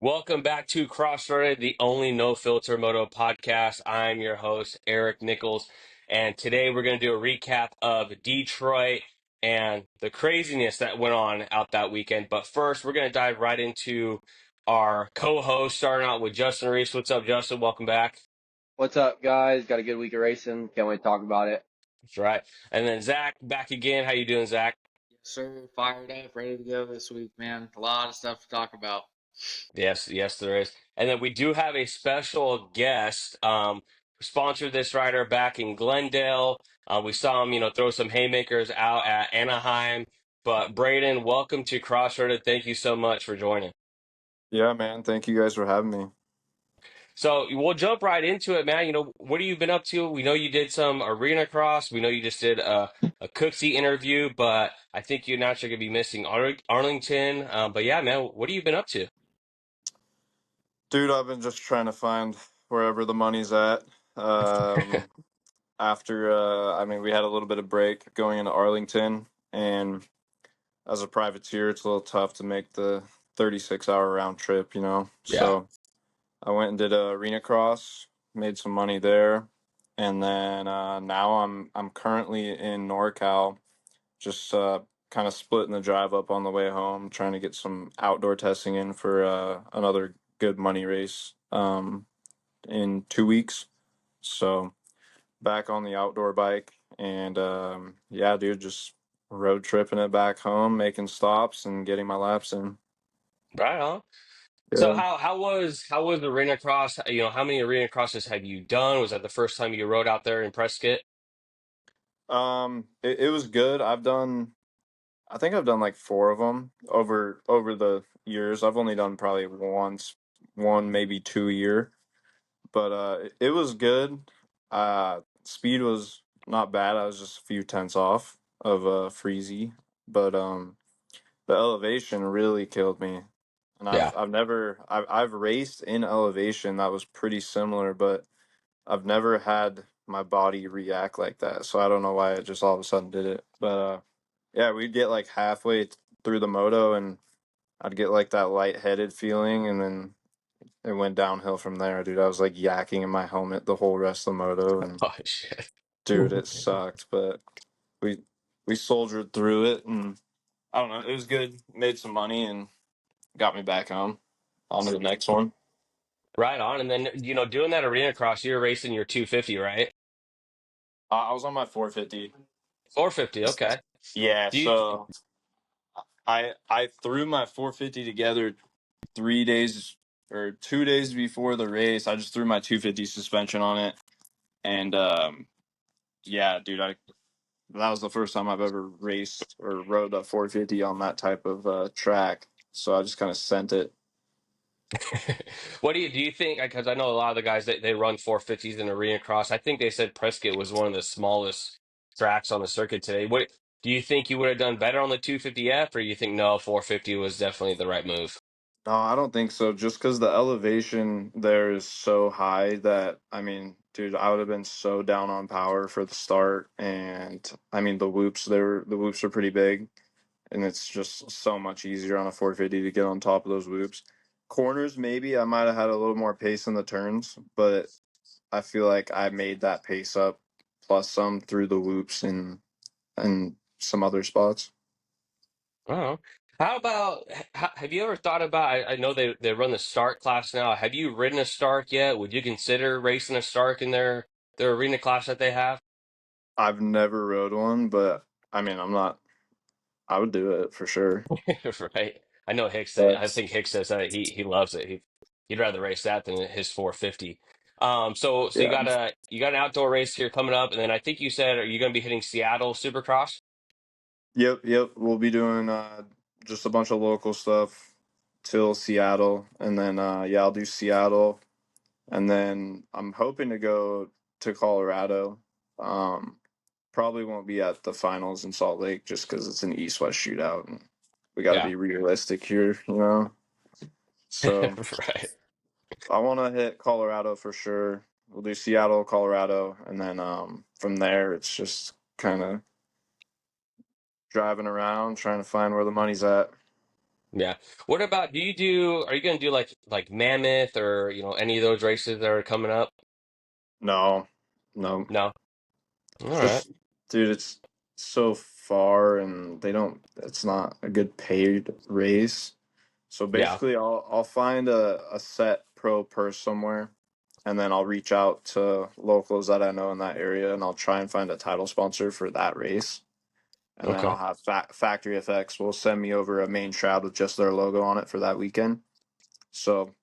Welcome back to Cross-Threaded, the only no-filter moto podcast. I'm your host, Eric Nichols, and today we're going to do a recap of Detroit and the craziness that went on out that weekend. But first, we're going to dive right into our co-host, starting out with Justin Reese. What's up, Justin? Welcome back. What's up, guys? Got a good week of racing. Can't wait to talk about it. That's right. And then Zach, back again. How you doing, Zach? Yes, sir. Fired up, ready to go this week, man. A lot of stuff to talk about. Yes, there is. And then we do have a special guest, sponsored this rider back in Glendale. We saw him, throw some haymakers out at Anaheim. But Braden, welcome to Crossroaded. Thank you so much for joining. Yeah, man. Thank you guys for having me. So we'll jump right into it, man. What have you been up to? We know you did some arena cross. We know you just did a Cooksey interview, but I think you announced you're going to be missing Arlington. But yeah, man, what have you been up to? Dude, I've been just trying to find wherever the money's at. Um, we had a little bit of break going into Arlington, and as a privateer, it's a little tough to make the 36-hour round trip. Yeah. So I went and did a arena cross, made some money there, and then now I'm currently in NorCal, just kind of splitting the drive up on the way home, trying to get some outdoor testing in for another good money race in 2 weeks. So back on the outdoor bike, and yeah, dude, just road tripping it back home, making stops and getting my laps in. Right on. So Yeah. how was the arena cross? How many arena crosses have you done? Was that the first time you rode out there in Prescott? It was good. I think I've done like four of them over the years. I've only done probably one, maybe 2 a year, but it was good. Speed was not bad. I was just a few tenths off of Freezy, but the elevation really killed me. And Yeah. I've raced in elevation that was pretty similar, but I've never had my body react like that. So I don't know why it just all of a sudden did it. But yeah, we'd get like halfway through the moto and I'd get like that lightheaded feeling, and then it went downhill from there, dude. I was like yakking in my helmet the whole rest of the moto, and Oh shit. dude, it sucked. But we we soldiered through it, and I don't know, it was good. Made some money and got me back home. On to the next one. Right on. And then, doing that arena cross, you're racing your 250, right? I was on my 450. 450, okay. Yeah, Do you so I threw my 450 together 3 days or 2 days before the race. I just threw my 250 suspension on it, and yeah, dude, I that was the first time I've ever raced or rode a 450 on that type of track. So I just kind of sent it. what do you think? Because I know a lot of the guys that they run 450s in arena cross. I think they said Prescott was one of the smallest tracks on the circuit today. What do you think you would have done better on the 250F, or you think no, 450 was definitely the right move? No, I don't think so. Just because the elevation there is so high that, I mean, dude, I would have been so down on power for the start. And I mean, the whoops are pretty big, and it's just so much easier on a 450 to get on top of those whoops. Corners, maybe I might have had a little more pace in the turns, but I feel like I made that pace up plus some through the whoops and some other spots. Oh, how about have you ever thought about? I know they run the Stark class now. Have you ridden a Stark yet? Would you consider racing a Stark in their arena class that they have? I've never rode one, but I mean, I would do it for sure. Right. I know Hicks. I But think Hicks says that he loves it. He'd rather race that than his 450. So you yeah. got an outdoor race here coming up, and then I think you said, are you going to be hitting Seattle Supercross? Yep. We'll be doing just a bunch of local stuff till Seattle, and then yeah, I'll do Seattle, and then I'm hoping to go to Colorado. Um, Probably won't be at the finals in Salt Lake just because it's an East-West shootout, and we got to Yeah. be realistic here. So Right. I want to hit Colorado for sure. We'll do Seattle, Colorado, and then from there it's just kind of driving around trying to find where the money's at. Yeah. What about are you gonna do like Mammoth or any of those races that are coming up? No, no. No. All It's right. just, dude, it's so far, and it's not a good paid race. So Yeah. basically, I'll find a set pro purse somewhere, and then I'll reach out to locals that I know in that area, and I'll try and find a title sponsor for that race. And then Okay. I'll have Factory FX will send me over a main shroud with just their logo on it for that weekend. So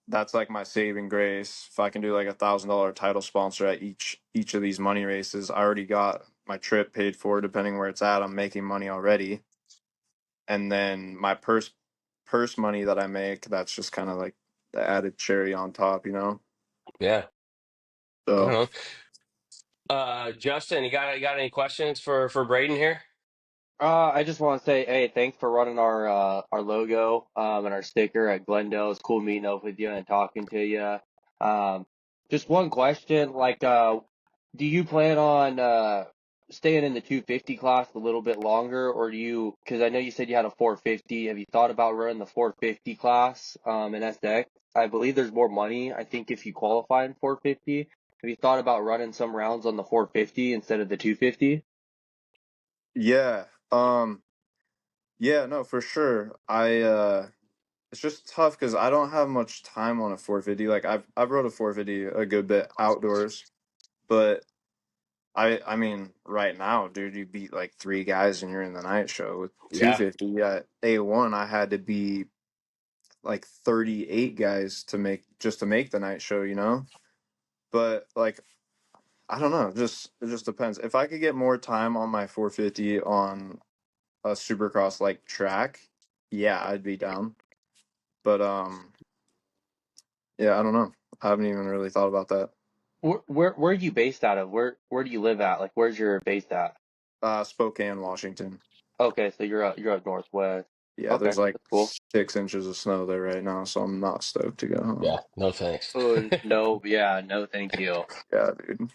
that's like my saving grace. If I can do like $1,000 title sponsor at each of these money races, I already got my trip paid for. Depending where it's at, I'm making money already, and then my purse money that I make, that's just kind of like the added cherry on top, you know. Yeah. I don't So know. Justin, you got any questions for Braden here? I just want to say, hey, thanks for running our logo and our sticker at Glendale. It's cool meeting up with you and talking to you. Just one question, like, do you plan on staying in the 250 class a little bit longer, or do you? Because I know you said you had a 450. Have you thought about running the 450 class in SX? I believe there's more money. I think if you qualify in 450, have you thought about running some rounds on the 450 instead of the 250? yeah, yeah, no, for sure. It's just tough because I don't have much time on a 450. Like I've rode a 450 a good bit outdoors, but I mean right now, dude, you beat like three guys and you're in the night show. With Yeah. 250 at A1, I had to be like 38 guys to make the night show, you know? But like I don't know, it just depends. If I could get more time on my 450 on a Supercross like track, yeah, I'd be down. But yeah, I don't know. I haven't even really thought about that. Where are you based out of? Where do you live at? Like where's your base at? Spokane, Washington. Okay, so you're up northwest. Yeah, Okay, there's like that's cool. 6 inches of snow there right now, so I'm not stoked to go home. Yeah. No thanks. Oh no, yeah, no, thank you. Yeah, dude.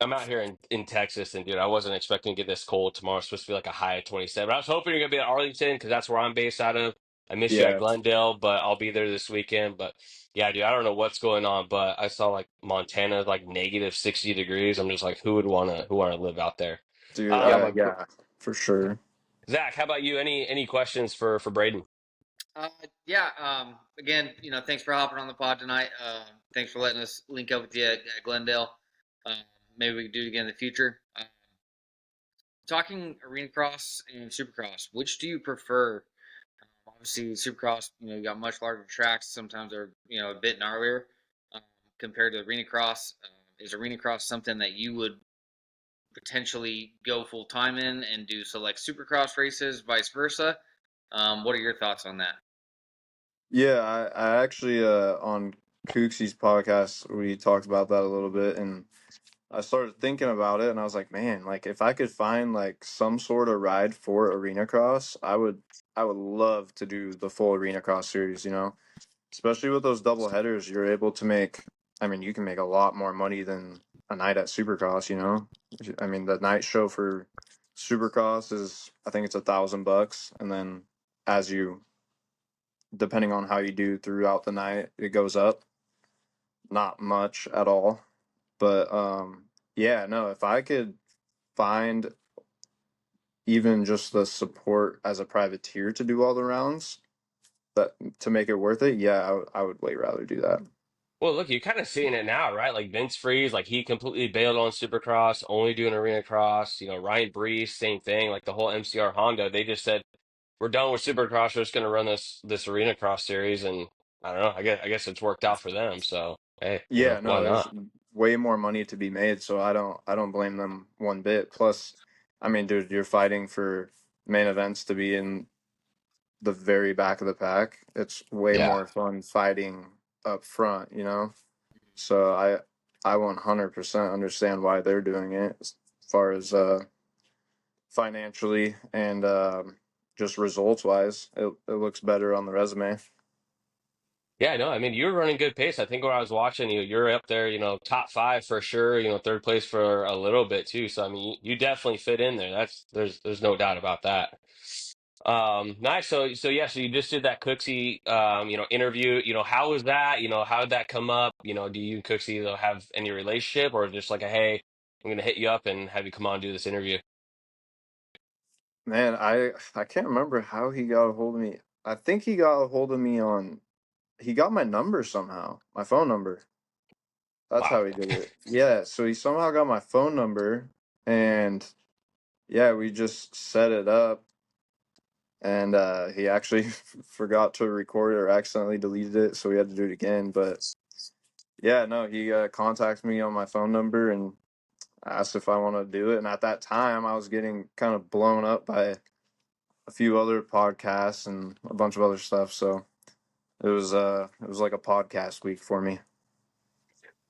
I'm out here in Texas, and dude, I wasn't expecting to get this cold tomorrow. It's supposed to be like a high of 27. I was hoping you're gonna be at Arlington because that's where I'm based out of. I miss you at Yeah, Glendale, but I'll be there this weekend. But yeah, dude, I don't know what's going on, but I saw like Montana like negative 60 degrees. I'm just like, who wanna live out there? dude. Yeah, Um, Yeah, for sure. Zach, how about you? Any questions for Braden? Yeah. Again, thanks for hopping on the pod tonight. Thanks for letting us link up with you at Glendale. Um, Maybe we can do it again in the future. Talking arena cross and supercross, which do you prefer? Obviously, supercross, you got much larger tracks. Sometimes they're, a bit gnarlier um, compared to arena cross. Is arena cross something that you would potentially go full time in and do select supercross races, vice versa? What are your thoughts on that? Yeah, I actually on Kooksy's podcast we talked about that a little bit, and I started thinking about it, and I was like, man, like if I could find like some sort of ride for arena cross, I would love to do the full arena cross series, you know? Especially with those double headers, you're able to make, I mean, you can make a lot more money than a night at Supercross, you know? I mean, the night show for Supercross is, I think it's $1,000, and then as you, depending on how you do throughout the night, it goes up. Not much at all, but yeah, no, if I could find even just the support as a privateer to do all the rounds, that to make it worth it, yeah, I would way rather do that. Well, look, you're kind of seeing it now, right? Like Vince Freeze, like he completely bailed on Supercross, only doing arena cross. Ryan Brees, same thing. Like the whole MCR Honda, they just said we're done with Supercross. We're just going to run this arena cross series, and I don't know. I guess it's worked out for them. So hey, Yeah, why no, there's not? way more money to be made, so I don't blame them one bit. Plus, I mean, dude, you're fighting for main events to be in the very back of the pack. It's way Yeah. more fun fighting up front, you know? So I 100% understand why they're doing it as far as financially and just results wise. It looks better on the resume. Yeah, no, I mean, you're running good pace. I think when I was watching you, you're up there, top five for sure, third place for a little bit too. So, I mean, you definitely fit in there. There's no doubt about that. Nice. So yeah, so you just did that Cooksey, interview. How was that? How did that come up? Do you and Cooksey, have any relationship, or just like a, hey, I'm gonna hit you up and have you come on and do this interview? Man, I can't remember how he got a hold of me. I think he got a hold of me on he got my number somehow, my phone number. That's Wow. how he did it. Yeah, so he somehow got my phone number, and yeah, we just set it up, and he actually forgot to record it or accidentally deleted it, so we had to do it again. But yeah, no, he contacted me on my phone number and asked if I want to do it. And at that time, I was getting kind of blown up by a few other podcasts and a bunch of other stuff. So it was like a podcast week for me.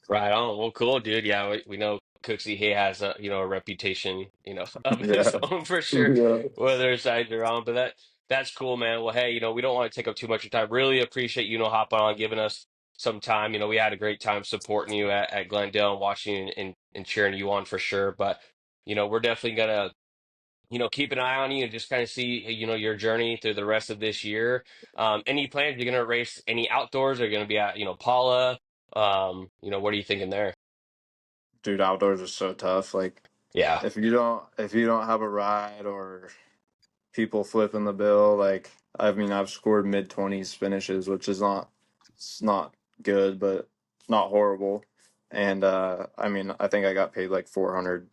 Right on. Well, cool, dude. Yeah, we know Cooksey. He has a reputation, of his Yeah. own for sure, Yeah. whether sides are on. But that's cool, man. Well, hey, we don't want to take up too much of your time. Really appreciate hopping on, giving us some time. We had a great time supporting you at Glendale and watching you and cheering you on for sure. But we're definitely gonna keep an eye on you and just kind of see, your journey through the rest of this year. Any plans? You're gonna race any outdoors? Are you gonna be at Paula? What are you thinking there? Dude, outdoors are so tough. Like Yeah. if you don't have a ride or people flipping the bill, like I mean I've scored mid 20s finishes, which is not good, but not horrible. And I mean I think I got paid like 400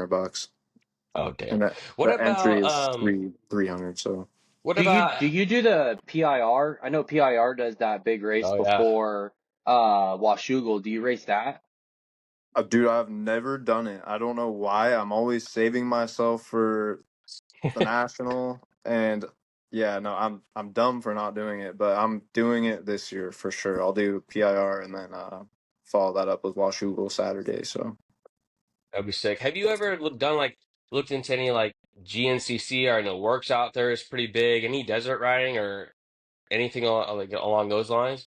bucks. Oh, damn. And that What the entry about is 300, so what Do you about do you do the PIR? I know PIR does that big race oh yeah. before Washougal. Do you race that? dude, I've never done it. I don't know why. I'm always saving myself for the national, and yeah, no, I'm dumb for not doing it, but I'm doing it this year for sure. I'll do PIR and then follow that up with Washougal Saturday. So That'd be sick. Have you ever looked into any like GNCC? I know works out there is pretty big. Any desert riding or anything along those lines?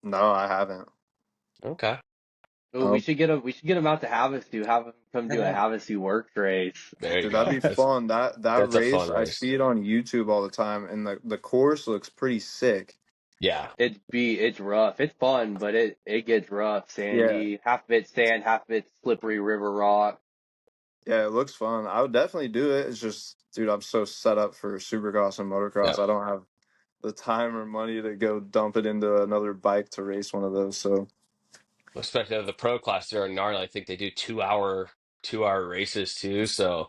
no, I haven't. Okay. Oh, No, we should get him out to Havasu. Have him come do a Havasu works race. There you dude, that'd go. be fun. That That's a fun race, I race. see it on YouTube all the time, and the course looks pretty sick. Yeah. It's rough. It's fun, but it gets rough, Yeah, sandy. Half of it's sand, half of it's slippery river rock. yeah, it looks fun. I would definitely do it. It's just, dude, I'm so set up for Supercross and Yeah. motocross. I don't have the time or money to go dump it into another bike to race one of those. So Especially the pro class, they're gnarly. I think they do 2-hour races too. So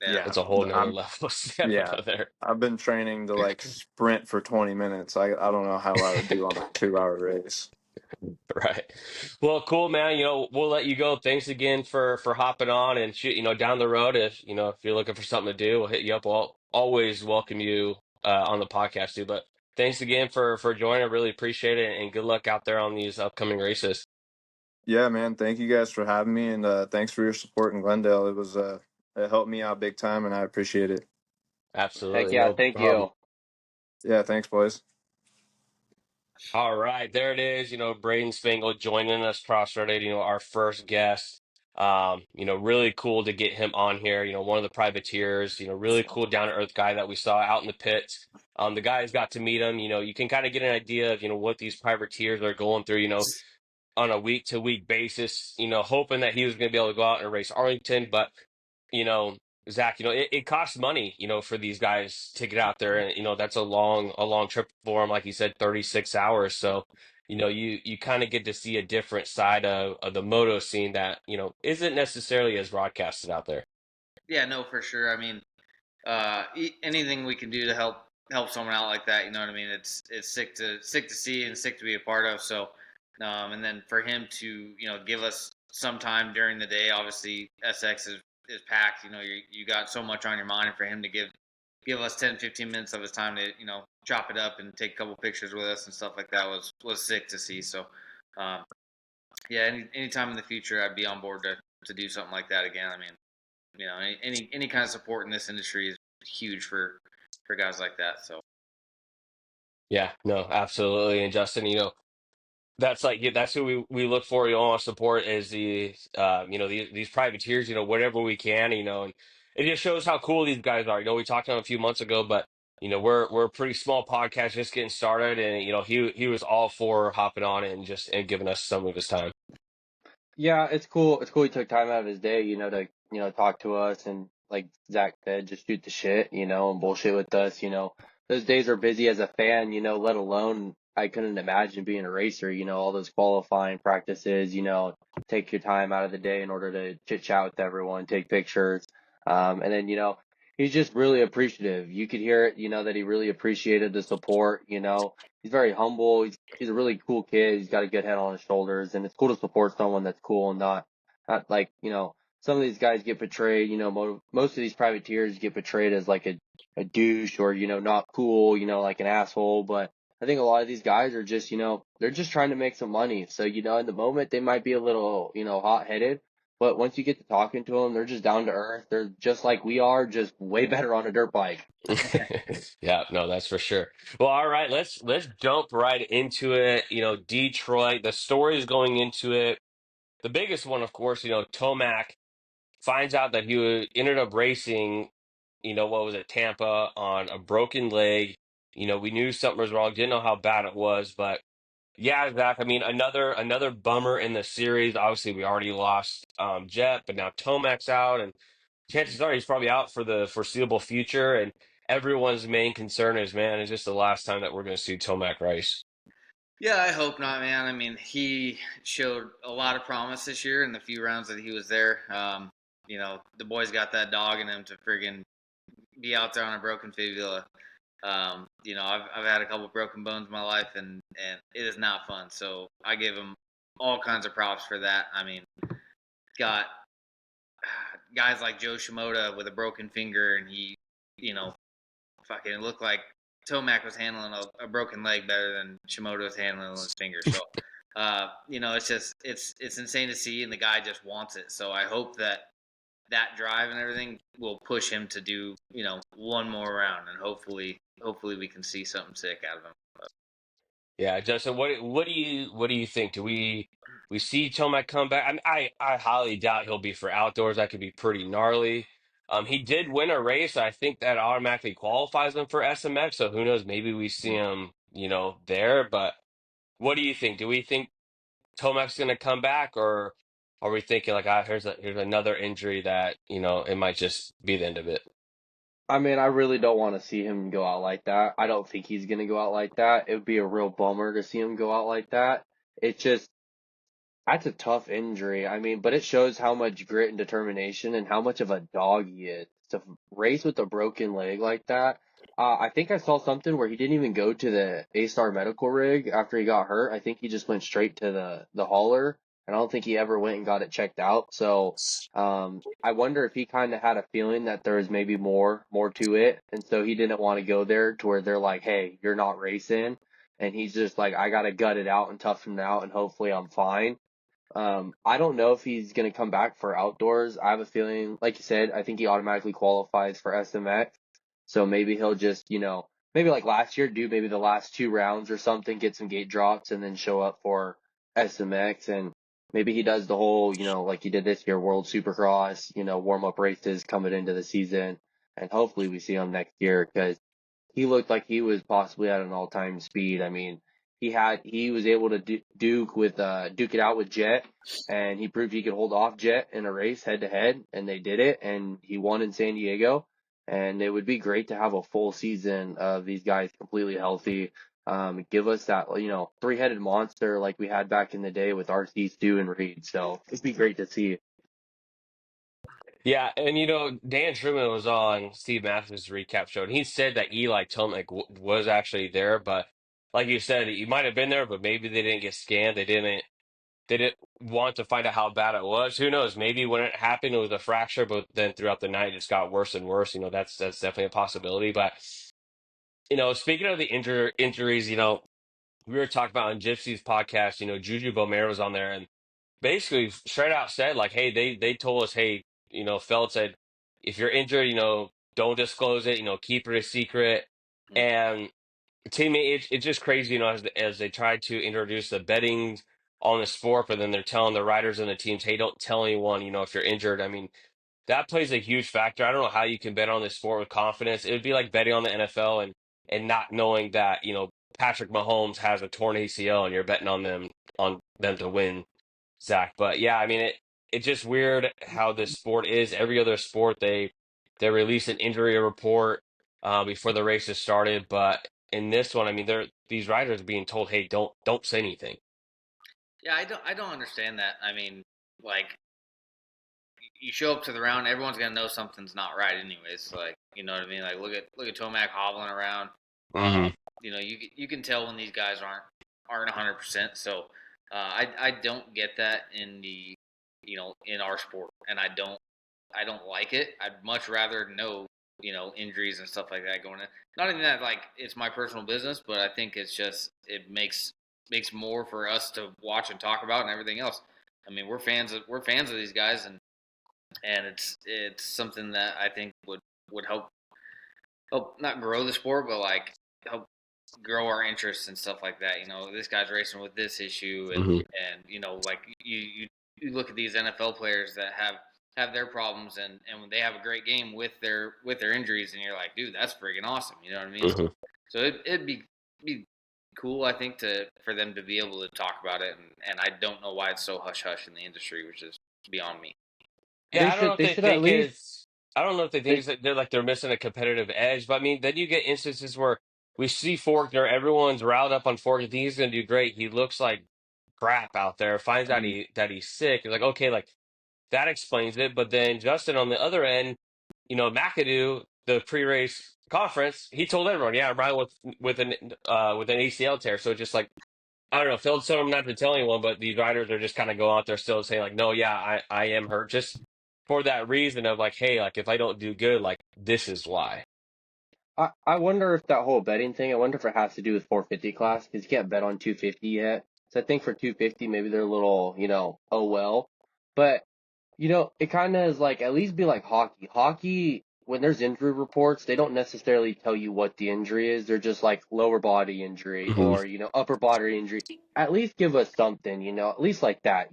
Yeah. yeah, it's a whole nother I'm level of yeah. stamina there. I've been training to like sprint for 20 minutes. I don't know how I would do on a 2 hour race. Right. Well, cool, man. We'll let you go. Thanks again for hopping on and shoot, down the road if you're looking for something to do, we'll hit you up. We'll always welcome you on the podcast too. But thanks again for joining. I really appreciate it and good luck out there on these upcoming races. Yeah, man. Thank you guys for having me, and thanks for your support in Glendale. It helped me out big time, and I appreciate it. Heck Absolutely. yeah, No thank problem. you. Yeah, thanks, boys. All right, there it is. Braden Spangle joining us cross-threaded, our first guest. Really cool to get him on here. One of the privateers, really cool down-to-earth guy that we saw out in the pits. The guys got to meet him. You can kind of get an idea of, what these privateers are going through, on a week to week basis, hoping that he was going to be able to go out and race Arlington. But, you know, Zach, it costs money, for these guys to get out there. And, that's a long trip for them. Like you said, 36 hours. So, you kind of get to see a different side of the moto scene that, isn't necessarily as broadcasted out there. Yeah, no, for sure. I mean, anything we can do to help someone out like that, you know what I mean? It's sick to see and sick to be a part of. So, and then for him to give us some time during the day. Obviously, SX is packed. You got so much on your mind, and for him to give us 10, 15 minutes of his time to chop it up and take a couple pictures with us and stuff like that was sick to see. So, um, yeah, anytime in the future, I'd be on board to do something like that again. I mean, any kind of support in this industry is huge for guys like that. So Yeah, no, absolutely. And Justin, that's who we look for. Want to support is these privateers. Whatever we can. And it just shows how cool these guys are. We talked to them a few months ago, but we're a pretty small podcast just getting started, and he was all for hopping on and just and giving us some of his time. Yeah, it's cool. It's cool he took time out of his day, to, talk to us and like Zach said, just shoot the shit, and bullshit with us, Those days are busy as a fan, let alone I couldn't imagine being a racer, all those qualifying practices, take your time out of the day in order to chit chat with everyone, take pictures. And then, he's just really appreciative. You could hear it, that he really appreciated the support, he's very humble. He's a really cool kid. He's got a good head on his shoulders, and it's cool to support someone that's cool and not like some of these guys get portrayed. Most of these privateers get portrayed as like a douche or not cool, like an asshole. But I think a lot of these guys are just they're just trying to make some money. So in the moment they might be a little hot headed. But once you get to talking to them, they're just down to earth. They're just like we are, just way better on a dirt bike. Yeah, no, that's for sure. Well, all right, let's jump right into it. Detroit, the stories going into it. The biggest one, of course, Tomac finds out that ended up racing, what was it, Tampa on a broken leg. We knew something was wrong, didn't know how bad it was, but yeah, Zach. I mean, another bummer in the series. Obviously, we already lost Jet, but now Tomac's out, and chances are he's probably out for the foreseeable future. And everyone's main concern is, man, is this the last time that we're going to see Tomac race? Yeah, I hope not, man. I mean, he showed a lot of promise this year in the few rounds that he was there. The boy's got that dog in him to friggin' be out there on a broken fibula. I've had a couple broken bones in my life, and it is not fun. So I give him all kinds of props for that. I mean, got guys like Joe Shimoda with a broken finger, and he, fucking looked like Tomac was handling a broken leg better than Shimoda was handling his finger. So, it's just it's insane to see, and the guy just wants it. So I hope that drive and everything will push him to do one more round, and hopefully we can see something sick out of him. Yeah, Justin, what do you think? Do we see Tomac come back? I highly doubt he'll be for outdoors. That could be pretty gnarly. He did win a race. I think that automatically qualifies him for SMX. So who knows? Maybe we see him, there. But what do you think? Do we think Tomac's going to come back, or are we thinking like, here's another injury that it might just be the end of it? I mean, I really don't want to see him go out like that. I don't think he's going to go out like that. It would be a real bummer to see him go out like that. It's just, that's a tough injury. I mean, but it shows how much grit and determination and how much of a dog he is to race with a broken leg like that. I think I saw something where he didn't even go to the A-Star medical rig after he got hurt. I think he just went straight to the hauler, and I don't think he ever went and got it checked out. So, I wonder if he kind of had a feeling that there was maybe more to it, and so he didn't want to go there to where they're like, "Hey, you're not racing," and he's just like, "I gotta gut it out and toughen it out, and hopefully I'm fine." I don't know if he's going to come back for outdoors. I have a feeling, like you said, I think he automatically qualifies for SMX. So maybe he'll just, maybe like last year, do maybe the last 2 rounds or something, get some gate drops and then show up for SMX. And maybe he does the whole, like he did this year, World Supercross, warm up races coming into the season. And hopefully we see him next year because he looked like he was possibly at an all-time speed. I mean, he was able to duke it out with Jet, and he proved he could hold off Jet in a race head to head, and they did it, and he won in San Diego. And it would be great to have a full season of these guys completely healthy. Give us that, three-headed monster like we had back in the day with RC, Stu, and Reed. So it'd be great to see. Yeah, and Dan Truman was on Steve Matthews' recap show, and he said that Eli Tomac was actually there, but like you said, he might have been there, but maybe they didn't get scanned. They didn't want to find out how bad it was. Who knows? Maybe when it happened, it was a fracture, but then throughout the night, it just got worse and worse. That's definitely a possibility. But speaking of the injuries, we were talking about on Gypsy's podcast. Juju Bomero was on there, and basically straight out said like, hey, they told us, hey, Feld said, if you're injured, don't disclose it, keep it a secret. And to me, it's just crazy, as they try to introduce the betting on the sport, but then they're telling the riders and the teams, hey, don't tell anyone, if you're injured. I mean, that plays a huge factor. I don't know how you can bet on this sport with confidence. It would be like betting on the NFL and not knowing that, Patrick Mahomes has a torn ACL and you're betting on them to win, Zach. But yeah, I mean it's just weird how this sport is. Every other sport they release an injury report before the races started, but in this one, I mean these riders are being told, hey, don't say anything. Yeah, I don't understand that. I mean, like you show up to the round, everyone's gonna know something's not right, anyways. Like, you know what I mean? Like, look at Tomac hobbling around. Hmm. You can tell when these guys aren't 100%. So, I don't get that in the in our sport, and I don't like it. I'd much rather know injuries and stuff like that going in. Not even that like it's my personal business, but I think it's just it makes more for us to watch and talk about and everything else. I mean, we're fans of these guys, and it's something that I think would help not grow the sport, but like help grow our interests and stuff like that. This guy's racing with this issue, and Hmm. like you look at these NFL players that have their problems, and when they have a great game with their injuries, and you're like, dude, that's freaking awesome. You know what I mean? Hmm. So it'd be cool, I think, for them to be able to talk about it, and I don't know why it's so hush hush in the industry, which is beyond me. Yeah, I don't know if They they should at think least it's. I don't know if they think they it's that they're missing a competitive edge, but I mean, then you get instances where we see Forkner, everyone's riled up on Forkner. Think he's going to do great. He looks like crap out there. Finds out Mhm. that he's sick. You're like, okay, like that explains it. But then Justin on the other end, McAdoo, the pre-race conference, he told everyone, yeah, I'm riding with an ACL tear. So just like I don't know, Phil told him not to tell anyone, but these riders are just kind of going out there still saying like, no, yeah, I am hurt, just for that reason of like, hey, like if I don't do good, like this is why. I wonder if that whole betting thing, I wonder if it has to do with 450 class because you can't bet on 250 yet. So I think for 250, maybe they're a little, oh well. But, it kind of is like, at least be like hockey. Hockey, when there's injury reports, they don't necessarily tell you what the injury is. They're just like lower body injury Hmm. or, upper body injury. At least give us something, at least like that,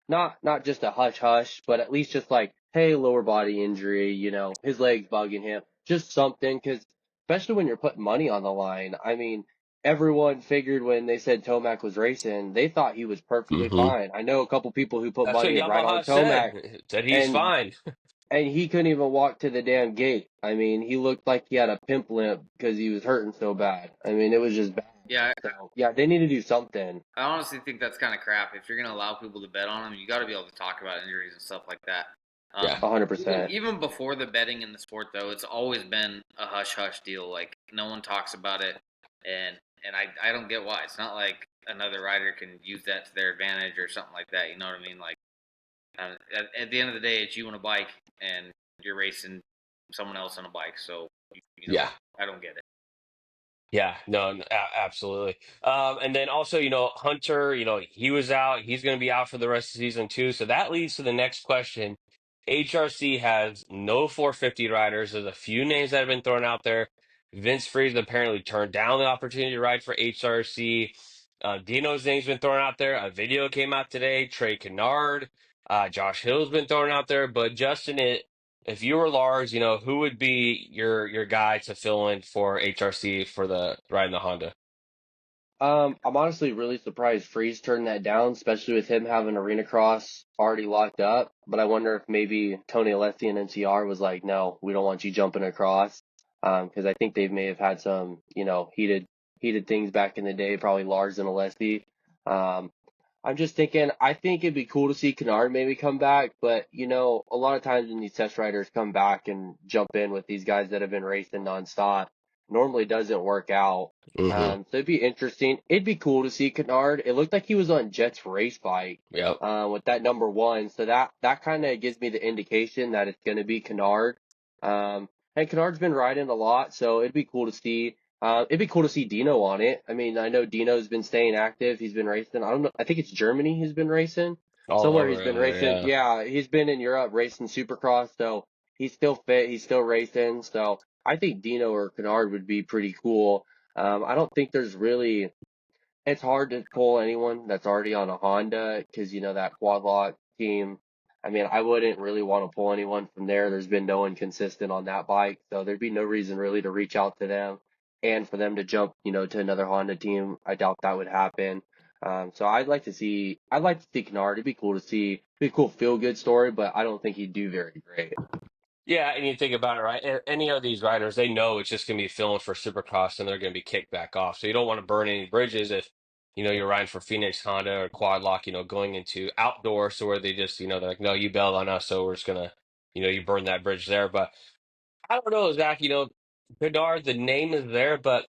not just a hush hush, but at least just like, hey, lower body injury, his leg's bugging him. Just something, because especially when you're putting money on the line. I mean, everyone figured when they said Tomac was racing, they thought he was perfectly Hmm. fine. I know a couple people who put That's what money right on Yamaha Tomac, said. Said he's and fine. he couldn't even walk to the damn gate. I mean, he looked like he had a pimp limp because he was hurting so bad. I mean, it was just bad. Yeah, So yeah, they need to do something. I honestly think that's kind of crap. If you're going to allow people to bet on them, you got to be able to talk about injuries and stuff like that. Yeah. 100%. Even before the betting in the sport, though, it's always been a hush hush deal. Like no one talks about it, and I don't get why. It's not like another rider can use that to their advantage or something like that. You know what I mean? Like at the end of the day, it's you on a bike, and you're racing someone else on a bike. So Yeah. I don't get it. Yeah, no, absolutely. And then also, Hunter, he was out. He's going to be out for the rest of the season too. So that leads to the next question. HRC has no 450 riders. There's a few names that have been thrown out there. Vince Freeze apparently turned down the opportunity to ride for HRC. Dino's name's been thrown out there. A video came out today. Trey Kennard, Josh Hill's been thrown out there. But Justin, if you were Lars, who would be your guy to fill in for HRC for the riding the Honda? I'm honestly really surprised Freeze turned that down, especially with him having Arena Cross already locked up. But I wonder if maybe Tony Alessi and NCR was like, no, we don't want you jumping across. Because I think they may have had some, heated things back in the day, probably Lars and Alessi. Um, I'm just thinking, I think it'd be cool to see Kennard maybe come back, but a lot of times when these test riders come back and jump in with these guys that have been racing nonstop, normally doesn't work out. Hmm. So it'd be interesting. It'd be cool to see Kennard. It looked like he was on Jet's race bike, Yep. with that number one. So that kind of gives me the indication that it's going to be Kennard. And Kennard's been riding a lot, so it'd be cool to see. It'd be cool to see Dino on it. I mean, I know Dino's been staying active. He's been racing. I don't know. I think it's Germany he's been racing. All Somewhere he's over been over there. racing. Yeah. Yeah, he's been in Europe racing Supercross. So he's still fit. He's still racing. So I think Dino or Kennard would be pretty cool. I don't think there's really. It's hard to pull anyone that's already on a Honda because that quad lock team. I mean, I wouldn't really want to pull anyone from there. There's been no one consistent on that bike, so there'd be no reason really to reach out to them and for them to jump, to another Honda team. I doubt that would happen. So I'd like to see Kennard. It'd be cool to see, it'd be a cool feel good story, but I don't think he'd do very great. Yeah, and you think about it, right? Any of these riders, they know it's just going to be filmed for Supercross and they're going to be kicked back off. So you don't want to burn any bridges if, you're riding for Phoenix Honda or Quad Lock, going into outdoor. So where they just, they're like, no, you bailed on us. So we're just going to, you burn that bridge there. But I don't know, Zach, Bedard, the name is there, but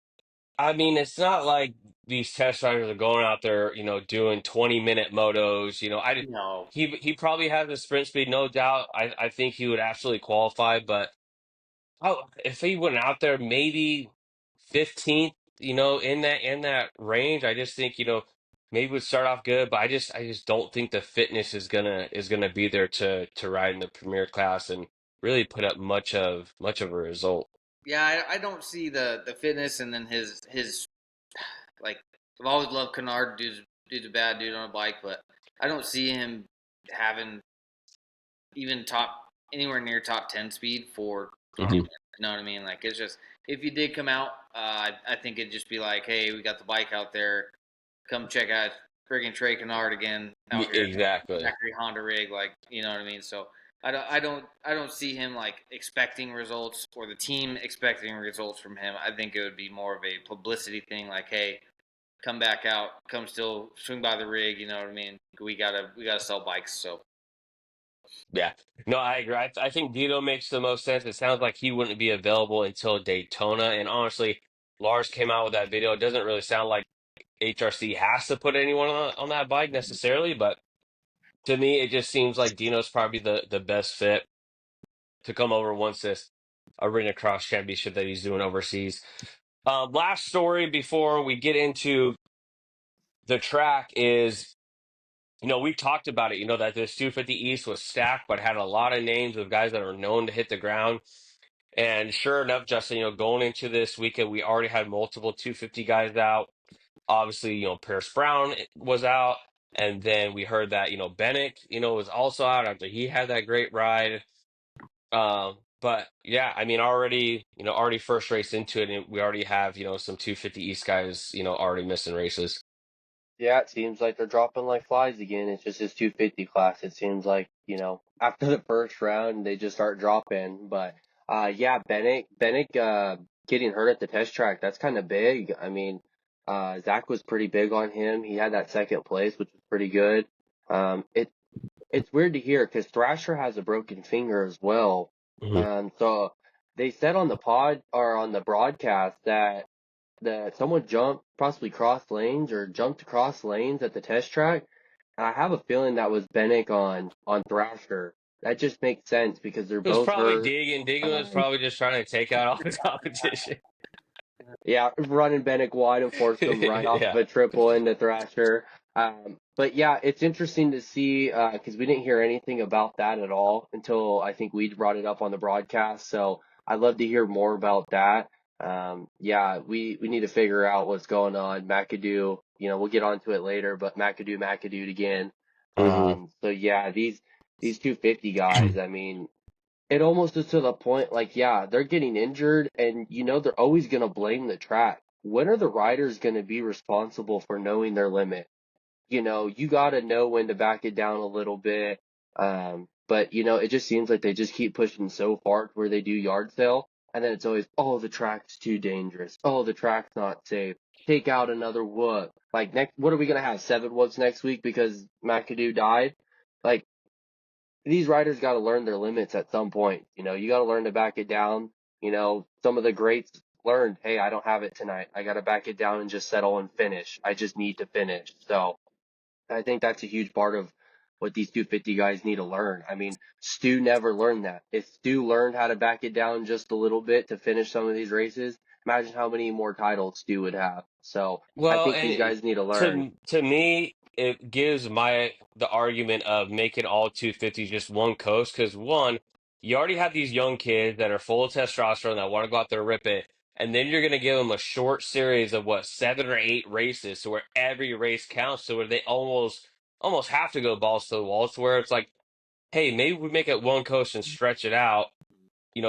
I mean, it's not like these test riders are going out there, doing 20-minute motos. No. He probably has the sprint speed, no doubt. I think he would absolutely qualify, but if he went out there maybe 15th, in that range, I just think, maybe would start off good, but I just don't think the fitness is gonna be there to ride in the premier class and really put up much of a result. Yeah, I don't see the fitness and then his like I've always loved Kennard. Dude's a bad dude on a bike, but I don't see him having even top anywhere near top 10 speed for 20 Hmm. minutes. You know what I mean? Like it's just if you did come out, I think it'd just be like, hey, we got the bike out there. Come check out friggin' Trey Kennard again out here, Exactly. factory Honda rig. Like you know what I mean? So I don't see him like expecting results or the team expecting results from him. I think it would be more of a publicity thing. Like, hey, come back out, come still swing by the rig. You know what I mean? We gotta sell bikes. So Yeah. No, I agree. I think Dito makes the most sense. It sounds like he wouldn't be available until Daytona. And honestly, Lars came out with that video. It doesn't really sound like HRC has to put anyone on that bike necessarily, but to me, it just seems like Dino's probably the best fit to come over once this Arena Cross Championship that he's doing overseas. Last story before we get into the track is, we've talked about it, that this 250 East was stacked, but had a lot of names of guys that are known to hit the ground. And sure enough, Justin, going into this weekend, we already had multiple 250 guys out. Obviously, Pierce Brown was out. And then we heard that, Bennett, was also out after he had that great ride. But yeah, I mean, already first race into it, and we already have, some 250 East guys, already missing races. Yeah, it seems like they're dropping like flies again. It's just this 250 class. It seems like, after the first round, they just start dropping. But, yeah, Bennett, getting hurt at the test track, that's kind of big. I mean, Zach was pretty big on him. He had that second place, which was pretty good. It's weird to hear because Thrasher has a broken finger as well. Hmm. So they said on the pod or on the broadcast that someone jumped, possibly crossed lanes or jumped across lanes at the test track. And I have a feeling that was Bennick on Thrasher. That just makes sense because they're It was both probably hurt. Diggin. Diggin was Um, probably just trying to take out all the competition. Yeah, running Bennick wide and forced him right off of Yeah. a triple into Thrasher. But yeah, it's interesting to see because we didn't hear anything about that at all until I think we brought it up on the broadcast. So I'd love to hear more about that. Yeah, we need to figure out what's going on. McAdoo, we'll get onto it later, but McAdoo again. Hmm. So yeah, these 250 guys, I mean, it almost is to the point like, yeah, they're getting injured and they're always going to blame the track. When are the riders going to be responsible for knowing their limit? You got to know when to back it down a little bit. But it just seems like they just keep pushing so far to where they do yard sale. And then it's always, oh, the track's too dangerous. Oh, the track's not safe. Take out another whoop. Like what are we going to have? 7 whoops next week because McAdoo died? Like, these riders got to learn their limits at some point. You got to learn to back it down. Some of the greats learned, hey, I don't have it tonight. I got to back it down and just settle and finish. I just need to finish. So I think that's a huge part of what these 250 guys need to learn. I mean, Stu never learned that. If Stu learned how to back it down just a little bit to finish some of these races, imagine how many more titles Stu would have. So I Well, think these and guys need to learn. to me, it gives the argument of making all 250s just one coast because one, you already have these young kids that are full of testosterone that want to go out there and rip it, and then you're going to give them a short series of 7 or 8 races, so where every race counts, so where they almost have to go balls to the wall, to where it's like, hey, maybe we make it one coast and stretch it out,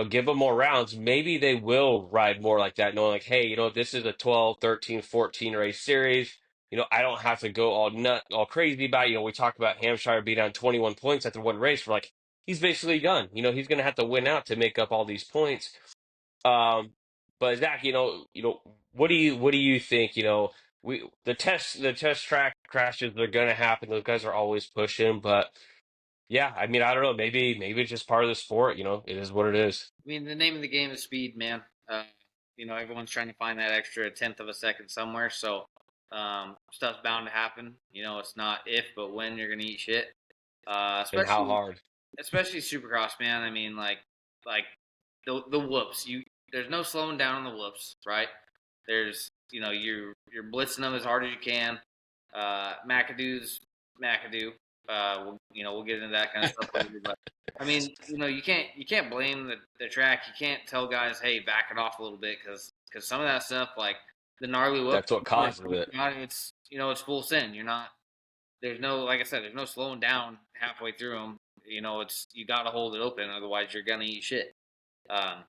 give them more rounds, maybe they will ride more like that, knowing like, hey, this is a 12, 13, 14 race series. I don't have to go all crazy about it. We talked about Hampshire being down 21 points after one race. We're like, he's basically done. He's going to have to win out to make up all these points. But Zach, what do you think? The test track crashes, they're going to happen. Those guys are always pushing, but yeah, I mean, I don't know. Maybe it's just part of the sport. It is what it is. I mean, the name of the game is speed, man. Everyone's trying to find that extra tenth of a second somewhere. So, stuff's bound to happen. It's not if, but when you're gonna eat shit. And how Especially, hard? especially Supercross, man. I mean, like the whoops. There's no slowing down on the whoops, right? There's, you're blitzing them as hard as you can. McAdoo's McAdoo. We'll get into that kind of stuff later, but I mean, you can't blame the track. You can't tell guys, hey, back it off a little bit, because some of that stuff, like the gnarly whoop, That's what causes it. it's full send. There's no, like I said, there's no slowing down halfway through them. You got to hold it open, otherwise you're gonna eat shit. Um,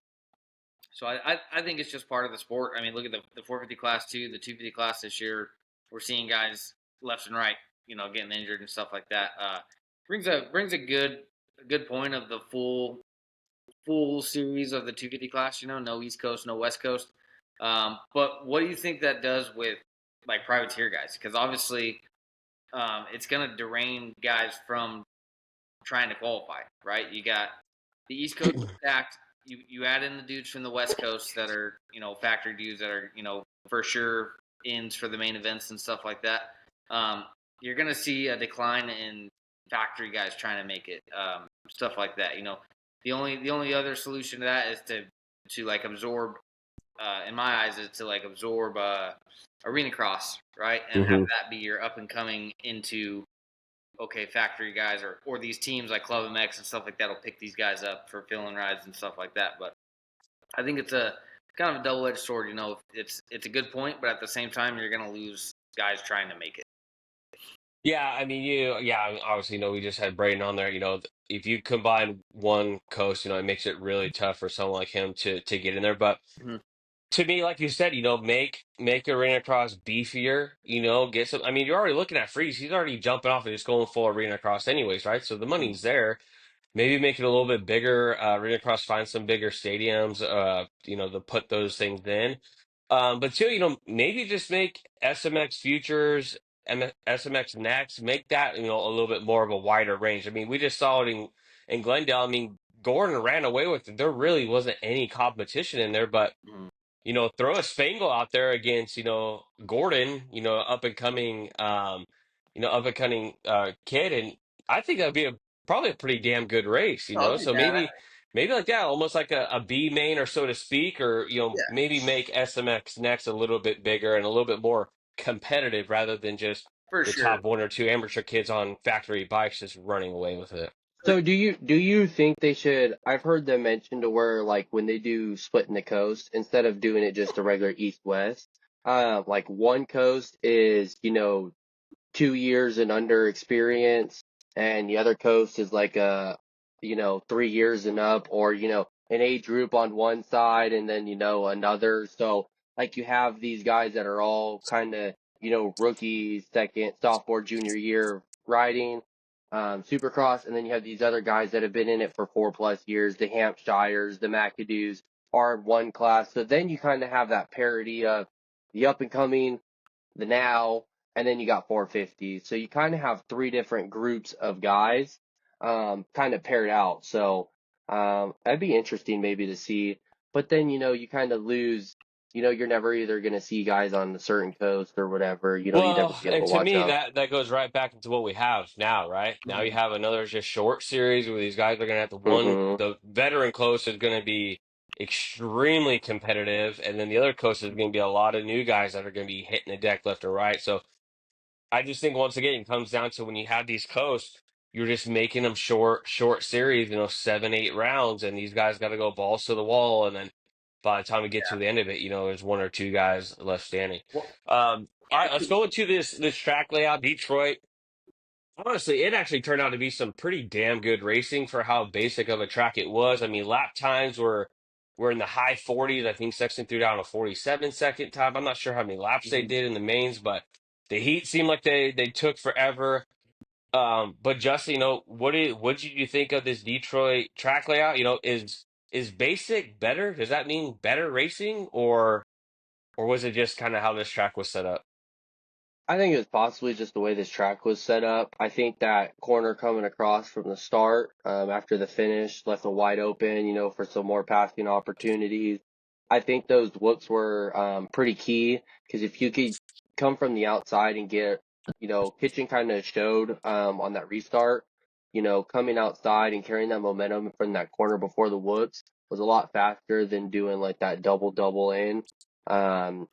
so I think it's just part of the sport. I mean, look at the 450 class too, the 250 class this year. We're seeing guys left and right, getting injured and stuff like that. Brings a good point of the full series of the 250 class. No East Coast, no West Coast. But what do you think that does with like privateer guys? Because obviously, it's gonna drain guys from trying to qualify, right? You got the East Coast stacked. You add in the dudes from the West Coast that are, factory dudes that are, for sure ins for the main events and stuff like that. You're gonna see a decline in factory guys trying to make it, stuff like that. The only other solution to that is to like absorb, in my eyes, is to like absorb arena cross, right, and have that be your up and coming into, okay, factory guys, or these teams like Club MX and stuff like that will pick these guys up for filling rides and stuff like that. But I think it's a kind of a double edged sword. It's a good point, but at the same time, you're gonna lose guys trying to make it. Yeah, I mean, obviously, we just had Braden on there. If you combine one coast, it makes it really tough for someone like him to get in there. But Mhm. to me, like you said, make Arena Cross beefier. Get some. I mean, you're already looking at Freeze. He's already jumping off and just going full Arena Cross, anyways, right? So the money's there. Maybe make it a little bit bigger. Arena Cross, find some bigger stadiums. To put those things in. But too, maybe just make SMX Futures, SMX Next, make that, a little bit more of a wider range. I mean, we just saw it in Glendale. I mean, Gordon ran away with it. There really wasn't any competition in there, but Mhm. throw a Spangle out there against, Gordon, up and coming kid, and I think that'd be probably a pretty damn good race, Oh, it'd be So badass. maybe like that, almost like a B main or so to speak, or Yeah, maybe make SMX next a little bit bigger and a little bit more competitive rather than just for the sure. top one or two amateur kids on factory bikes just running away with it. So do you think they should? I've heard them mention to where like when they do splitting the coast, instead of doing it just a regular east west, like one coast is 2 years and under experience, and the other coast is like 3 years and up, or an age group on one side, and then another. So like you have these guys that are all kind of rookies, second, sophomore, junior year riding Supercross, and then you have these other guys that have been in it for 4+ years. The Hampshires, the McAdoos are in one class. So then you kind of have that parity of the up and coming, the now, and then you got 450. So you kind of have three different groups of guys, kind of paired out. So that'd be interesting maybe to see. But then you kind of lose. You're never either gonna see guys on a certain coast or whatever. You'd never Well, be able and to to watch me, them. that goes right back into what we have now, right? Now you Mhm. have another just short series where these guys are going to have Hmm. the veteran coast is going to be extremely competitive, and then the other coast is going to be a lot of new guys that are going to be hitting the deck left or right. So I just think once again it comes down to when you have these coasts, you're just making them short series, 7, 8 rounds, and these guys got to go balls to the wall, and then by the time we get to the end of it, there's one or two guys left standing. Well, All right, let's go into this track layout. Detroit. Honestly, it actually turned out to be some pretty damn good racing for how basic of a track it was. I mean, lap times were in the high 40s. I think Sexton threw down a 47-second time. I'm not sure how many laps they Mhm. did in the mains, but the heat seemed like they took forever. But Justin, what did you think of this Detroit track layout? Is basic better? Does that mean better racing, or was it just kind of how this track was set up? I think it was possibly just the way this track was set up. I think that corner coming across from the start, after the finish, left it wide open, for some more passing opportunities. I think those whoops were pretty key because if you could come from the outside and get, Kitchen kind of showed on that restart, coming outside and carrying that momentum from that corner before the whoops was a lot faster than doing like that double in. Um,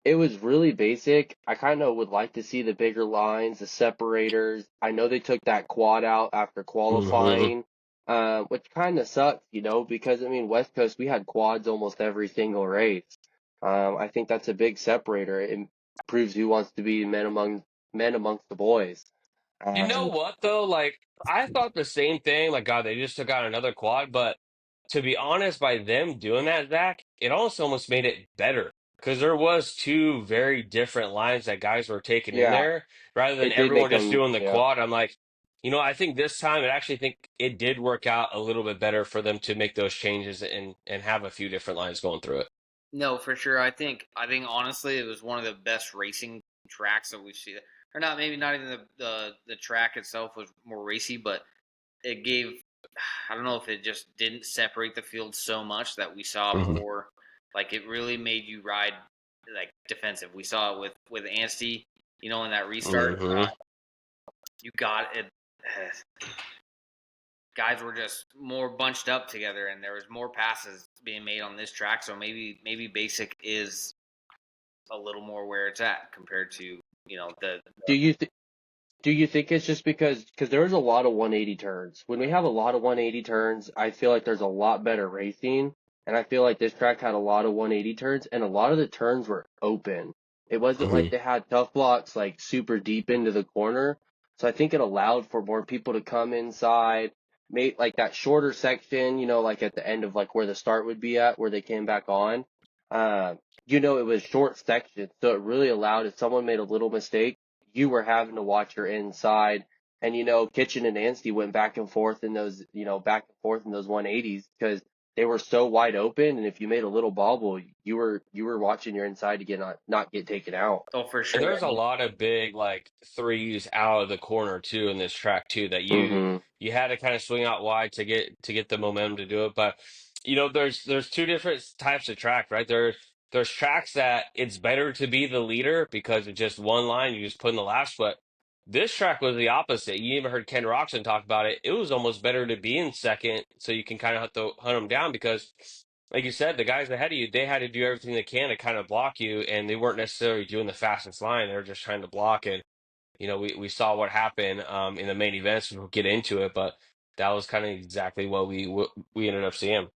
it was really basic. I kind of would like to see the bigger lines, the separators. I know they took that quad out after Hmm. qualifying, which kind of sucks, because I mean, West Coast, we had quads almost every single race. I think that's a big separator. It proves who wants to be men amongst the boys. You know Um, what though? Like I thought the same thing. Like God, they just took out another quad. But to be honest, by them doing that, Zach, it also almost made it better because there was two very different lines that guys were taking in yeah, there rather than it did make everyone just them, doing the yeah. quad. I'm like, I think this time I actually think it did work out a little bit better for them to make those changes and have a few different lines going through it. No, for sure. I think honestly, it was one of the best racing tracks that we've seen. Or not, maybe not even the track itself was more racy, but it gave. I don't know if it just didn't separate the field so much that we saw Hmm. more. Like it really made you ride like defensive. We saw it with Anstey, in that restart. Hmm. You got it. Guys were just more bunched up together, and there was more passes being made on this track. So maybe basic is a little more where it's at compared to the Do you th Do you think it's just because there's a lot of 180 turns? When we have a lot of 180 turns, I feel like there's a lot better racing, and I feel like this track had a lot of 180 turns, and a lot of the turns were open. It wasn't Hmm. like they had tough blocks like super deep into the corner, so I think it allowed for more people to come inside, make like that shorter section, like at the end of like where the start would be at, where they came back on. Uh, it was short sections, so it really allowed if someone made a little mistake you were having to watch your inside. And Kitchen and Anstey went back and forth in those, back and forth in those 180s because they were so wide open. And if you made a little bobble, you were watching your inside to get not get taken out. oh for And sure. there's a lot of big like threes out of the corner too in this track too that you Hmm. you had to kind of swing out wide to get the momentum to do it. But there's two different types of track, right? There's tracks that it's better to be the leader because it's just one line you just put in the last. But this track was the opposite. You even heard Ken Roxon talk about it. It was almost better to be in second so you can kind of have to hunt them down because like you said, the guys ahead of you, they had to do everything they can to kind of block you, and they weren't necessarily doing the fastest line. They were just trying to block. And, we saw what happened in the main events. We'll get into it, but that was kind of exactly what we ended up seeing.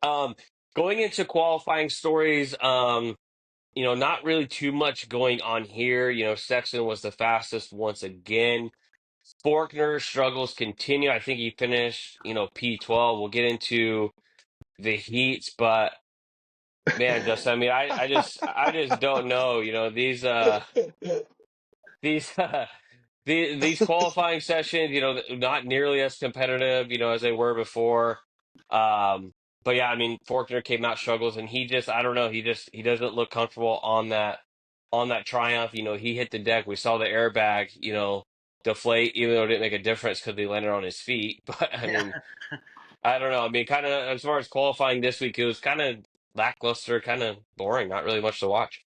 Um, Going into qualifying stories, not really too much going on here. Sexton was the fastest once again. Forkner's struggles continue. I think he finished, P12. We'll get into the heats, but man, Justin, I mean, I just don't know. These these qualifying sessions, not nearly as competitive, as they were before. Um, but yeah, I mean, Forkner came out struggles, and I don't know, he doesn't look comfortable on that Triumph. He hit the deck. We saw the airbag, deflate, even though it didn't make a difference because he landed on his feet. But I Yeah, mean, I don't know. I mean, kind of as far as qualifying this week, it was kind of lackluster, kind of boring, not really much to watch.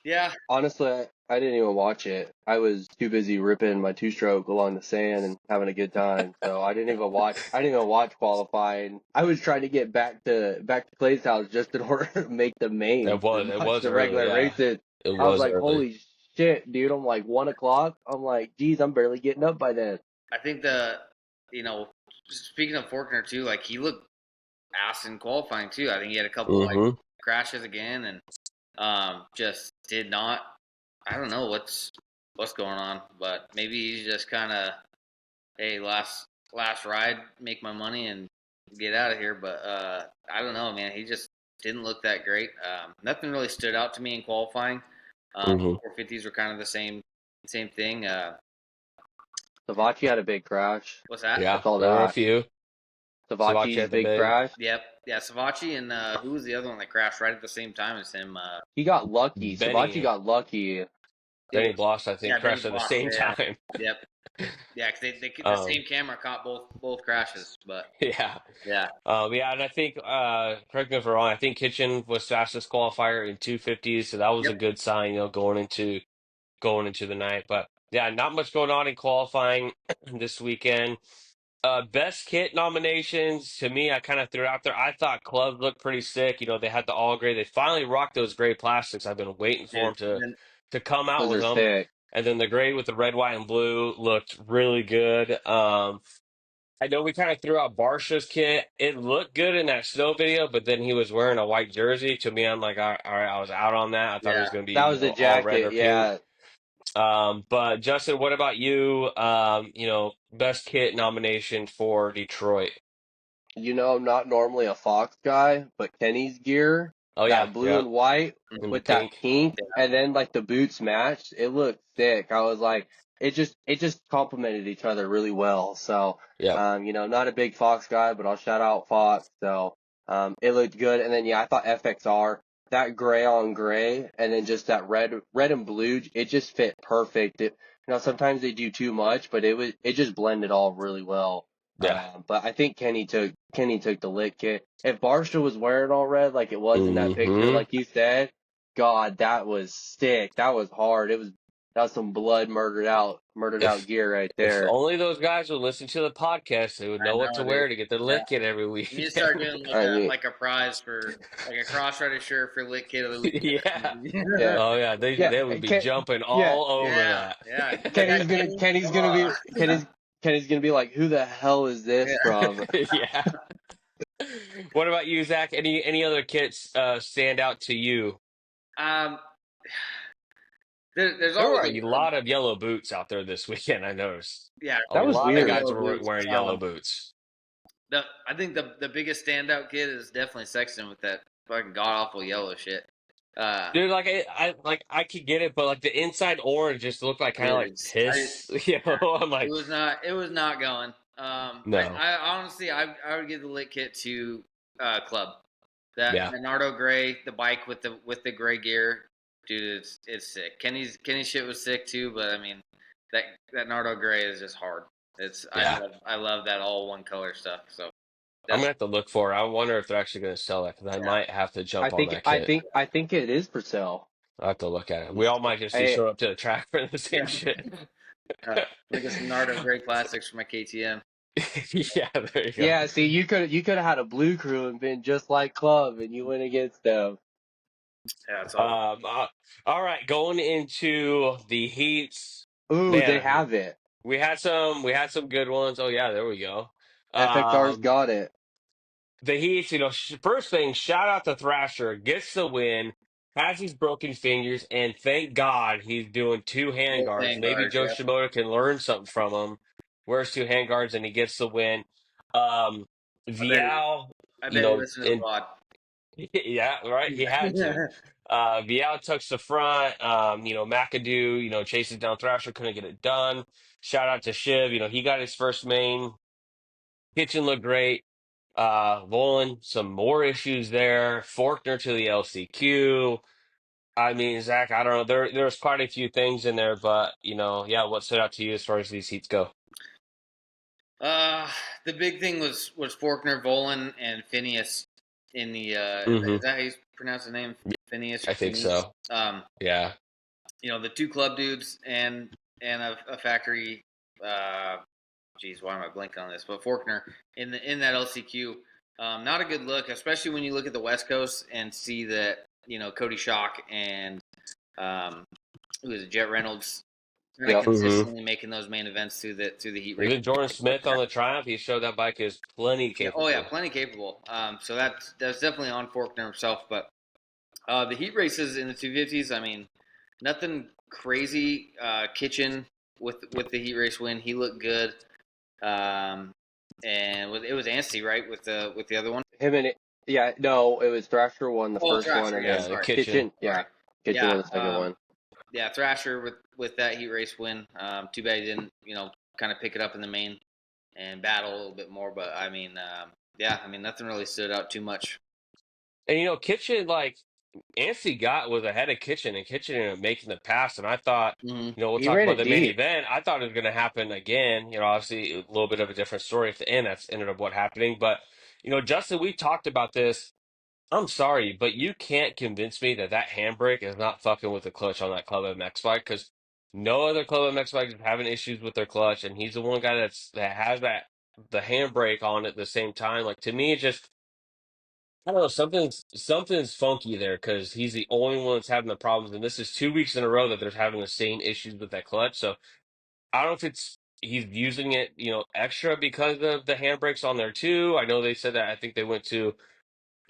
yeah, Honestly, I didn't even watch it. I was too busy ripping my two-stroke along the sand and having a good time. So I didn't even watch. I didn't even watch qualifying. I was trying to get back to Clay's house just in order to make the It mains was and it watch was the early, regular yeah. races. It I was was like, early. holy shit, dude! I'm like 1 o'clock. I'm like, geez, I'm barely getting up by then. I think you know, speaking of Forkner too, like he looked ass in qualifying too. I think he had a couple like Hmm. crashes again, and just did not. I don't know what's. what's going on, but maybe he's just kind of, hey, last ride, make my money and get out of here. But I don't know, man. He just didn't look that great. Nothing really stood out to me in qualifying. Mm-hmm. 450s were kind of the same thing. Savachi had a big crash. What's that? Yeah, That's all there were a that. few. Savachi Savachi's had the big big. crash. Yep, yeah, Savachi and who was the other one that crashed right at the same time as him? He got lucky. Savachi Benny got lucky. It Benny was Bloss, I think, Benny crashed at the Block. same Yeah, time. yep, yeah. Cause the Um, same camera caught both crashes, but yeah. yeah, Yeah, and I think, correct me if I'm wrong, I think Kitchen was fastest qualifier in 250s, so that was a yep, good sign, going into the night. But yeah, not much going on in qualifying this weekend. Best kit nominations to me, I kind of threw out there. I thought clubs looked pretty sick. They had the all gray. They finally rocked those gray plastics. I've been waiting for dude. them to come out Those with are them. sick. And then the gray with the red, white, and blue looked really good. I know we kind of threw out Barsha's kit. It looked good in that snow video, but then he was wearing a white jersey. To me, I'm like, all right, I was out on that. I thought it Yeah, was going to That be, was the all red jacket. or pink. Yeah. But Justin, what about you? Best kit nomination for Detroit. I'm not normally a Fox guy, but Kenny's gear, Oh yeah, that blue yeah, and white in the with that pink. pink, yeah, and then like the boots matched, it looked sick. I was like, it just complemented each other really well. So, Yeah, not a big Fox guy, but I'll shout out Fox. So, it looked good. And then yeah, I thought FXR, that gray on gray, and then just that red and blue, it just fit perfect. Sometimes they do too much, but it just blended all really well. yeah. But I think Kenny took the lit kit. If Barsha was wearing all red like it was in that picture, Hmm. like you said, God, that was sick. That was hard. That was some blood murdered out If gear right if there. only those guys would listen to the podcast, they would I know what to know, dude. wear to get their Yeah, lit kit every you need to start weekend. doing I mean, like a prize for like a cross-rider shirt for lit kid of the weekend or Yeah. something. yeah, Oh yeah, they yeah, they would be jumping yeah. all over Yeah, that. yeah. You Kenny's got gonna Kenny? Kenny's gonna Oh, be Kenny's gonna be like, who the hell is this yeah. from? Yeah. What about you, Zach? Any other kits stand out to you? Um, there's There always were a a lot of yellow boots out there this weekend. I noticed yeah. a That There's was a lot lot of of weird. guys yellow were boots. wearing yellow boots. I think the biggest standout kid is definitely Sexton with that fucking god awful yellow shit. Uh, Dude, like I could get it, but like the inside orange just looked like kind of like dude, piss. yeah, I'm like, it was not going. no, I honestly I would give the lit kit to Club. That yeah, Nardo Gray, the bike with the gray gear, dude, it's sick. Kenny's shit was sick too, but I mean that Nardo Gray is just hard. It's yeah. I love that all one color stuff. So I'm gonna definitely have to look for it. I wonder if they're actually gonna sell that because I yeah might have to I jump on think that I kit. think I think it is for sale. I'll have to look at it. We all might just be Hey, showing up to the track for the same yeah. shit. Look at some Nardo Gray classics for my KTM. Yeah, there you go. yeah, see, you could have had a blue crew and been just like Club, and you went against them. Yeah, it's all All right, going into the heats, Ooh, they man. have it. We had some good ones. Oh yeah, there we go. FXR's Um, got it. the heats, first thing, shout out to Thrasher, gets the win, has his broken fingers, and thank God he's doing two hand both guards. Maybe vanguards. Joe Yeah, Shimoda can learn something from him. Wears two hand guards and he gets the win. Um, Vial, I bet he listened to the and pod. yeah, right, he had to. Vial tucks the front. McAdoo, chases down Thrasher, couldn't get it done. Shout out to Shiv. He got his first main. Kitchen looked great. Volan, some more issues there. Faulkner to the LCQ. I mean, Zach, I don't know. There's quite a few things in there, but yeah, what stood out to you as far as these heats go? Uh, the big thing was Faulkner, Volan, and Phineas in the. Hmm. Is that how you pronounce his name? Phineas. I think Phineas? so. Yeah. The two club dudes and a factory. Geez, why am I blanking on this? But Faulkner in that LCQ, not a good look, especially when you look at the West Coast and see that Cody Shock and who is it, Jet Reynolds, kind of Yep. Hmm. consistently making those main events through the heat race. Even Jordan Smith on the Triumph, he showed that bike is plenty Yeah, oh yeah, capable. plenty capable. So that's definitely on Faulkner himself. But the heat races in the 250s, I mean, nothing crazy. Kitchen with the heat race win, he looked good. And it was Anstey, right, with the other one. Him and it, yeah, no, it was Thrasher won the Oh, first one, Thrasher. and Yeah, Yeah, then the sorry. kitchen. Kitchen, Sorry. yeah, Kitchen Yeah. won the second one. Yeah, Thrasher with that heat race win. Too bad he didn't, kind of pick it up in the main and battle a little bit more. But I mean, yeah, I mean, nothing really stood out too much. And kitchen, like Anstey was ahead of kitchen, and kitchen ended up making the pass. And I thought, Mm-hmm. we'll He talk ran about it the main deep. event. I thought it was going to happen again. Obviously a little bit of a different story at the end. That's ended up what happening. But Justin, we talked about this. I'm sorry, but you can't convince me that handbrake is not fucking with the clutch on that Club MX bike, because no other Club MX bike is having issues with their clutch, and he's the one guy that has the handbrake on at the same time. Like, to me, it just, I don't know, something's funky there, because he's the only one that's having the problems, and this is 2 weeks in a row that they're having the same issues with that clutch. So I don't know if it's he's using it, extra because of the handbrakes on there too. I know they said that. I think they went to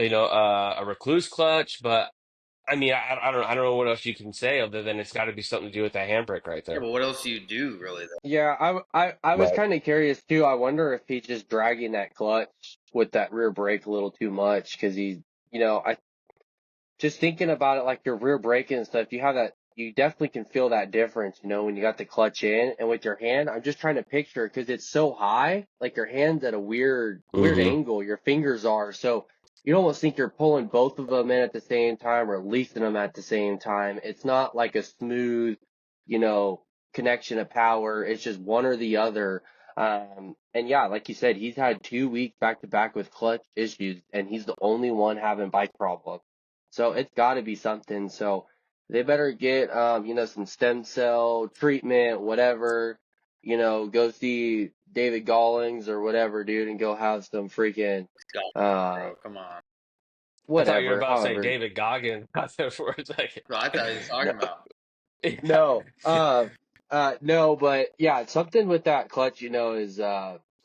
a recluse clutch, but I mean, I don't know what else you can say other than it's got to be something to do with that handbrake right Yeah, there. but what else do you do really though? Yeah, I was Right. kind of curious too. I wonder if he's just dragging that clutch with that rear brake a little too much because I just thinking about it, like your rear braking and stuff, you have that, you definitely can feel that difference, when you got the clutch in and with your hand. I'm just trying to picture because it's so high, like your hand's at a weird Hmm. angle, your fingers are. So you almost think you're pulling both of them in at the same time or releasing them at the same time. It's not like a smooth, you know, connection of power. It's just one or the other. And yeah, like you said, he's had 2 weeks back to back with clutch issues, and he's the only one having bike problems. So it's got to be something. So they better get, some stem cell treatment, whatever. Go see David Gollings or whatever, dude, and go have some freaking, Golf, uh, bro, come on. I thought you were whatever, about to say however. David Goggins out there for a second. Bro, I thought he was talking about. Yeah. No, no, but yeah, something with that clutch, is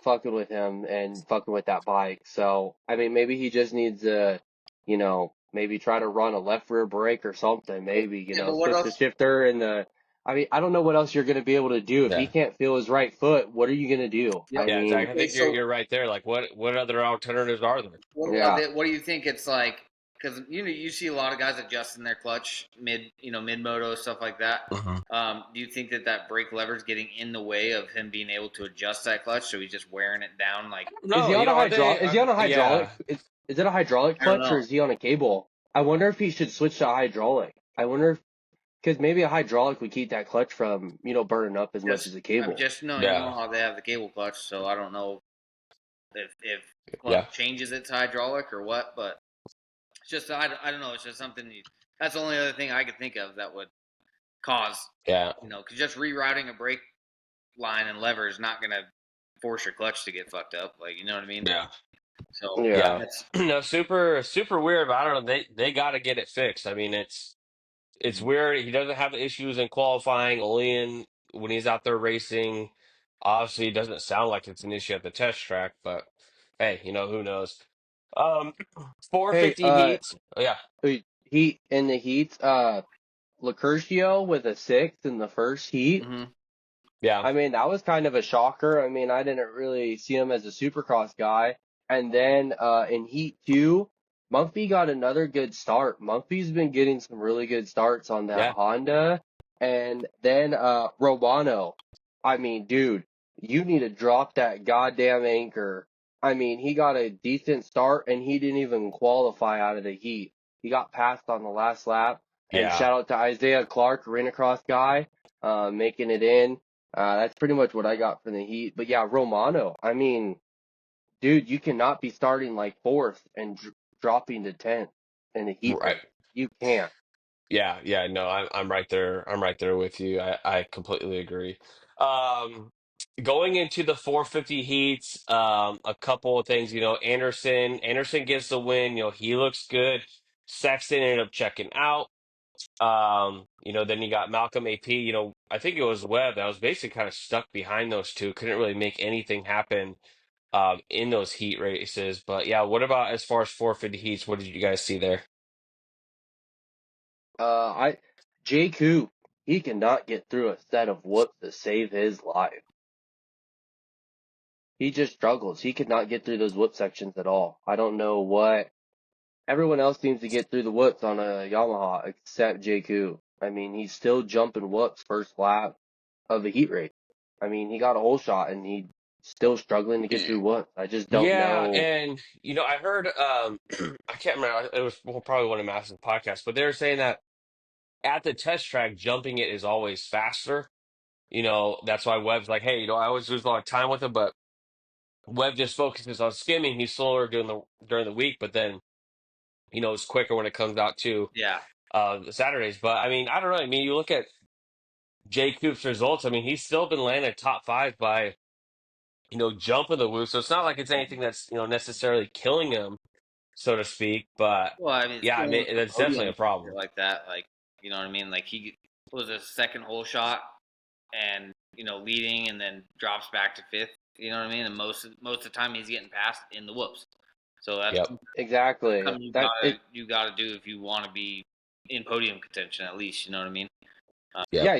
fucking with him and fucking with that bike. So, I mean, maybe he just needs to, maybe try to run a left rear brake or something. Maybe, Yeah, but what switch the else? shifter and I mean, I don't know what else you're gonna be able to do if he Yeah. can't feel his right foot. What are you gonna do? Yep. I Yeah, Zach, mean, I Okay, think so you're right there. Like, what other alternatives are there? yeah. what do you think it's like? Because you see a lot of guys adjusting their clutch mid moto stuff like that. Mhm. Do you think that brake lever is getting in the way of him being able to adjust that clutch? So he's just wearing it down like Is No, he on a are they? hydraulic? Is he on a hydraulic? Yeah. Is it a hydraulic I don't clutch or know. is he on a cable? I wonder if he should switch to hydraulic. I wonder if because maybe a hydraulic would keep that clutch from burning up as much Just as a I'm cable. just know Yeah. how they have the cable clutch, so I don't know if Yeah. what changes it to hydraulic or what, but it's just I don't know. It's just something that's the only other thing I could think of that would cause Yeah. because just rerouting a brake line and lever is not going to force your clutch to get fucked up. Like, you know what I mean? Yeah. So Yeah. Yeah. that's No, super weird, but I don't know. They got to get it fixed. I mean, it's weird. He doesn't have issues in qualifying, only in when he's out there racing. Obviously, it doesn't sound like it's an issue at the test track, but hey, who knows? Um, Hey, 450 heats. Oh, yeah, heat in the heats. Lacurcio with a sixth in the first heat. mm-hmm. yeah, I mean, that was kind of a shocker. I mean, I didn't really see him as a Supercross guy. And then in Heat 2, Mumphy got another good start. Mumphy's been getting some really good starts on that yeah, Honda. And then Romano. I mean, dude, you need to drop that goddamn anchor. I mean, he got a decent start and he didn't even qualify out of the heat. He got passed on the last lap. And yeah. shout out to Isaiah Clark, arena cross guy, making it in. That's pretty much what I got from the Heat. But yeah, Romano. I mean, dude, you cannot be starting like fourth and dropping to 10th in the Heat Right. race. You can't. Yeah, yeah. No, I'm right there. I'm right there with you. I completely agree. Um, Going into the 450 heats, a couple of things. Anderson gets the win. He looks good. Sexton ended up checking out. Then you got Malcolm AP. I think it was Webb that was basically kind of stuck behind those two. Couldn't really make anything happen in those heat races. But yeah, what about as far as 450 heats? What did you guys see there? I JQ. he cannot get through a set of whoops to save his life. He just struggles. He could not get through those whoop sections at all. I don't know what. Everyone else seems to get through the whoops on a Yamaha except JQ. I mean, he's still jumping whoops first lap of the heat race. I mean, he got a whole shot and he's still struggling to get through whoops. I just don't Yeah, know. and I heard I can't remember, it was probably one of Mass's podcasts, but they were saying that at the test track, jumping it is always faster. That's why Webb's like, hey, I always lose a lot of time with him, but Webb just focuses on skimming. He's slower during the week, but then it's quicker when it comes out to Yeah. the Saturdays. But I mean, I don't know. I mean, you look at Jay Coop's results. I mean, he's still been landing top five by jumping the woo. So it's not like it's anything that's necessarily killing him, so to speak. But Well, I mean, it's yeah, I killing mean with the that's definitely podium a problem. like that. Like, you know what I mean? Like he was a second hole shot and leading and then drops back to fifth. You know what I mean? And most of the time he's getting passed in the whoops. So that's Yep. Exactly. something That it. you gotta do if you want to be in podium contention at least. You know what I mean? Yep. Yeah,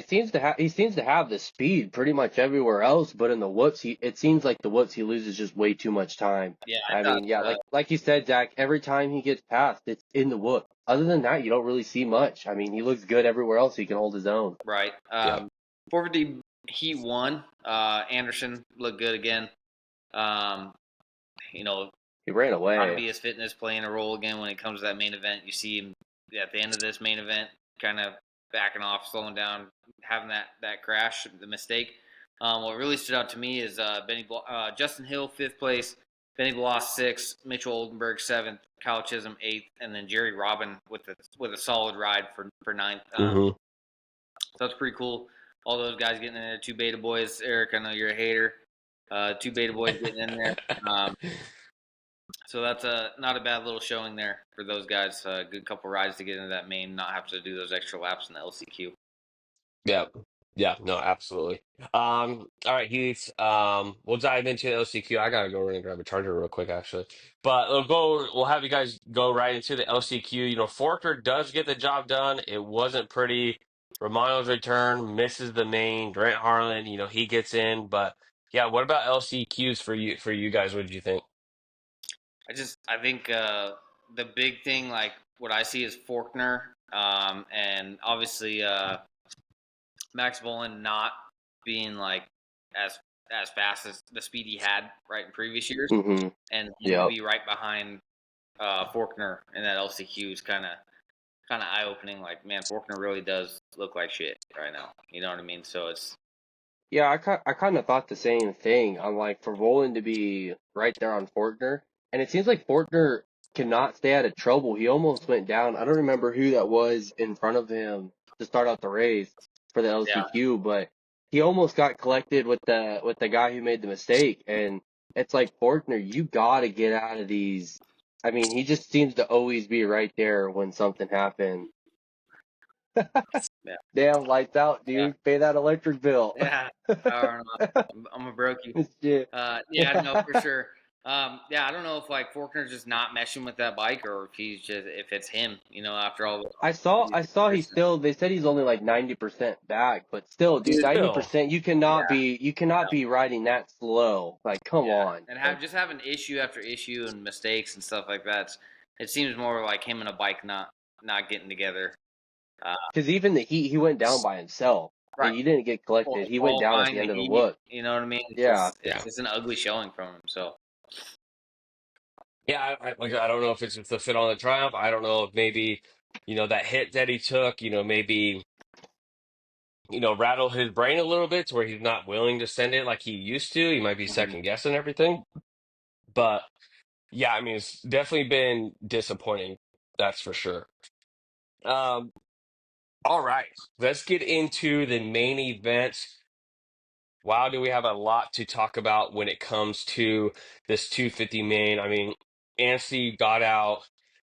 he seems to have the speed pretty much everywhere else, but in the whoops, it seems like the whoops he loses just way too much time. Yeah, I I thought mean, yeah, like you said, Zach, every time he gets passed, it's in the whoop. Other than that, you don't really see much. I mean, he looks good everywhere else. He can hold his own. right. Yep. 450 Heat 1. Anderson looked good again. Um, you know, He ran Got to away. be his fitness playing a role again when it comes to that main event. You see him at the end of this main event, kind of backing off, slowing down, having that crash, the mistake. What really stood out to me is Justin Hill 5th place, Benny Bloss 6th, Mitchell Oldenburg 7th, Kyle Chisholm 8th, and then Jerry Robin with a solid ride for 9th. Mm-hmm. So that's pretty cool. All those guys getting in there. 2 Beta boys. Eric, I know you're a hater. 2 Beta boys getting in there. So that's not a bad little showing there for those guys. A good couple rides to get into that main, not have to do those extra laps in the LCQ. Yeah. Yeah, no, absolutely. All right, Heath. We'll dive into the LCQ. I gotta go run and grab a charger real quick, actually. But we'll have you guys go right into the LCQ. Forker does get the job done. It wasn't pretty. Romano's return misses the main. Grant Harlan, he gets in. But yeah, what about LCQs for you guys? What did you think? I think the big thing, like what I see is Faulkner, and obviously Max Volan not being like as fast as the speed he had right in previous years, Mm-hmm. and him to Yep. be right behind Faulkner in that LCQ is kind of eye opening. Like, man, Faulkner really does look like shit right now. You know what I mean? So it's Yeah, I kind of thought the same thing. I'm like, for Volan to be right there on Fortner, and it seems like Fortner cannot stay out of trouble. He almost went down. I don't remember who that was in front of him to start out the race for the yeah. LCQ, but he almost got collected with the guy who made the mistake. And it's like, Fortner, you gotta get out of these. I mean, he just seems to always be right there when something happens. Yeah. Damn, lights out, Yeah. dude. Pay that electric bill. Yeah, I don't know. I'm a brokey. Shit. Yeah, no, for sure. Yeah, I don't know if like Faulkner's just not meshing with that bike, or if it's him. After all. I saw they said he's only like 90% back, but still, dude, Still, 90%, you cannot be riding that slow. Like, come Yeah, on. and Like, just having issue after issue and mistakes and stuff like that. It seems more like him and a bike not getting together. cause even the heat, he went down by himself Right. and you didn't get collected. He went down at Qualifying the end the of the heat, whoop. you know what I mean? Yeah. yeah. It's an ugly showing from him. So Yeah, I don't know if it's just the fit on the Triumph. I don't know if maybe, that hit that he took, maybe, rattle his brain a little bit to where he's not willing to send it like he used to. He might be second guessing everything. But yeah, I mean, it's definitely been disappointing. That's for sure. Um, all right, let's get into the main event. Wow, do we have a lot to talk about when it comes to this 250 main? I mean, Anstey got out,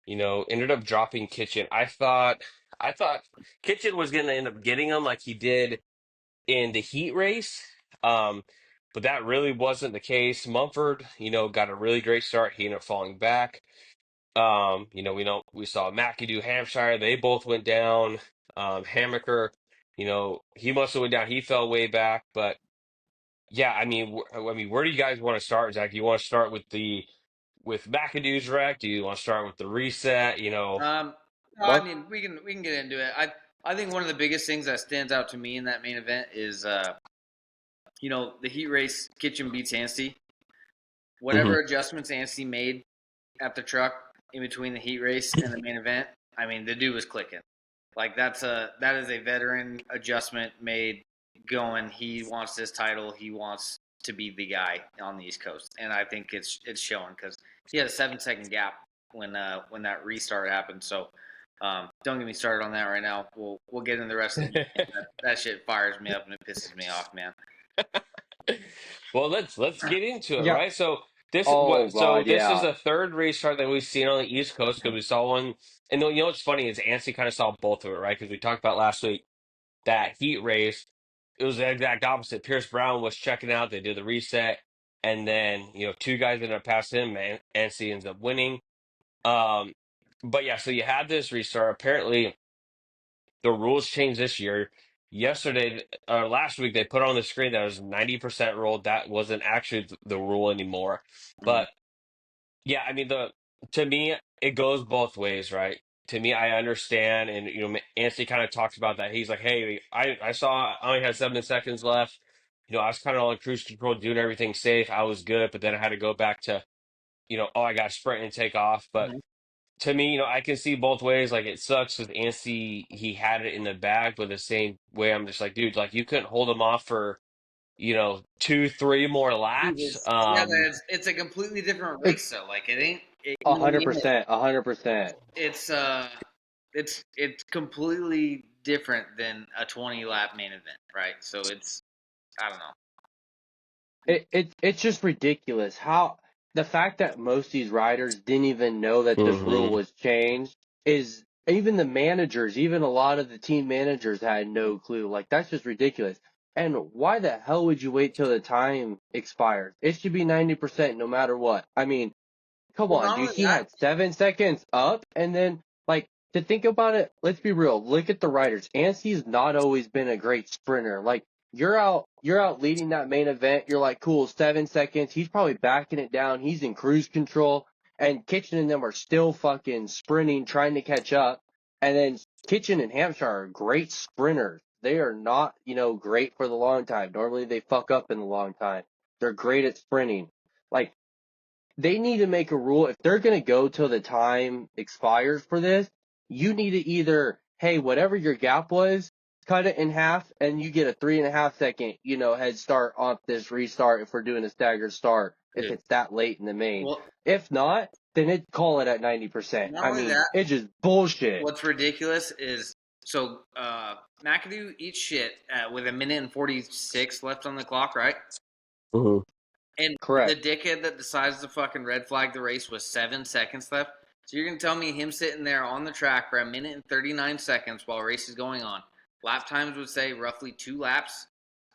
ended up dropping Kitchen. I thought Kitchen was going to end up getting him like he did in the heat race. Um, but that really wasn't the case. Mumford, got a really great start. He ended up falling back. We saw McAdoo, Hampshire, they both went down. Hammaker he must have went down. He fell way back, but yeah, where do you guys want to start, Zach? Do you want to start with McAdoo's wreck? Do you want to start with the reset? No, I What? mean we can get into it. I think one of the biggest things that stands out to me in that main event is the heat race kitchen beats Anstey. Hmm. Whatever adjustments Anstey made at the truck in between the heat race and the main event, I mean the dude was clicking. Like that is a veteran adjustment made going. He wants this title. He wants to be the guy on the East Coast, and I think it's showing because he had a 7-second gap when that restart happened. So don't get me started on that right now. We'll get into the rest of the weekend. That shit fires me up and it pisses me off, man. Well, let's get into it, Yeah. right? So this Oh God, this is yeah. the third restart that we've seen on the East Coast because we saw one, and what's funny is Anstey kind of saw both of it, right? Because we talked about last week that heat race, it was the exact opposite. Pierce Brown was checking out, they did the reset, and then two guys ended up passing him, and Anstey ends up winning. Um, but yeah, so you had this restart. Apparently, the rules changed this year. Yesterday, last week, they put on the screen that it was 90% rule. That wasn't actually the rule anymore. Mm-hmm. But yeah, to me, it goes both ways, right? To me, I understand, and Anthony kind of talks about that. He's like, "Hey, I saw I only had 7 seconds left. I was kind of on cruise control, doing everything safe. I was good, but then I had to go back to, oh, I got to sprint and take off." But to me, I can see both ways. Like it sucks with Anstey, he had it in the bag, but the same way, I'm just like, dude, like you couldn't hold him off for 2, 3 more laps. Yeah, but it's a completely different It's race though. Like it ain't. a You know what I hundred mean? percent, 100%. It's completely different than a 20-lap main event, right? So it's I don't know. It's just ridiculous how the fact that most of these riders didn't even know that this rule Hmm. was changed is even the managers, even a lot of the team managers had no clue. Like that's just ridiculous. And why the hell would you wait till the time expires? It should be 90% no matter what. I mean, come Well, on, not dude. only He that, had 7 seconds up, and then like to think about it. Let's be real. Look at the riders. Anstey's not always been a great sprinter. Like you're out leading that main event. You're like, cool, 7 seconds. He's probably backing it down. He's in cruise control, and Kitchen and them are still fucking sprinting, trying to catch up. And then Kitchen and Hampshire are great sprinters. They are not, great for the long time. Normally they fuck up in the long time. They're great at sprinting. Like they need to make a rule if they're going to go till the time expires for this. You need to either, hey, whatever your gap was, cut it in half, and you get a 3.5 second, head start off this restart if we're doing a staggered start. If dude. it's that late in the main, Well, if not, then call it at 90%. not I only mean, that, it's just bullshit. what's ridiculous is so McAdoo eats shit with 1:46 left on the clock, right? Hmm. And the Correct. dickhead that decides to fucking red flag the race with 7 seconds left. So you're gonna tell me him sitting there on the track for 1:39 while race is going on. Lap times would say roughly 2 laps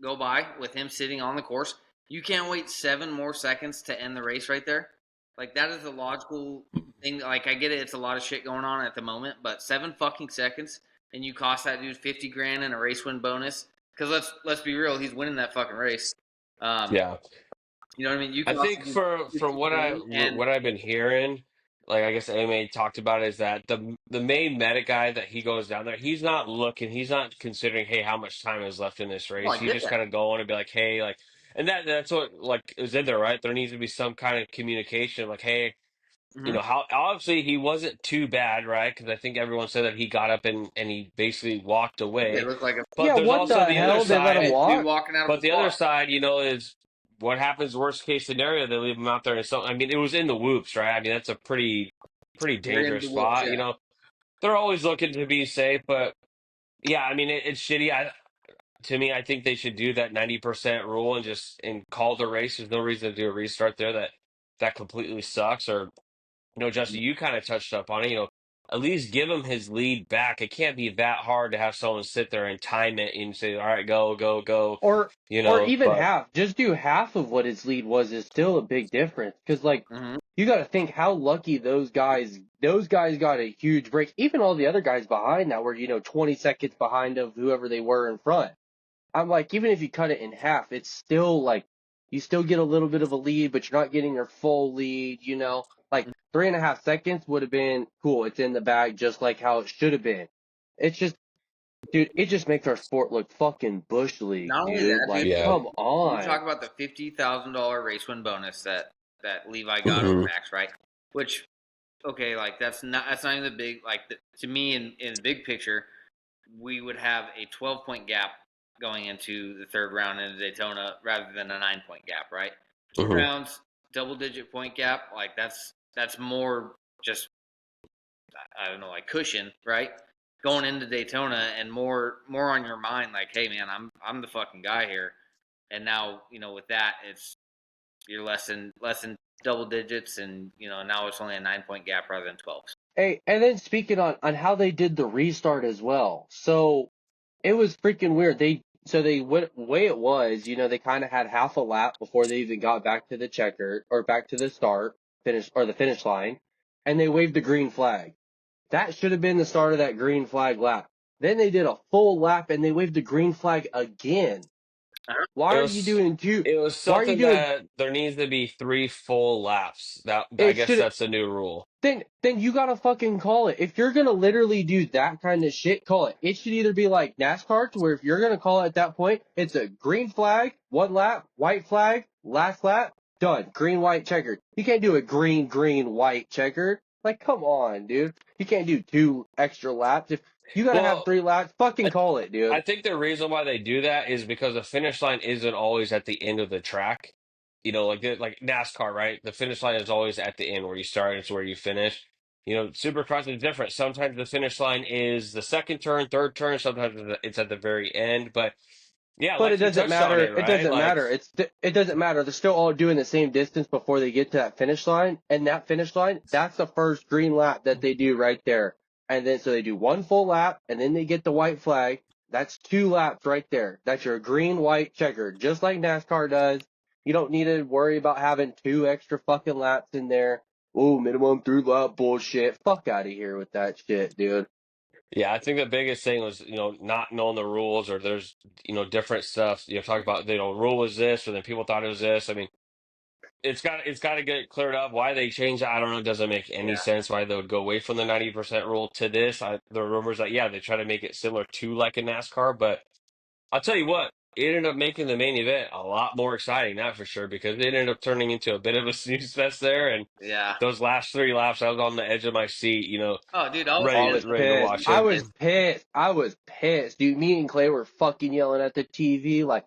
go by with him sitting on the course. You can't wait 7 more seconds to end the race right there. Like that is a logical thing. Like I get it, it's a lot of shit going on at the moment, but 7 fucking seconds and you cost that dude 50 grand and a race win bonus. Because let's be real, he's winning that fucking race. Um, Yeah. you know what I mean? You I cost think him from 50 grand and what I've been hearing, like I guess AMA talked about, is that the main medic guy that he goes down there, he's not looking, he's not considering, hey, how much time is left in this oh, race. I He's get just that. kind of going and be like, hey, like, and that's what like is in there, right? There needs to be some kind of communication, like, hey, Mm-hmm. how obviously he wasn't too bad, right? Because I think everyone said that he got up and he basically walked It away. looked like a But Yeah, there's what also the the other hell? They let him side. dude walk? walking out of But a the other car. side, is what happens worst case scenario, they leave him out there. And so, it was in the whoops, right? That's a pretty You're in dangerous the whoops, spot. yeah. They're always looking to be safe, but yeah, it's shitty. To me, I think they should do that 90% rule and just call the race. There's no reason to do a restart there. That completely sucks. Or Justin, you kind of touched up on it. At least give him his lead back. It can't be that hard to have someone sit there and time it and say, "All right, go, go, go." Or or even But half. Just do half of what his lead was is still a big difference. Because like Mm-hmm. you got to think how lucky those guys got a huge break. Even all the other guys behind that were, 20 seconds behind of whoever they were in front. I'm like, even if you cut it in half, it's still like, you still get a little bit of a lead, but you're not getting your full lead, Like 3.5 seconds would have been cool. It's in the bag just like how it should have been. It's just, dude, it just makes our sport look fucking bush league, Not only dude. that, dude, Like, Yeah. come you on. talk about the $50,000 race win bonus that Levi got Mhm. over Max, right? Which, okay, like that's not even the big like to me in the big picture, we would have a 12-point gap going into the third round in Daytona rather than a 9-point gap, right? 2 Mhm. rounds, double-digit point gap, like that's more just I don't know, like cushion, right? Going into Daytona and more on your mind, like, hey man, I'm the fucking guy here. And now, with that, you're less than double digits, and now it's only a 9-point gap rather than 12. Hey, and then speaking on how they did the restart as well. So it was freaking weird. They went way it was, they kind of had half a lap before they even got back to the checker or back to the the finish line, and they waved the green flag. That should have been the start of that green flag lap. Then they did a full lap and they waved the green flag again. Why It are you was doing two? it was Why are you something doing? that there needs to be 3 full laps. That I It guess should that's the new rule. then you gotta fucking call it. If you're gonna literally do that kind of shit, call it. It should either be like NASCAR, to where if you're gonna call it at that point, it's a green flag, 1 lap, white flag, last lap, done. Green, white, checkered. You can't do a green, green, white, checkered. Like, come on, dude. You can't do 2 extra laps. If you gotta have Well, 3 laps, fucking I call it, I dude. think the reason why they do that is because the finish line isn't always at the end of the track. Like NASCAR, right? The finish line is always at the end where you start and it's where you finish. Supercross is different. Sometimes the finish line is the second turn, third turn. Sometimes it's at the very end. But yeah, But it like you doesn't touched on matter. it, It right? doesn't Like, matter. It doesn't matter. They're still all doing the same distance before they get to that finish line. And that finish line, that's the first green lap that they do right there. And then so they do 1 full lap, and then they get the white flag. That's 2 laps right there. That's your green, white, checker, just like NASCAR does. You don't need to worry about having 2 extra fucking laps in there. Oh, minimum 3 lap bullshit. Fuck out of here with that shit, dude. yeah, I think the biggest thing was, not knowing the rules or there's, different stuff. Talk about, rule was this, or then people thought it was this. I mean, it's got to get cleared up. Why they changed it, I don't know. It doesn't make any Yeah. sense why they would go away from the 90% rule to this. The rumors that, yeah, they try to make it similar to like a NASCAR, but I'll tell you what, it ended up making the main event a lot more exciting, that for sure, because it ended up turning into a bit of a snooze fest there. And Yeah. those last 3 laps, I was on the edge of my seat, Oh, dude, I was I ready was to pissed. ready to pissed. watch I it. was pissed. I was pissed. Dude, me and Clay were fucking yelling at the TV like,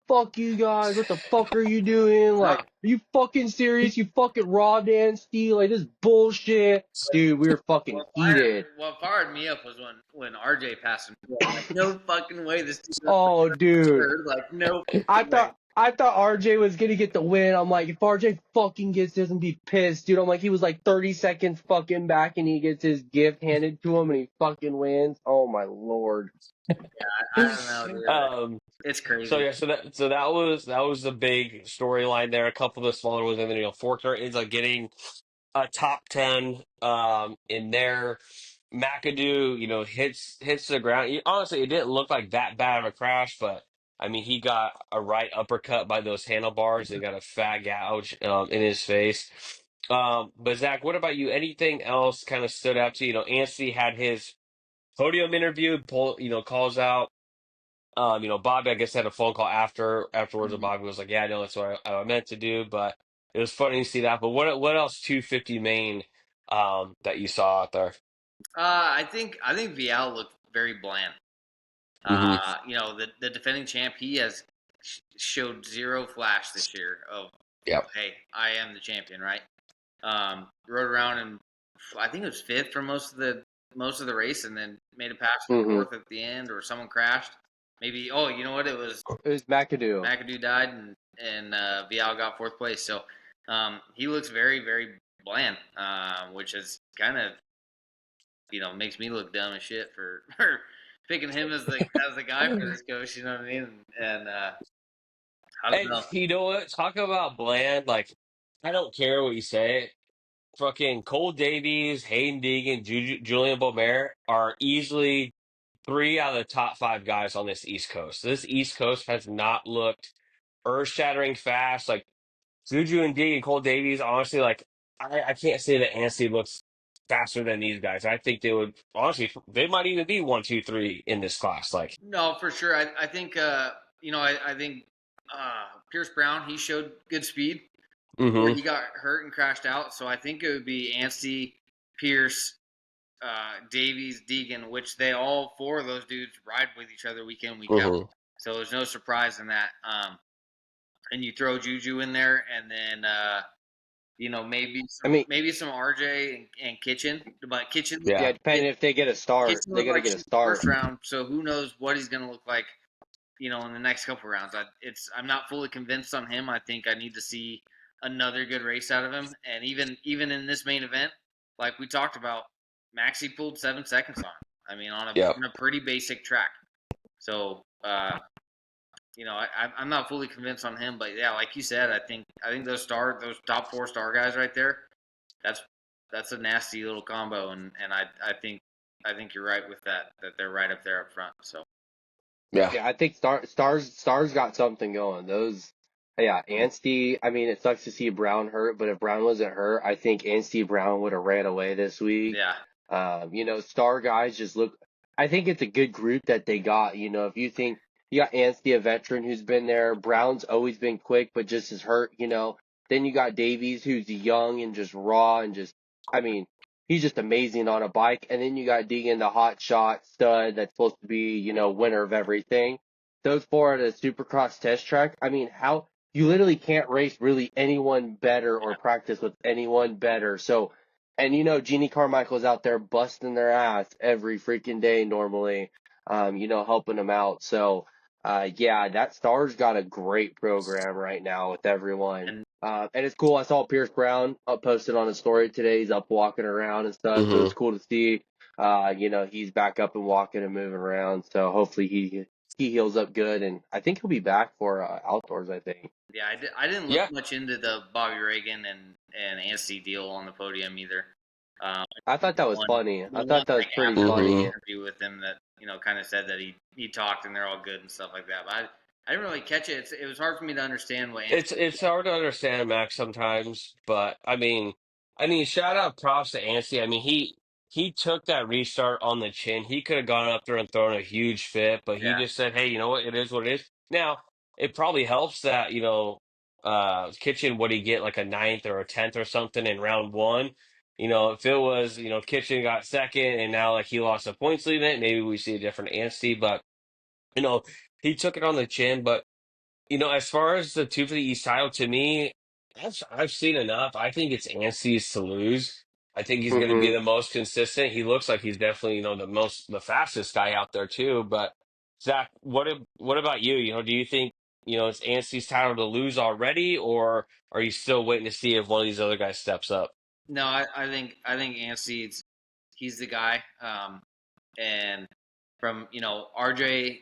fuck you guys, what the fuck are you doing? No, Like, are you fucking serious? You fucking raw dance Steve? Like, this bullshit. Dude, we were fucking heated. what fired me up was when RJ passed him. Like, no fucking way this dude is Oh, dude. third. Like, no I fucking way. thought RJ was gonna get the win. I'm like, if RJ fucking gets this and be pissed, dude. I'm like, he was like 30 seconds fucking back and he gets his gift handed to him and he fucking wins. Oh my lord. I don't know, dude. Um, It's so crazy. yeah, so that was the big storyline there. A couple of the smaller ones, and then Forkner ends up getting a top 10 in there. McAdoo, hits the ground. Honestly, it didn't look like that bad of a crash, but I mean, he got a right uppercut by those handlebars and got a fat gouge in his face. But Zach, what about you? Anything else kind of stood out to you? Anstey had his podium interview, calls out. Bobby, I guess, had a phone call afterwards, and Mhm. Bobby was like, "Yeah, I know that's what I meant to do," but it was funny to see that. But what else 250 main that you saw out there? I think Vial looked very bland. Hmm. The defending champ, he has showed zero flash this year of, Yep. hey, I am the champion, right? Rode around and I think it was fifth for most of the race, and then made a pass for Mm-hmm. fourth at the end, or someone crashed. Maybe, oh, you know what? It was It was McAdoo. McAdoo died, and Vial got fourth place. So he looks very, very bland, which is kind of makes me look dumb as shit for, for picking him as the guy for this coach. You know what I mean? And I don't And know. you know what? Talk about bland. Like, I don't care what you say. fucking Cole Davies, Hayden Deegan, Julian Beaumer are easily 3 out of the top 5 guys on this East Coast. This East Coast has not looked earth-shattering fast. Like Juju and Deegan, Cole Davies, honestly, like I can't say that Anstey looks faster than these guys. I think they would honestly, they might even be 1, 2, 3 in this class. Like, No, for sure. I think I think Pierce Brown, he showed good speed before mm-hmm. he got hurt and crashed out. So I think it would be Anstey, Pierce, Davies, Deegan, which they all 4 of those dudes ride with each other week in, week out. Mm-hmm. So there's no surprise in that. And you throw Juju in there, and then I mean, maybe some RJ and Kitchen, but Yeah. yeah, depending if they get a start, Kitchen they looked got to like get a shit the start. first round. So who knows what he's going to look like, in the next couple rounds. I'm not fully convinced on him. I think I need to see another good race out of him, and even in this main event, like we talked about, Maxi pulled 7 seconds on him. I mean, on Yep. a pretty basic track. So, I'm not fully convinced on him, but yeah, like you said, I think those top 4 star guys right there, that's a nasty little combo, and I think you're right with that they're right up there up front. So Yeah. Yeah, I think Stars got something going. Yeah, Anstey. I mean, it sucks to see Brown hurt, but if Brown wasn't hurt, I think Anstey Brown would have ran away this week. yeah, Star guys just look. I think it's a good group that they got. If you think you got Anstey, a veteran who's been there, Brown's always been quick, but just is hurt. Then you got Davies, who's young and just raw and just. I mean, he's just amazing on a bike. And then you got Deegan, the hot shot stud that's supposed to be, winner of everything. Those 4 at a Supercross test track. I mean, how you literally can't race really anyone better or practice with anyone better. So, and Jeannie Carmichael's out there busting their ass every freaking day normally, helping them out. So, yeah, that Star's got a great program right now with everyone. and And it's cool. I saw Pierce Brown posted on his story today. He's up walking around and stuff. So Mm-hmm. it's cool to see. He's back up and walking and moving around. So hopefully he heals up good, and I think he'll be back for outdoors. I think. yeah, I didn't look Yeah. much into the Bobby Reagan and Anstey deal on the podium either. I thought that was One, funny. the I one thought that was like pretty after the funny. interview with him that kind of said that he talked and they're all good and stuff like that. But I didn't really catch it. It was hard for me to understand what Anstey. It's hard to understand Max sometimes, but I mean, shout out props to Anstey. I mean, he took that restart on the chin. He could have gone up there and thrown a huge fit, but he Yeah, just said, "Hey, you know what? It is what it is." Now, it probably helps that Kitchen would he get like a ninth or a 10th or something in round one. If it was Kitchen got second and now like he lost a points lead in it, maybe we see a different Anstey. But you know, he took it on the chin, but. As far as the 250 East title, to me, I've seen enough. I think it's Anstey's to lose. I think he's going to be Hmm. the most consistent. He looks like he's definitely, the fastest guy out there too. But Zach, what about you? Do you think, it's Anstey's title to lose already, or are you still waiting to see if one of these other guys steps up? no, I think Anstey's he's the guy. And from RJ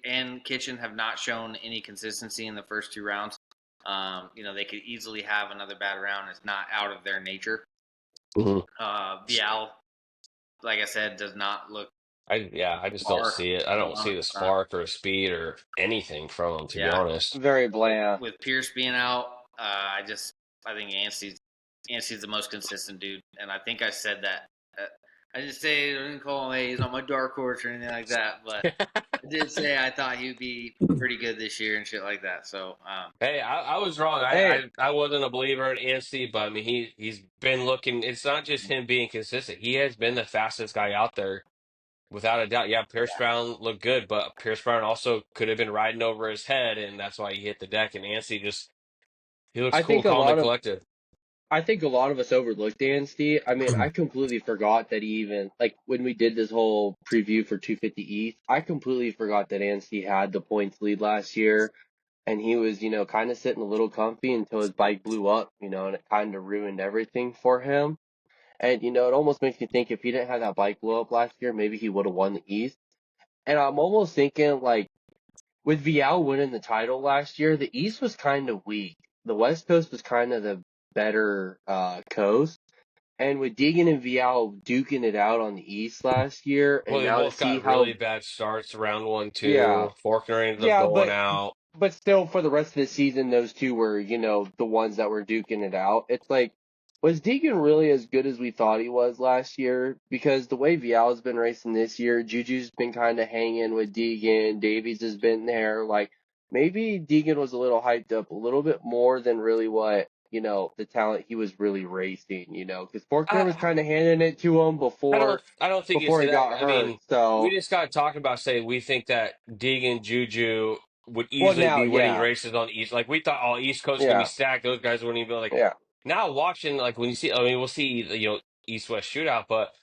and Kitchen have not shown any consistency in the first 2 rounds. They could easily have another bad round. It's not out of their nature. Hmm. Vial, like I said, does not look I just don't far. see it. I don't see the spark or speed or anything from him, to be Yeah, honest. Very bland. with Pierce being out, I think Anstey's the most consistent dude, and I think I said that. I didn't call him, hey, he's on my dark horse or anything like that, but I did say I thought he would be pretty good this year and shit like that. So, Hey, I was wrong. Hey, I wasn't a believer in Anstey, but I mean he's been looking. It's not just him being consistent. He has been the fastest guy out there without a doubt. Yeah, Pierce Brown looked good, but Pierce Brown also could have been riding over his head, and that's why he hit the deck. And Anstey he looks I cool, think a calm, and lot of collected. I think a lot of us overlooked Anstey. I mean, I completely forgot that he even like when we did this whole preview for 250 East, I completely forgot that Anstey had the points lead last year, and he was kind of sitting a little comfy until his bike blew up, and it kind of ruined everything for him. And it almost makes me think if he didn't have that bike blow up last year, maybe he would have won the East. And I'm almost thinking like with Vial winning the title last year, the East was kind of weak. The West Coast was kind of the better coast. And with Deegan and Vial duking it out on the East last year, Well, and they now to both see got really how, bad starts. Round one, yeah, two. Faulkner ended up yeah, going out. but still, for the rest of the season, those two were, the ones that were duking it out. It's like, was Deegan really as good as we thought he was last year? Because the way Vial's been racing this year, Juju's been kind of hanging with Deegan, Davies has been there. Like, maybe Deegan was a little hyped up a little bit more than really what, the talent he was really racing, because Faulkner was kind of handing it to him I don't think it's before he that. got I hurt. mean, we So, just got talking about saying we think that Deegan Juju would well, easily now, be winning yeah, races on East. Like we thought, all East Coast gonna be yeah, stacked. Those guys wouldn't even be like. yeah. Now watching, like when you see, I mean, we'll see East West shootout, but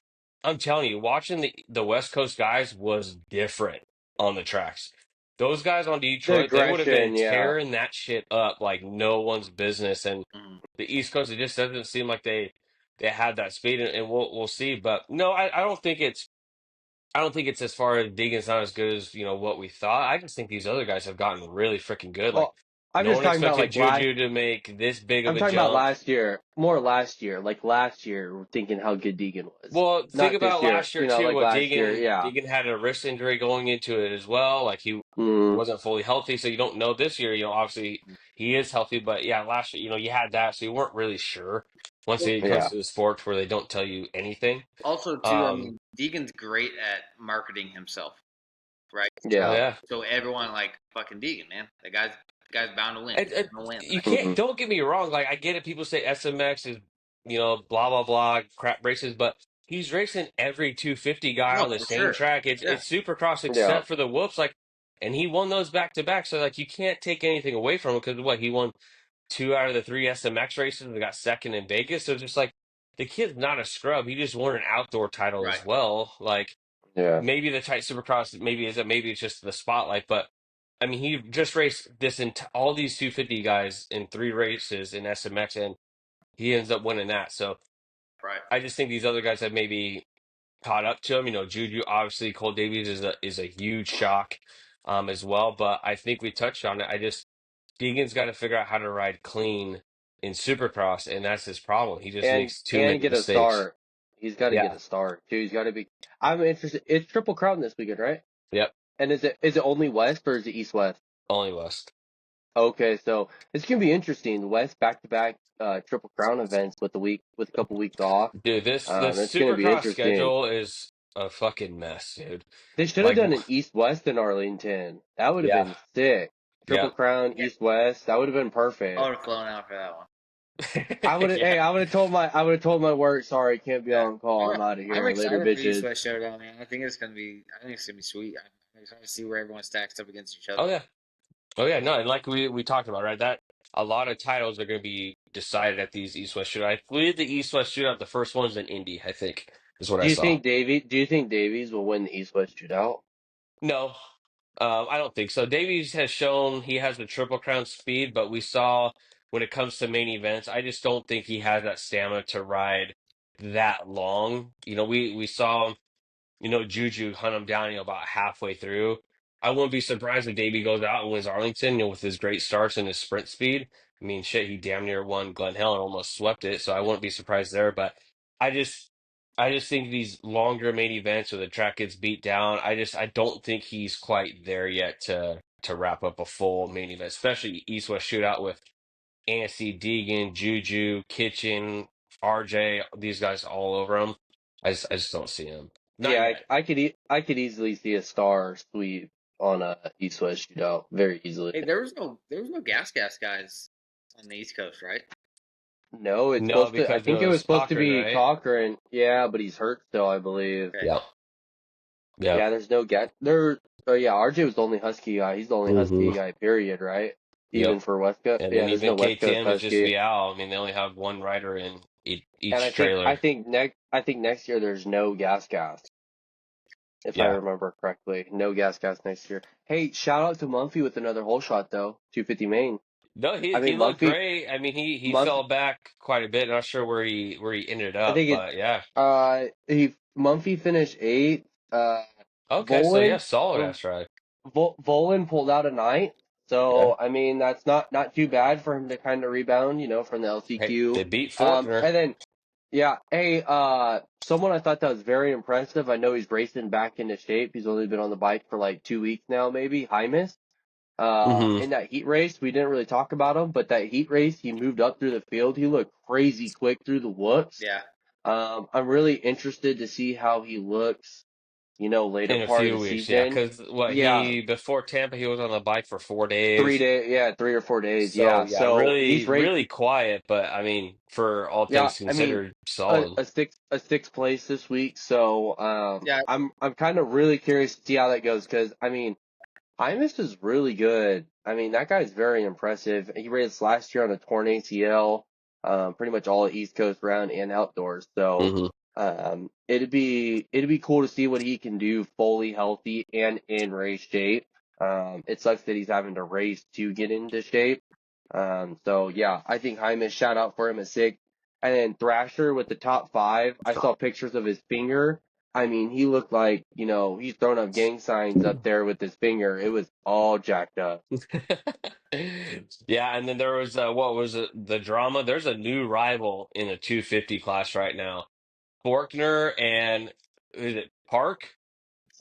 I'm telling you, watching the West Coast guys was different on the tracks. Those guys on The Detroit, they would have been aggression, yeah. tearing that shit up like no one's business. And Mhm. the East Coast, it just doesn't seem like they had that speed, and we'll see. But no, I don't think it's as far as Deegan's not as good as what we thought. I just think these other guys have gotten really freaking good. Like Well, I'm no just one talking about expected like last. Juju to make this big of I'm a talking about jump. last year, more last year, like last year, thinking how good Deegan was. Well, think Not about this year, last year too. like What last year, yeah. Deegan had a wrist injury going into it as well. Like he Mm, wasn't fully healthy, so you don't know this year. Obviously he is healthy, but yeah, last year, you had that, so you weren't really sure once it comes yeah, to the sports where they don't tell you anything. Also, too, I Um, mean, Deegan's great at marketing himself, right? oh yeah. yeah, So everyone like fucking Deegan, man. The guy's bound to win. it, He's it, gonna win. you can't. Hmm. Don't get me wrong. Like I get it. People say SMX is blah blah blah crap races, but he's racing every 250 guy No, on the for same sure. track. Yeah, It's Supercross Yeah, except for the whoops. Like, and he won those back to back. So like you can't take anything away from him because what he won two out of the three SMX races. We got second in Vegas. So it's just like the kid's not a scrub. He just won an outdoor title right. as well. Like yeah. maybe the tight Supercross maybe it's just the spotlight, but I mean he just raced all these 250 guys in three races in SMX and he ends up winning that. So Right. I just think these other guys have maybe caught up to him. Juju obviously Cole Davies is a huge shock as well, but I think we touched on it. I just Deegan's got to figure out how to ride clean in Supercross, and that's his problem. He just And makes too many get a mistakes. start. He's got to get Yeah. a start too. He's got to be. I'm interested. It's Triple Crown this weekend, right? Yep. And is it only West or is it East West? Only West. Okay, so it's gonna be interesting. The West back to back Triple Crown events with with a couple weeks off. Dude, this It's gonna be Supercross interesting. schedule is a fucking mess, dude. They should have Like, done an East West in Arlington. That would have yeah, been sick. yeah. Triple Crown, Yeah, East West. That would have been I perfect. would have flown out for that one. Yeah. I would have told my work. Sorry, can't be Yeah, on call. I'm out of I'm here. Later, excited for the East bitches. West Showdown, man. I think it's gonna be sweet. I'm excited to see where everyone stacks up against each other. Oh yeah. Oh yeah. No, and like we talked about, right? That a lot of titles are going to be decided at these East West shootout. I believe the East West shootout, the first one's in Indy. I think is what I saw. Do you think Davies will win the East West shootout? No, I don't think so. Davies has shown he has the Triple Crown speed, but we saw when it comes to main events, I just don't think he has that stamina to ride that long. We saw Juju hunt him down, about halfway through. I wouldn't be surprised if Davey goes out and wins Arlington, with his great starts and his sprint speed. I mean, shit, he damn near won Glen Helen and almost swept it, so I wouldn't be surprised there. But I just, I just think these longer main events where the track gets beat down, I don't think he's quite there yet to wrap up a full main event, especially East West shootout with Anstey, Deegan, Juju, Kitchen, RJ, these guys all over him. I just don't see him. Not Yeah, yet. I could easily see a star sweep on a East West shootout very easily. Hey, there was no gas guys on the East Coast, right? No, it's No, supposed to. I because it think it was was supposed to Cochran, be right? Cochran. Yeah, but he's hurt still, I believe. Okay. Yeah. Yeah. Yeah, there's no get there. Oh yeah, RJ was the only Husky guy. He's the only hmm Husky guy. Period. Right? Yep. Even for West Coast. And Yeah, then there's no even West Coast KTM is just Husky. Vial. I mean, they only have one rider in And each trailer. I think next year there's no gas. If I Yeah. remember correctly, no gas next year. Hey, shout out to Mumphy with another hole shot though. 250 main. No, I he mean looked great. I mean, he Mumphy. fell back quite a bit. Not sure where he ended I up, think but yeah. Mumphy finished eighth. Okay, so yeah, Volan solid ass ride. Volan pulled out a ninth. Yeah. So I mean that's not too bad for him to kind of rebound, from the Hey, LCQ. they beat Faulkner. And then Yeah. Hey, someone I thought that was very impressive. I know he's racing back into shape. He's only been on the bike for like 2 weeks now, maybe. Hymus. Hmm. In that heat race, we didn't really talk about him, but that heat race, he moved up through the field. He looked crazy quick through the whoops. Yeah. I'm really interested to see how he looks, later In a part of few the weeks, yeah. season. Because what Yeah, he before Tampa, he was on the bike for 3 4 days. day, yeah, 3 or 4 days. So Yeah. yeah, So really, he's right. really quiet. But I mean, for all Yeah. things I mean, considered, a, solid. a sixth place this week. So, Yeah. I'm kind of really curious to see how that goes because, I mean, Hymus is really good. I mean, that guy's very impressive. He raced last year on a torn ACL, pretty much all East Coast round and outdoors. So, Hmm. it'd be cool to see what he can do fully healthy and in race shape. It sucks that he's having to race to get into shape. So yeah, I think Hymus, shout out for him at six. And then Thrasher with the top five. I saw pictures of his finger. I mean, he looked like, he's throwing up gang signs up there with his finger. It was all jacked up. Yeah, and then there was what was it? The drama. There's a new rival in the 250 class right now. Forkner and is it Park?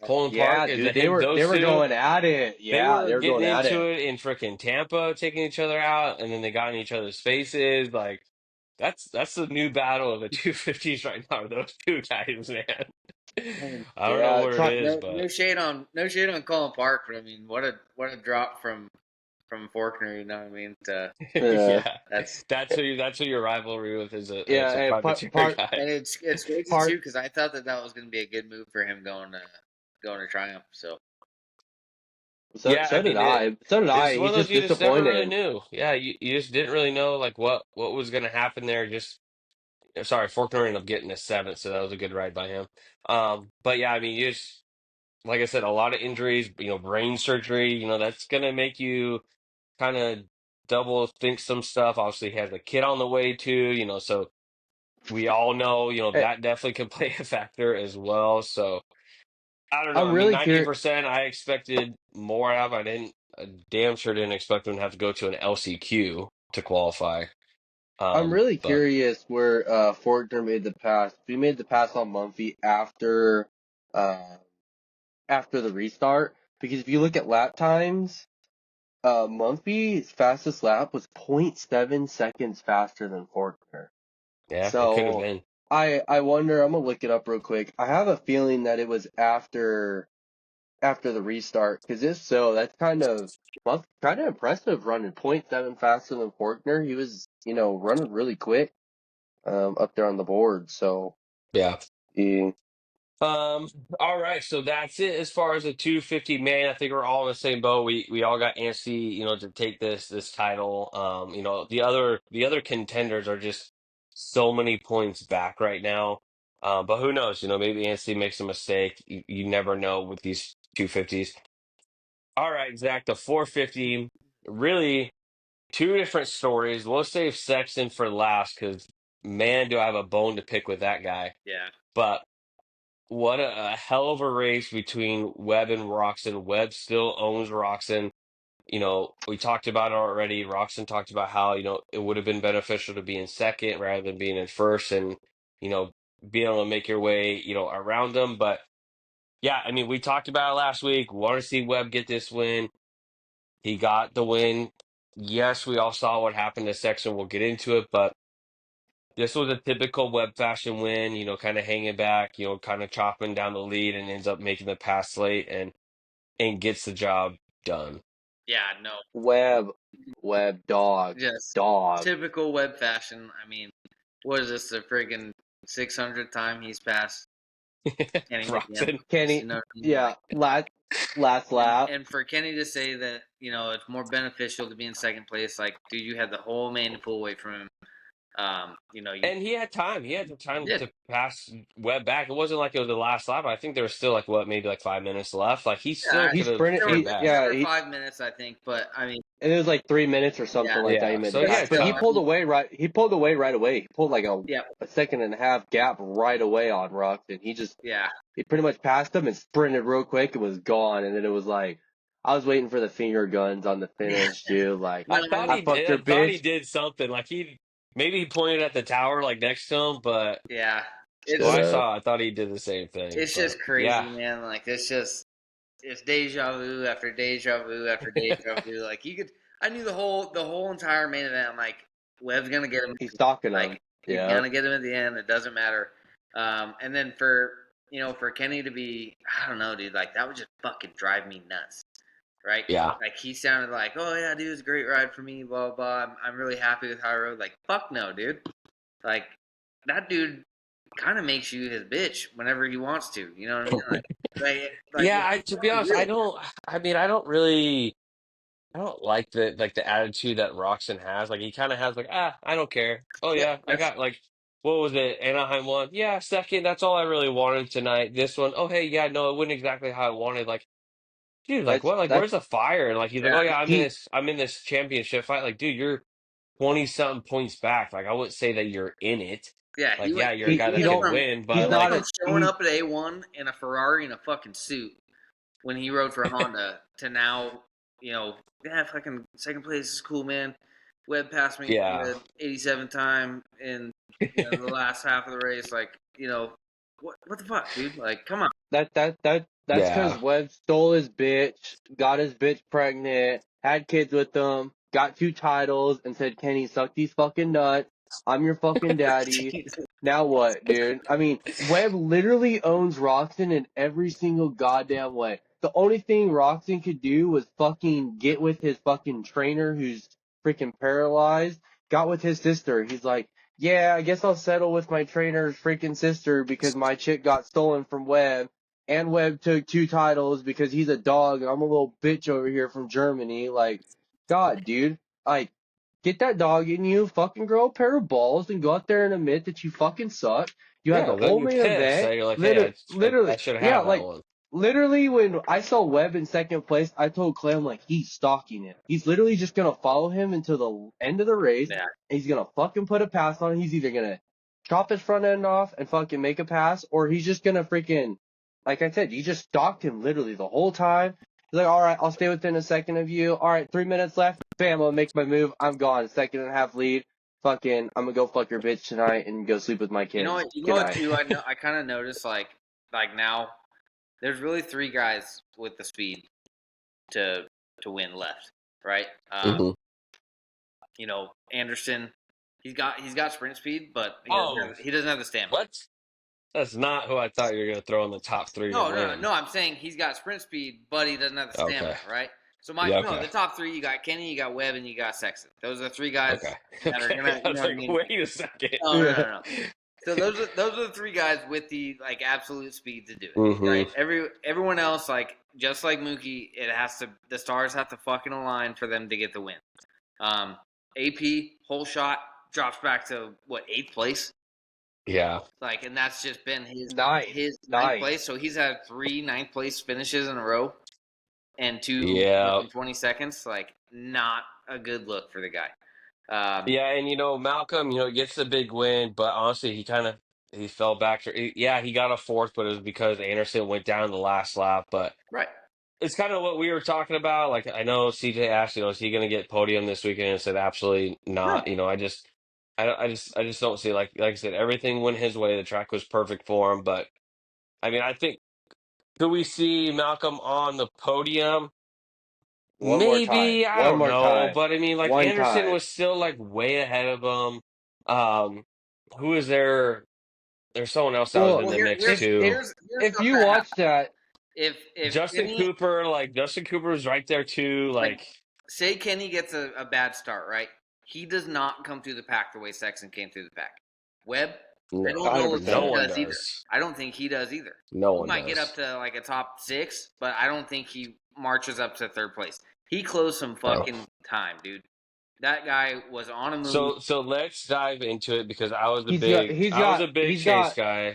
Colin Park Yeah, is dude, it they him? were they Those were two. going at it. They Yeah, were they were getting going at into it. it in frickin' Tampa, taking each other out, and then they got in each other's faces. Like that's the new battle of the 250s right now. Those two guys, man. Man, I don't know Yeah, what it try, is, no but shade on Colin Park, but I mean, what a drop from Faulkner. You know what I mean? uh, yeah, That's that's who your rivalry with is yeah, it's a and privateer part guy. and it's crazy too part because I thought that was going to be a good move for him going to Triumph. So so Yeah, I so did mean I. So did it's I. one He's of those just you just never really disappointed. knew. Yeah, you just didn't really know like what was going to happen there. Just sorry, Faulkner ended up getting a seventh, so that was a good ride by him. But yeah, I mean, you just like I said, a lot of injuries. Brain surgery. That's going to make you kind of double think some stuff. Obviously, he has a kid on the way too. So we all know Eh, that definitely can play a factor as well. So. I don't know. I'm I mean, really curious. 90%, I expected more out of. I didn't, I damn sure didn't expect them to have to go to an LCQ to qualify. I'm really But curious where Fortner made the pass. He made the pass on Mumphy uh, after the restart because if you look at lap times, Mumphy's fastest lap was point 0.7 seconds faster than Fortner. yeah, it could have So been. I wonder. I'm gonna look it up real quick. I have a feeling that it was after the restart because if so, that's kind of impressive running point 0.7 faster than Fortner. He was running really quick up there on the board. So. Yeah. Yeah. Um, all right, so that's it as far as the 250 man. I think we're all in the same boat. We all got antsy, to take this title. The other contenders are just so many points back right now. But who knows? Maybe Anstey makes a mistake. You never know with these 250s. All right, Zach, the 450, really two different stories. We'll save Sexton for last because, man, do I have a bone to pick with that guy. yeah, But what a hell of a race between Webb and Roxon. Webb still owns Roxon. We talked about it already. Roxon talked about how, it would have been beneficial to be in second rather than being in first and, you know, being able to make your way, around them. But yeah, I mean, we talked about it last week. We want to see Webb get this win. He got the win. Yes, we all saw what happened to Sexton. We'll get into it, but this was a typical Webb fashion win, kind of hanging back, kind of chopping down the lead and ends up making the pass late and gets the job done. yeah, no, Webb, Webb, dog, just dog. typical web fashion. I mean, what is this? The friggin' 600th time he's passed Kenny at the end of Roxon. the race. You Kenny, know what I mean? yeah, Like, last lap. and for Kenny to say that it's more beneficial to be in second place, like, dude, you had the whole main to pull away from him. You And he had time. He had the time did. to pass Webb back. It wasn't like it was the last lap. I think there was still maybe like 5 minutes left. Like he Yeah, still He could have sprinted. came back. there Yeah, were 5 minutes, I think, but I mean, and it was like 3 minutes or yeah, something like that. He Yeah. made the So he pass, had but still, he I time. pulled mean, away right. He pulled away right away. He pulled like a yeah, a second and a half gap right away on Ruck, and yeah. he pretty much passed him and sprinted real quick and was gone. And then it was like I was waiting for the finger guns on the finish, dude. Like No, I I thought I he mean, fucked did. your I thought he bitch. did something. Like Maybe he pointed at the tower like next to him, but Yeah, what Shut it's I up. saw, I thought he did the same thing. it's But just crazy, yeah, man. Like it's deja vu after deja vu after deja vu. Like you could, I knew the whole entire main event. I'm like, Webb's gonna get him. He's stalking Like him. he's Yeah. gonna get him at the end. It doesn't matter. And then for Kenny to be, I don't know, dude. Like that would just fucking drive me nuts, right? yeah, Like he sounded like, oh yeah, dude, it was a great ride for me. Blah blah. Blah. I'm really happy with how I rode. Like fuck no, dude. Like that dude kind of makes you his bitch whenever he wants to. You know what I mean? Like yeah. it's To be fucking honest, I real. don't. I mean, I don't really. I don't like the attitude that Roxon has. Like he kind of has like, I don't care. Oh Yeah, yeah, I got like, what was it? Anaheim won. Yeah, second. That's all I really wanted tonight. This one, oh hey, yeah, no, it wasn't exactly how I wanted. Like, dude, like what? Like, That's where's the fire? And like he's like, yeah, oh yeah, he I'm in this championship fight. Like, dude, you're 20 something points back. Like, I wouldn't say that you're in it. yeah. He Like, went. yeah, you're a he guy He that he went can don't from win, he but he's went like, not from a showing he up at A1 in a Ferrari in a fucking suit when he rode for Honda to now, yeah, fucking second place is cool, man. Webb passed me for yeah, the 87th time in the last half of the race. Like, what the fuck, dude? Like, come on. that's because yeah, Webb stole his bitch, got his bitch pregnant, had kids with him, got 2 titles, and said, "Kenny, suck these fucking nuts. I'm your fucking daddy." Jesus. Now what, dude? I mean, Webb literally owns Roxon in every single goddamn way. The only thing Roxon could do was fucking get with his fucking trainer who's freaking paralyzed. Got with his sister. He's like, yeah, I guess I'll settle with my trainer's freaking sister because my chick got stolen from Webb. And Webb took 2 titles because he's a dog and I'm a little bitch over here from Germany. Like, God, dude. Like, get that dog in you, fucking grow a pair of balls, and go out there and admit that you fucking suck. You had yeah. the Then whole you're main pissed. So event. you're like, hey, Literally, I should yeah, have that like, one. literally when I saw Webb in second place, I told Clem, like, he's stalking him. He's literally just gonna follow him until the end of the race, Yeah. and he's gonna fucking put a pass on him. He's either gonna chop his front end off and fucking make a pass, or he's just gonna freaking, like I said, you just stalked him literally the whole time. He's like, all right, I'll stay within a second of you. All right, 3 minutes left. Bam, I'll make my move. I'm gone. Second and a half lead. Fucking, I'm gonna go fuck your bitch tonight and go sleep with my You know kids. what? You know Good what? night. Too. I kind of noticed like now there's really three guys with the speed to win left, right? Hmm. Anderson, he's got sprint speed, but Oh, he doesn't have the stamina. what? That's not who I thought you were going to throw in the top three to No, no, no, win. no. I'm saying he's got sprint speed, but he doesn't have the Okay. stamina, right? So Yeah, no, okay. the top three, you got Kenny, you got Webb, and you got Sexton. Those are the three guys Okay. that are Okay. gonna, I you was know what I like, mean? wait a second. No, no, Yeah. no, no. So those are the three guys with the like absolute speed to do it, Hmm. right? Everyone else, like just like Mookie, the stars have to fucking align for them to get the win. AP whole shot drops back to what, eighth place, Yeah. like, and that's just been his ninth Ninth. place. So he's had three ninth place finishes in a row and two Yeah. within 20 seconds. Like, not a good look for the guy. Yeah. And, Malcolm, gets the big win, but honestly, he fell back. Yeah, he got a fourth, but it was because Anderson went down the last lap. But Right. it's kind of what we were talking about. Like, I know CJ asked, is he going to get podium this weekend? And I said, absolutely not. No. I just don't see, like I said, everything went his way. The track was perfect for him. But I mean, I think, do we see Malcolm on the podium? One more time. Maybe, I One don't more know. time. But I mean, like One Anderson time. was still like way ahead of him. Um, who is there? There's someone else that was Well, in Well, the here, mix here's too. here's here's if something you that happened. watch that, If Justin Kenny, Cooper, Justin Cooper was right there too. like, Like, say Kenny gets a bad start, right? He does not come through the pack the way Sexton came through the pack. Webb, I no, don't know if no he 100%. one does either. does. I don't think he does either. No He one might get up does. to like a top six, but I don't think he marches up to third place. He closed some No. fucking time, dude. That guy was on a move. So let's dive into it because He's got he's I was got a big he's Chase got guy.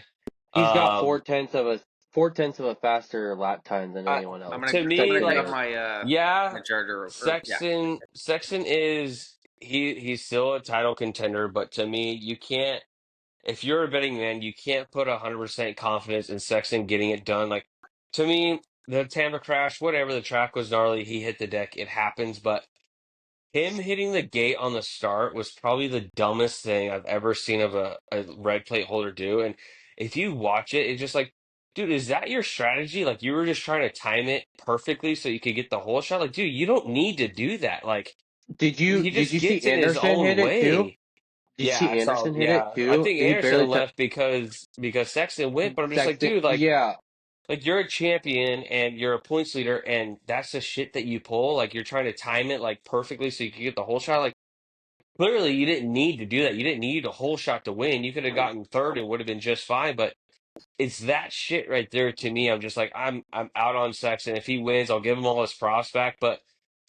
he's got Um, 4/10 of a faster lap time than I, anyone I'm else. gonna to I'm me, gonna Sexton grab like, does. my yeah, charger. Yeah, Sexton is he's still a title contender, but to me, you can't. If you're a betting man, you can't put 100% confidence in Sexton getting it done. Like, to me, the Tampa crash, whatever, the track was gnarly. He hit the deck. It happens, but him hitting the gate on the start was probably the dumbest thing I've ever seen of a red plate holder do. And if you watch it, it's just like, dude, is that your strategy? Like you were just trying to time it perfectly so you could get the whole shot? Like, dude, you don't need to do that. Like he Did just you see gets in his Anderson hit own it too? way. Did you Yeah, see I saw. Anderson hit it Yeah, I too? think He barely Anderson took left because Sexton went, but I'm just like, Sexton. dude, Yeah, like you're a champion and you're a points leader, and that's the shit that you pull. Like you're trying to time it like perfectly so you can get the whole shot. Like clearly you didn't need to do that. You didn't need a whole shot to win. You could have gotten third and would have been just fine. But it's that shit right there to me. I'm just like I'm out on Sexton. If he wins, I'll give him all his props back. But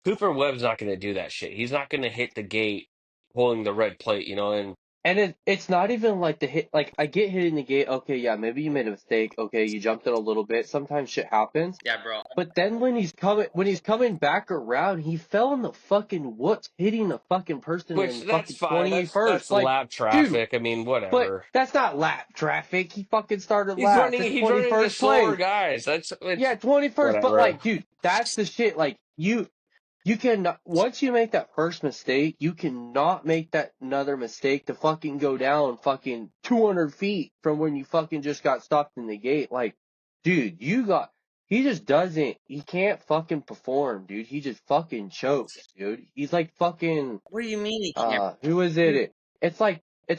Cooper Webb's not going to do that shit. He's not going to hit the gate pulling the red plate, you know. And and it's not even like the hit. Like I get hitting the gate. Okay, yeah, maybe you made a mistake. Okay, you jumped it a little bit. Sometimes shit happens. Yeah, bro. But then when he's coming back around, he fell in the fucking woods, hitting the fucking person which in that's fucking fine. That's 21st. Like, lap dude, traffic. I mean, but whatever. that's not lap traffic. He fucking started last. It's He's running against 21st slower place. guys. That's Yeah, it's 21st. But whatever. like, dude, that's the shit. Like, you can once you make that first mistake, you cannot make that another mistake to fucking go down fucking 200 feet from when you fucking just got stopped in the gate. Like, dude, he just doesn't, he can't fucking perform, dude. He just fucking chokes, dude. He's like fucking, What do you mean he can't? who is it? Dude, It's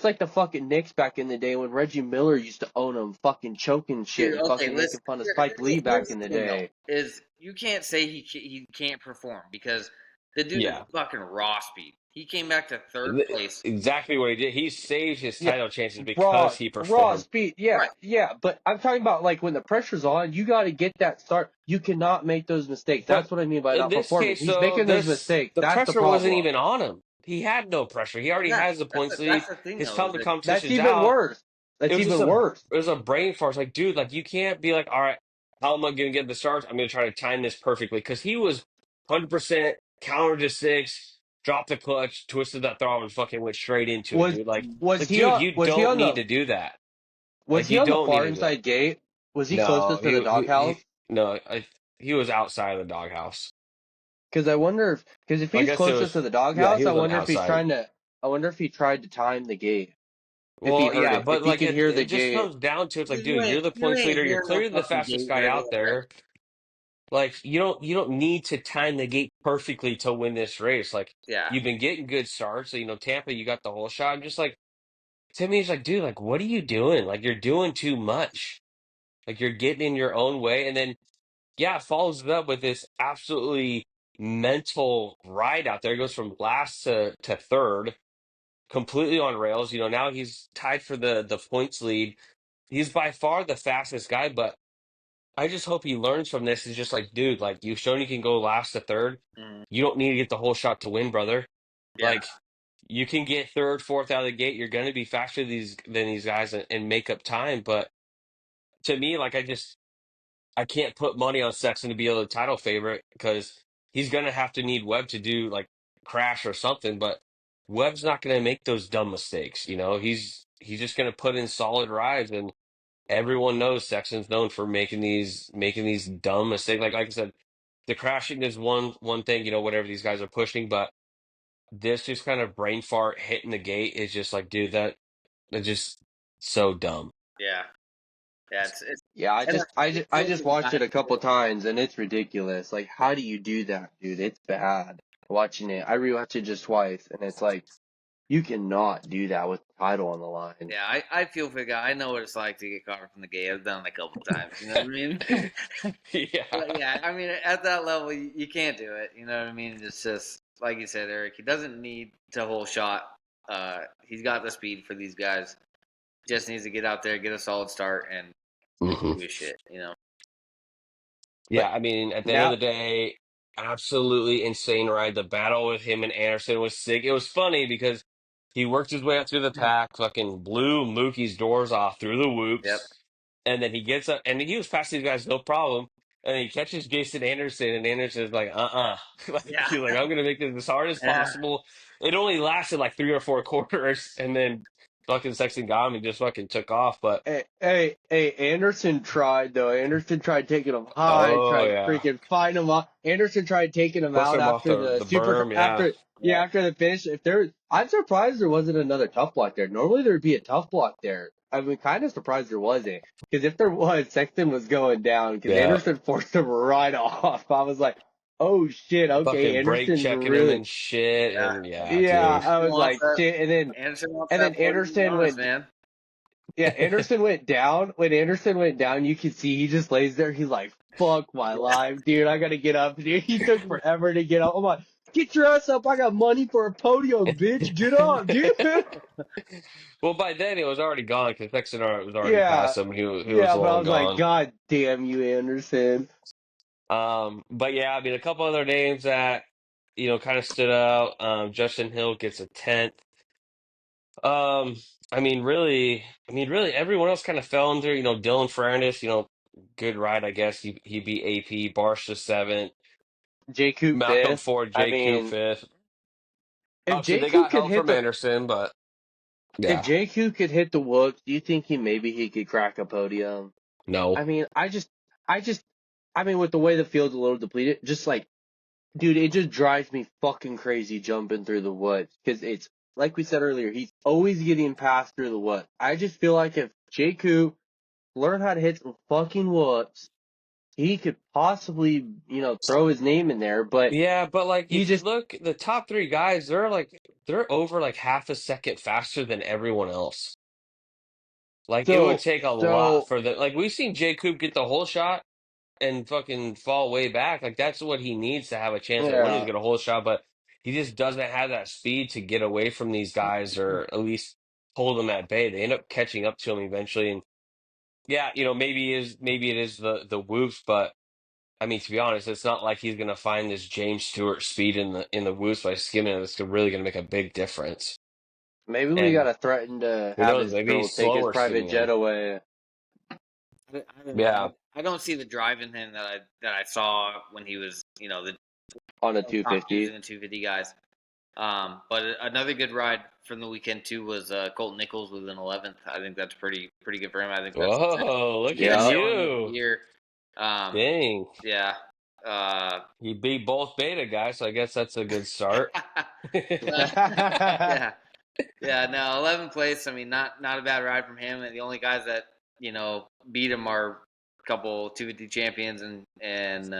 like the fucking Knicks back in the day when Reggie Miller used to own them, fucking choking shit and okay, fucking listen. making fun of Spike Lee Here's back the in the thing, though, day. is you can't say he can't perform because the dude is Yeah. fucking raw speed. He came back to third place. Exactly what he did. He saved his Yeah, title chances because he raw performed. speed. Yeah, Right. yeah. But I'm talking about like when the pressure's on, you got to get that start. You cannot make those mistakes. But That's what I mean by in not this performing. case, He's though, making those this mistakes. the That's the pressure wasn't problem. even on him. He had no pressure. He already Yeah, has the points lead. that's the thing His though. Is that That's competition's even out. worse. It That's was just even worse. it was a brain farce. Like, dude, like you can't be like, all right, how am I gonna get the starts? I'm gonna try to time this perfectly because he was 100% counter to six, dropped the clutch, twisted that throttle, and fucking went straight into it, Was dude. was Like, he dude, on you don't need to do that. Like, you on the don't need far to do that. inside gate? Was he No, closest to the doghouse? no, he was outside of the doghouse. Because I wonder because if I he's guess it closest was, to the yeah, he doghouse, was on the outside. I wonder if he tried to time the gate. If he Well, heard yeah, it, but if he like could hear it the just gate. comes down to it's like, dude, dude, you're the you points ain't leader. You're hearing no clearly the fucking fastest gate guy very out well. there. Like you don't need to time the gate perfectly to win this race. Like Yeah, you've been getting good starts. So, Tampa, you got the whole shot. I'm just like to me, it's like, dude, like what are you doing? Like you're doing too much. Like you're getting in your own way, and then yeah, it follows it up with this absolutely mental ride out there. He goes from last to third, completely on rails. Now he's tied for the points lead. He's by far the fastest guy, but I just hope he learns from this. He's just like, dude, like you've shown you can go last to third. mm, You don't need to get the whole shot to win, brother. yeah, Like you can get third, fourth out of the gate. You're going to be faster than these guys and make up time. But to me, like I can't put money on Sexton to be a title favorite because he's going to have to need Webb to do like crash or something. But Webb's not going to make those dumb mistakes. He's just going to put in solid rides, and everyone knows Sexton's known for making these dumb mistakes. Like I said, the crashing is one thing. Whatever these guys are pushing, but this just kind of brain fart hitting the gate is just like, dude, that's just so dumb. yeah, yeah. It's Yeah, and I feels just like watched it a couple times and it's ridiculous. Like, how do you do that, dude? It's bad. Watching it, I rewatched it just twice, and it's like you cannot do that with the title on the line. yeah. I feel for the guy. I know what it's like to get caught from the gate. I've done it a couple times. You know what I mean? Yeah. But yeah, I mean, at that level, you can't do it. You know what I mean? It's just like you said, Eric. He doesn't need to whole shot. He's got the speed for these guys. Just needs to get out there, get a solid start, and hmm do his shit. Yeah, But I mean, at the end of now, the day, absolutely insane ride. The battle with him and Anderson was sick. It was funny because he worked his way up through the pack, fucking blew Mookie's doors off through the Yep. whoops, and then he gets up, and he was past these guys no problem. And he catches Jason Anderson, and Anderson's like, like Yeah. he's like, I'm gonna make this as hard as Yeah. possible. It only lasted like three or four quarters, and then fucking Sexton got him and just fucking took off. But Hey, Anderson tried though. Anderson tried taking him high, oh tried yeah, freaking find him up. Anderson tried taking him push out him off after the the super berm. Yeah, after Yeah. after the finish. I'm surprised there wasn't another tough block there. Normally there'd be a tough block there. I'm kind of surprised there wasn't, because if there was, Sexton was going down because yeah. Anderson forced him right off. I was like, oh shit, okay, Fucking brake Anderson's checking him really, and shit. Yeah. And yeah, yeah. dude. I Anderson was wants like that. shit, Anderson wants and then that 40 Anderson bonus, went. man. Yeah, Anderson went down. When Anderson went down, you could see he just lays there. He's like, fuck my Yeah. life, dude. I gotta get up, dude. He took forever to get up. I'm like, get your ass up. I got money for a podium, bitch. Get up, dude. Well, by then it was already gone because Sexton was already Yeah. past him. He was Yeah, but I long was like, gone. God damn you, Anderson. But yeah, I mean, a couple other names that kind of stood out. Justin Hill gets a 10th. Um, I mean, really, everyone else kind of fell under. Dylan Ferrandis. Good ride, I guess. He beat AP. Barsh the 7th. J. Coop Malcolm fifth. Ford, I J. Coop mean, 5th. if Obviously, J. they Coop got could help hit from the Anderson, but if yeah, J. Coop could hit the whoops, do you think he could crack a podium? no. I mean, I just I mean, with the way the field's a little depleted, just like, dude, it just drives me fucking crazy jumping through the woods, because it's like we said earlier, he's always getting passed through the woods. I just feel like if J. Coop learned how to hit some fucking whoops, he could possibly, throw his name in there. But Yeah, but like he if you just look, the top three guys, they're over like half a second faster than everyone else. Like it would so take a lot so for the like we've seen Jay Coop get the whole shot and fucking fall way back. Like that's what he needs to have a chance at winning, to yeah. get a whole shot, but he just doesn't have that speed to get away from these guys or at least hold them at bay. They end up catching up to him eventually. And yeah, maybe it is the whoops, but I mean, to be honest, it's not like he's gonna find this James Stewart speed in the whoops by skimming it. It's really gonna make a big difference. Maybe we And gotta threaten to who have knows? his Maybe girl he's take his slower private skimming jet him. away I don't know. Yeah. I don't see the drive in him that I saw when he was, the on a top dudes 250. in the 250 guys. But another good ride from the weekend too was Colton Nichols with an 11th. I think that's pretty good for him. I think that's Whoa, look best at Yep. showing of the you. year. Dang. Yeah. He beat both beta guys, so I guess that's a good start. Yeah. Yeah, no, 11th place. I mean, not a bad ride from him. And the only guys that beat him are a couple 250 champions and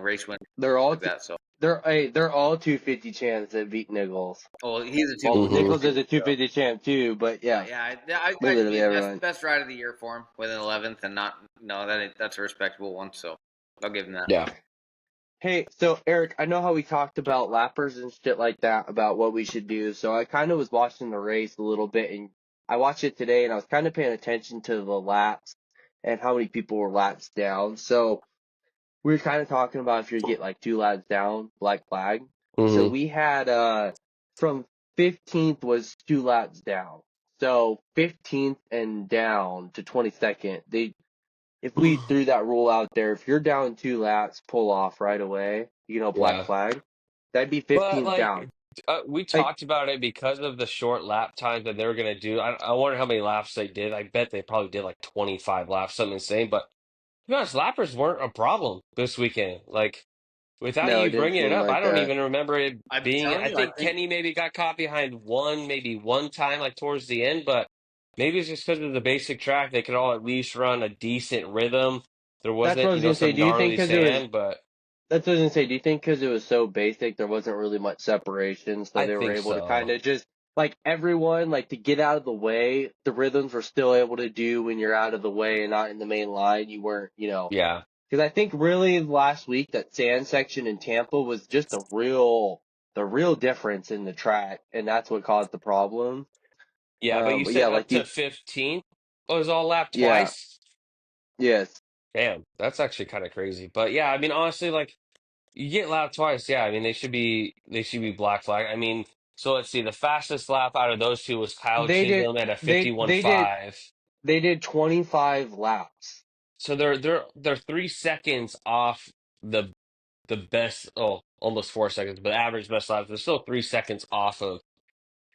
race winners they're all like that. So, they're all 250 champs that beat Nichols. well, he's a Well, 250 hmm Nichols too. is a So, 250 champ too, but yeah, yeah, literally that's everyone. best ride of the year for him with an 11th, and not no that's a respectable one. So, I'll give him that. Yeah. Hey, so Eric, I know how we talked about lappers and shit like that, about what we should do. So I kind of was watching the race a little bit, and I watched it today, and I was kind of paying attention to the laps and how many people were laps down. So we were kind of talking about if you get like 2 laps down, black flag. So hmm we had from 15th was 2 laps down. So 15th and down to 22nd, if we threw that rule out there, if you're down 2 laps, pull off right away, black Yeah. flag. That'd be But 15th like down. we Like, talked about it because of the short lap times that they were gonna do. I wonder how many laps they did. I bet they probably did like 25 laps, something insane. But to be honest, lappers weren't a problem this weekend. Like without no, it you didn't bringing it seem up, I like don't that. even remember it I've been being. telling I you, I think think Kenny maybe got caught behind maybe one time, like towards the end, but maybe it's just because of the basic track. They could all at least run a decent rhythm. There That's what wasn't, I was gonna say. some Do you think gnarly because it was? sand, but That's what I was gonna say. Do you think because it was so basic, there wasn't really much separation, so I they were think able to kind so. of just like everyone, like, to get out of the way, the rhythms were still able to do when you're out of the way and not in the main line. You weren't, Yeah. because I think really last week that sand section in Tampa was just the real difference in the track, and that's what caused the problem. Yeah, but you But yeah, said up like to these, 15th was all lapped yeah, twice? yes, Damn, that's actually kind of crazy. But yeah, I mean, honestly, like you get lapped twice. Yeah, I mean, they should be black flag. I mean, so let's see. The fastest lap out of those two was Kyle they did, Chisholm at a they did, 51.5. they did 25 laps. So they're 3 seconds off the best. Oh, almost 4 seconds, but average best lap. They're still 3 seconds off of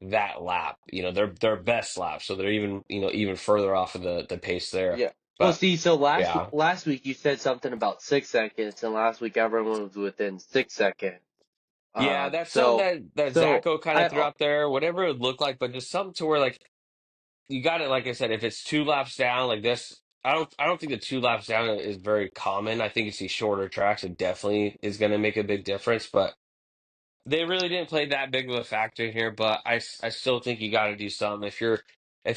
that lap, their best lap. So they're even further off of the pace there. Yeah. Well, But see, so yeah. last week you said something about 6 seconds, and last week everyone was within 6 seconds. Yeah, that's something So that so Zacho kind of I threw out there, whatever it looked like, but just something to where like you got it, like I said, if it's 2 laps down like this, I don't think the 2 laps down is very common. I think it's these shorter tracks, it definitely is going to make a big difference, but they really didn't play that big of a factor here. But I still think you got to do something. If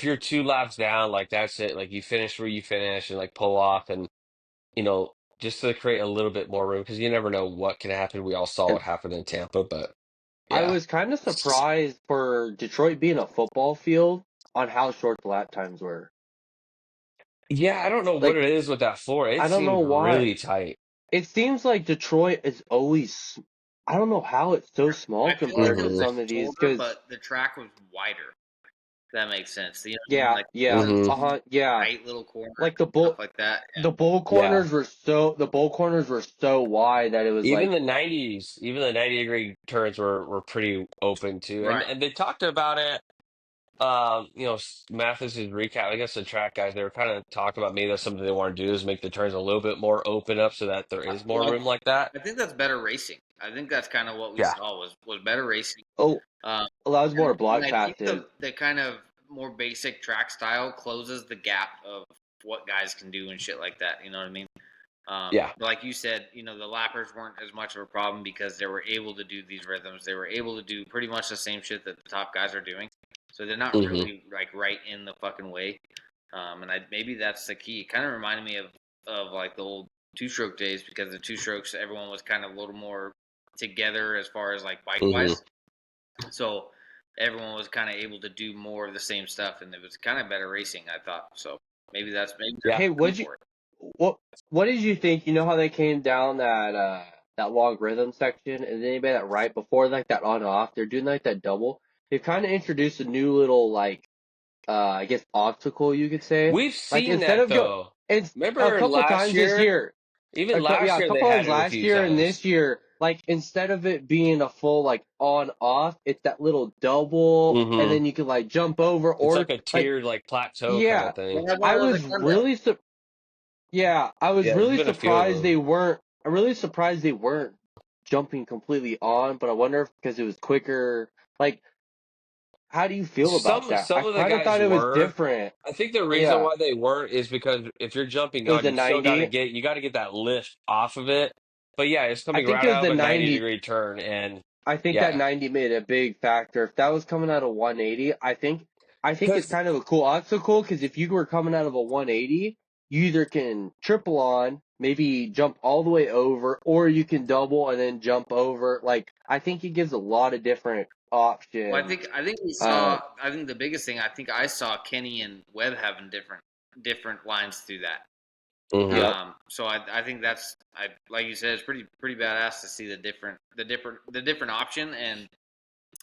you're 2 laps down, like that's it. Like you finish where you finish and like pull off and you know just to create a little bit more room because you never know what can happen. We all saw and what happened in Tampa, but I yeah. was kind of surprised for Detroit being a football field on how short the lap times were. Yeah, I don't know what Like it is with that floor. It I don't know seemed why. really tight. It seems like Detroit is always. I don't know how it's so small I feel like compared it to was Hmm. like some of these. shorter, Because but the track was wider. If that makes sense. You know what I mean? yeah, Like it yeah, wasn't Hmm. yeah. tight little corners Like and stuff like that. Yeah. the bull corners were so wide that it was Even like, the 90s, even the 90-degree turns were pretty open too. And Right. and they talked about it. Mathis's recap. I guess the track guys they were kind of talking about maybe that's something they want to do is make the turns a little bit more open up so that there is more Well, room like that. I think that's better racing. I think that's kind of what we Yeah. saw was better racing. oh, Um, allows more and block I think passes. the kind of more basic track style closes the gap of what guys can do and shit like that. You know what I mean? Yeah. But like you said, the lappers weren't as much of a problem because they were able to do these rhythms. They were able to do pretty much the same shit that the top guys are doing. So they're not Hmm. really like right in the fucking way. And maybe that's the key. It kind of reminded me of like the old two-stroke days because the two strokes everyone was kind of a little more together as far as like bike Hmm. wise. So everyone was kind of able to do more of the same stuff, and it was kind of better racing. I thought so. Maybe that's Yeah. Hey, the key for it. what what did you think? You know how they came down that long rhythm section, and then anybody that right before like that on off, they're doing like that double. They've kind of introduced a new little like I guess obstacle you could say. We've Like seen instead that of though. it's a Remember couple last times this year? year. Even last A year they couple had times it a last few year and times. this year, like instead of it being a full like on off, it's that little double, and Hmm. then you can like jump over It's like or a like tiered like plateau kind yeah. of thing. They had one I of those was at Glendale. really yeah, I was Yeah, there's really been a few of surprised they them. weren't. I'm really surprised they weren't jumping completely on, but I wonder if because it was quicker. Like, how do you feel about Some that? I some of the kind of guys thought it was were. different. I think the reason Yeah, why they weren't is because if you're jumping it was on, the you still 90. got to get that lift off of it. But yeah, it's I coming think right it was out the of a 90 90. degree turn, and I think that yeah, 90 made a big factor. If that was coming out of 180, I think it's because kind of a cool obstacle because if you were coming out of a 180, you either can triple on, maybe jump all the way over, or you can double and then jump over. Like I think it gives a lot of different Well, options. I think we Um, saw. I think the biggest thing I saw Kenny and Webb having different lines through that. hmm yep. So I think that's I like you said, it's pretty badass to see the different option and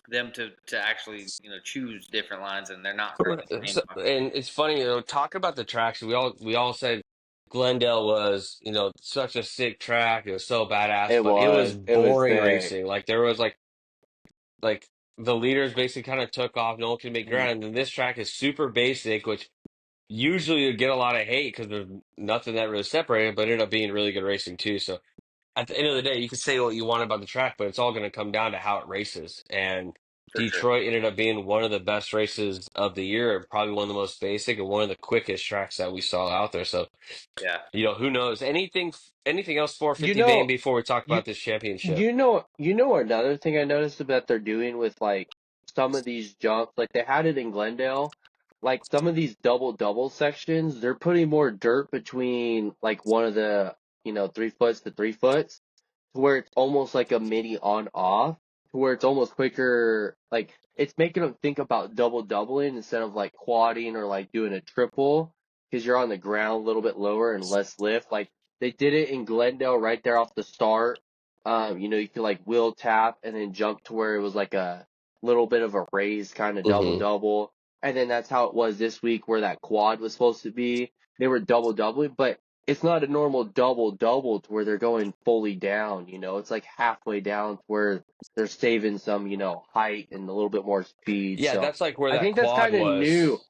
them to actually choose different lines and they're not right in the same option. and it's funny, talk about the tracks. We all said Glendale was, such a sick track. It was so badass, but it was It was boring sick. racing. Like there was like the leaders basically kind of took off. No one can make Mm. ground. And this track is super basic, which usually you get a lot of hate because there's nothing that really separated, but it ended up being really good racing too. So at the end of the day, you can say what you want about the track, but it's all going to come down to how it races. And For sure. Detroit ended up being one of the best races of the year, and probably one of the most basic and one of the quickest tracks that we saw out there. So, Yeah. who knows? Anything else You 450 Bane know, before we talk you about this championship? you know another thing I noticed that they're doing with like some of these jumps, like they had it in Glendale, like some of these double sections, they're putting more dirt between like one of the 3 foots to 3 foots, to where it's almost like a mini on off, to where it's almost quicker. Like it's making them think about doubling instead of like quadding or like doing a triple because you're on the ground a little bit lower and less lift. Like they did it in Glendale right there off the start. You could like wheel tap and then jump to where it was like a little bit of a raised kind of Hmm. double. And then that's how it was this week where that quad was supposed to be. They were doubling, but it's not a normal double to where they're going fully down, you know. It's like halfway down to where they're saving some, you know, height and a little bit more speed. Yeah, So that's like where I that think that's quad kind of new. was.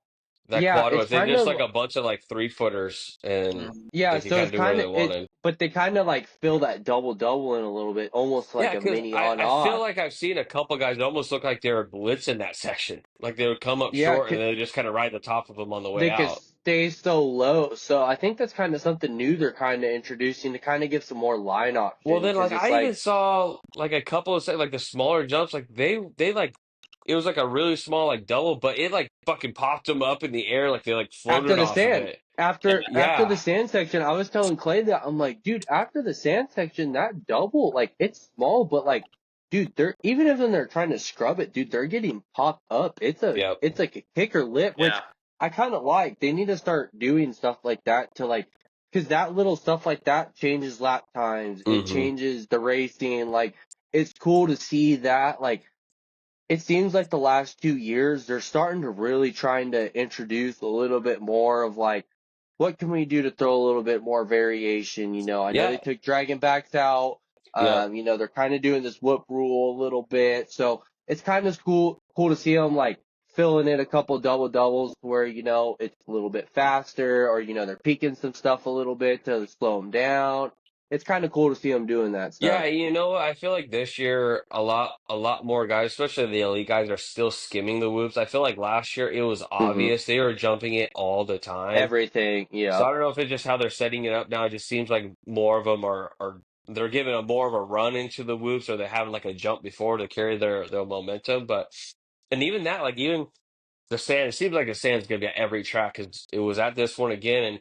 That Yeah, quad it's was. They kind just of like a bunch of like 3-footers, and yeah, they could so kind it's of do whatever kind they of it, wanted. but they kind of like fill that double in a little bit, almost Yeah, like a because mini on I feel off. like I've seen a couple guys that almost look like they were blitzing that section. Like they would come up Yeah, short and they just kind of ride the top of them on the way they could out. stay so low. So I think that's kind of something new they're kind of introducing to kind of give some more line Well, option then because like it's I even like saw like a couple of like the smaller jumps, like they like it was like a really small like double, but it like fucking popped them up in the air like they like after floated the off of sand, it. after the Yeah, sand section, I was telling Clay that I'm like, dude, after the sand section, that double, like it's small, but like, dude, they're even if when they're trying to scrub it, dude, they're getting popped up. yep. It's like a kicker lip, which Yeah. I kind of like. They need to start doing stuff like that to like, cause that little stuff like that changes lap times. It Hmm. changes the racing. Like, it's cool to see that. Like, it seems like the last 2 years they're starting to really trying to introduce a little bit more of like what can we do to throw a little bit more variation. You know, I know Yeah, they took dragon backs out. yep. You know, they're kind of doing this whoop rule a little bit, so it's kind of cool to see them like filling in a couple doubles where you know it's a little bit faster, or you know they're peaking some stuff a little bit to slow them down. It's kind of cool to see them doing that Yeah, stuff. you know what? I feel like this year a lot more guys, especially the elite guys, are still skimming the whoops. I feel like last year it was Hmm. obvious they were jumping it all the time. Everything, So yeah. I don't know if it's just how they're setting it up now. It just seems like more of them are they're giving a more of a run into the whoops, or they're having like a jump before to carry their momentum. But and even that, like even the sand, it seems like the sand's gonna be at every track because it was at this one again, and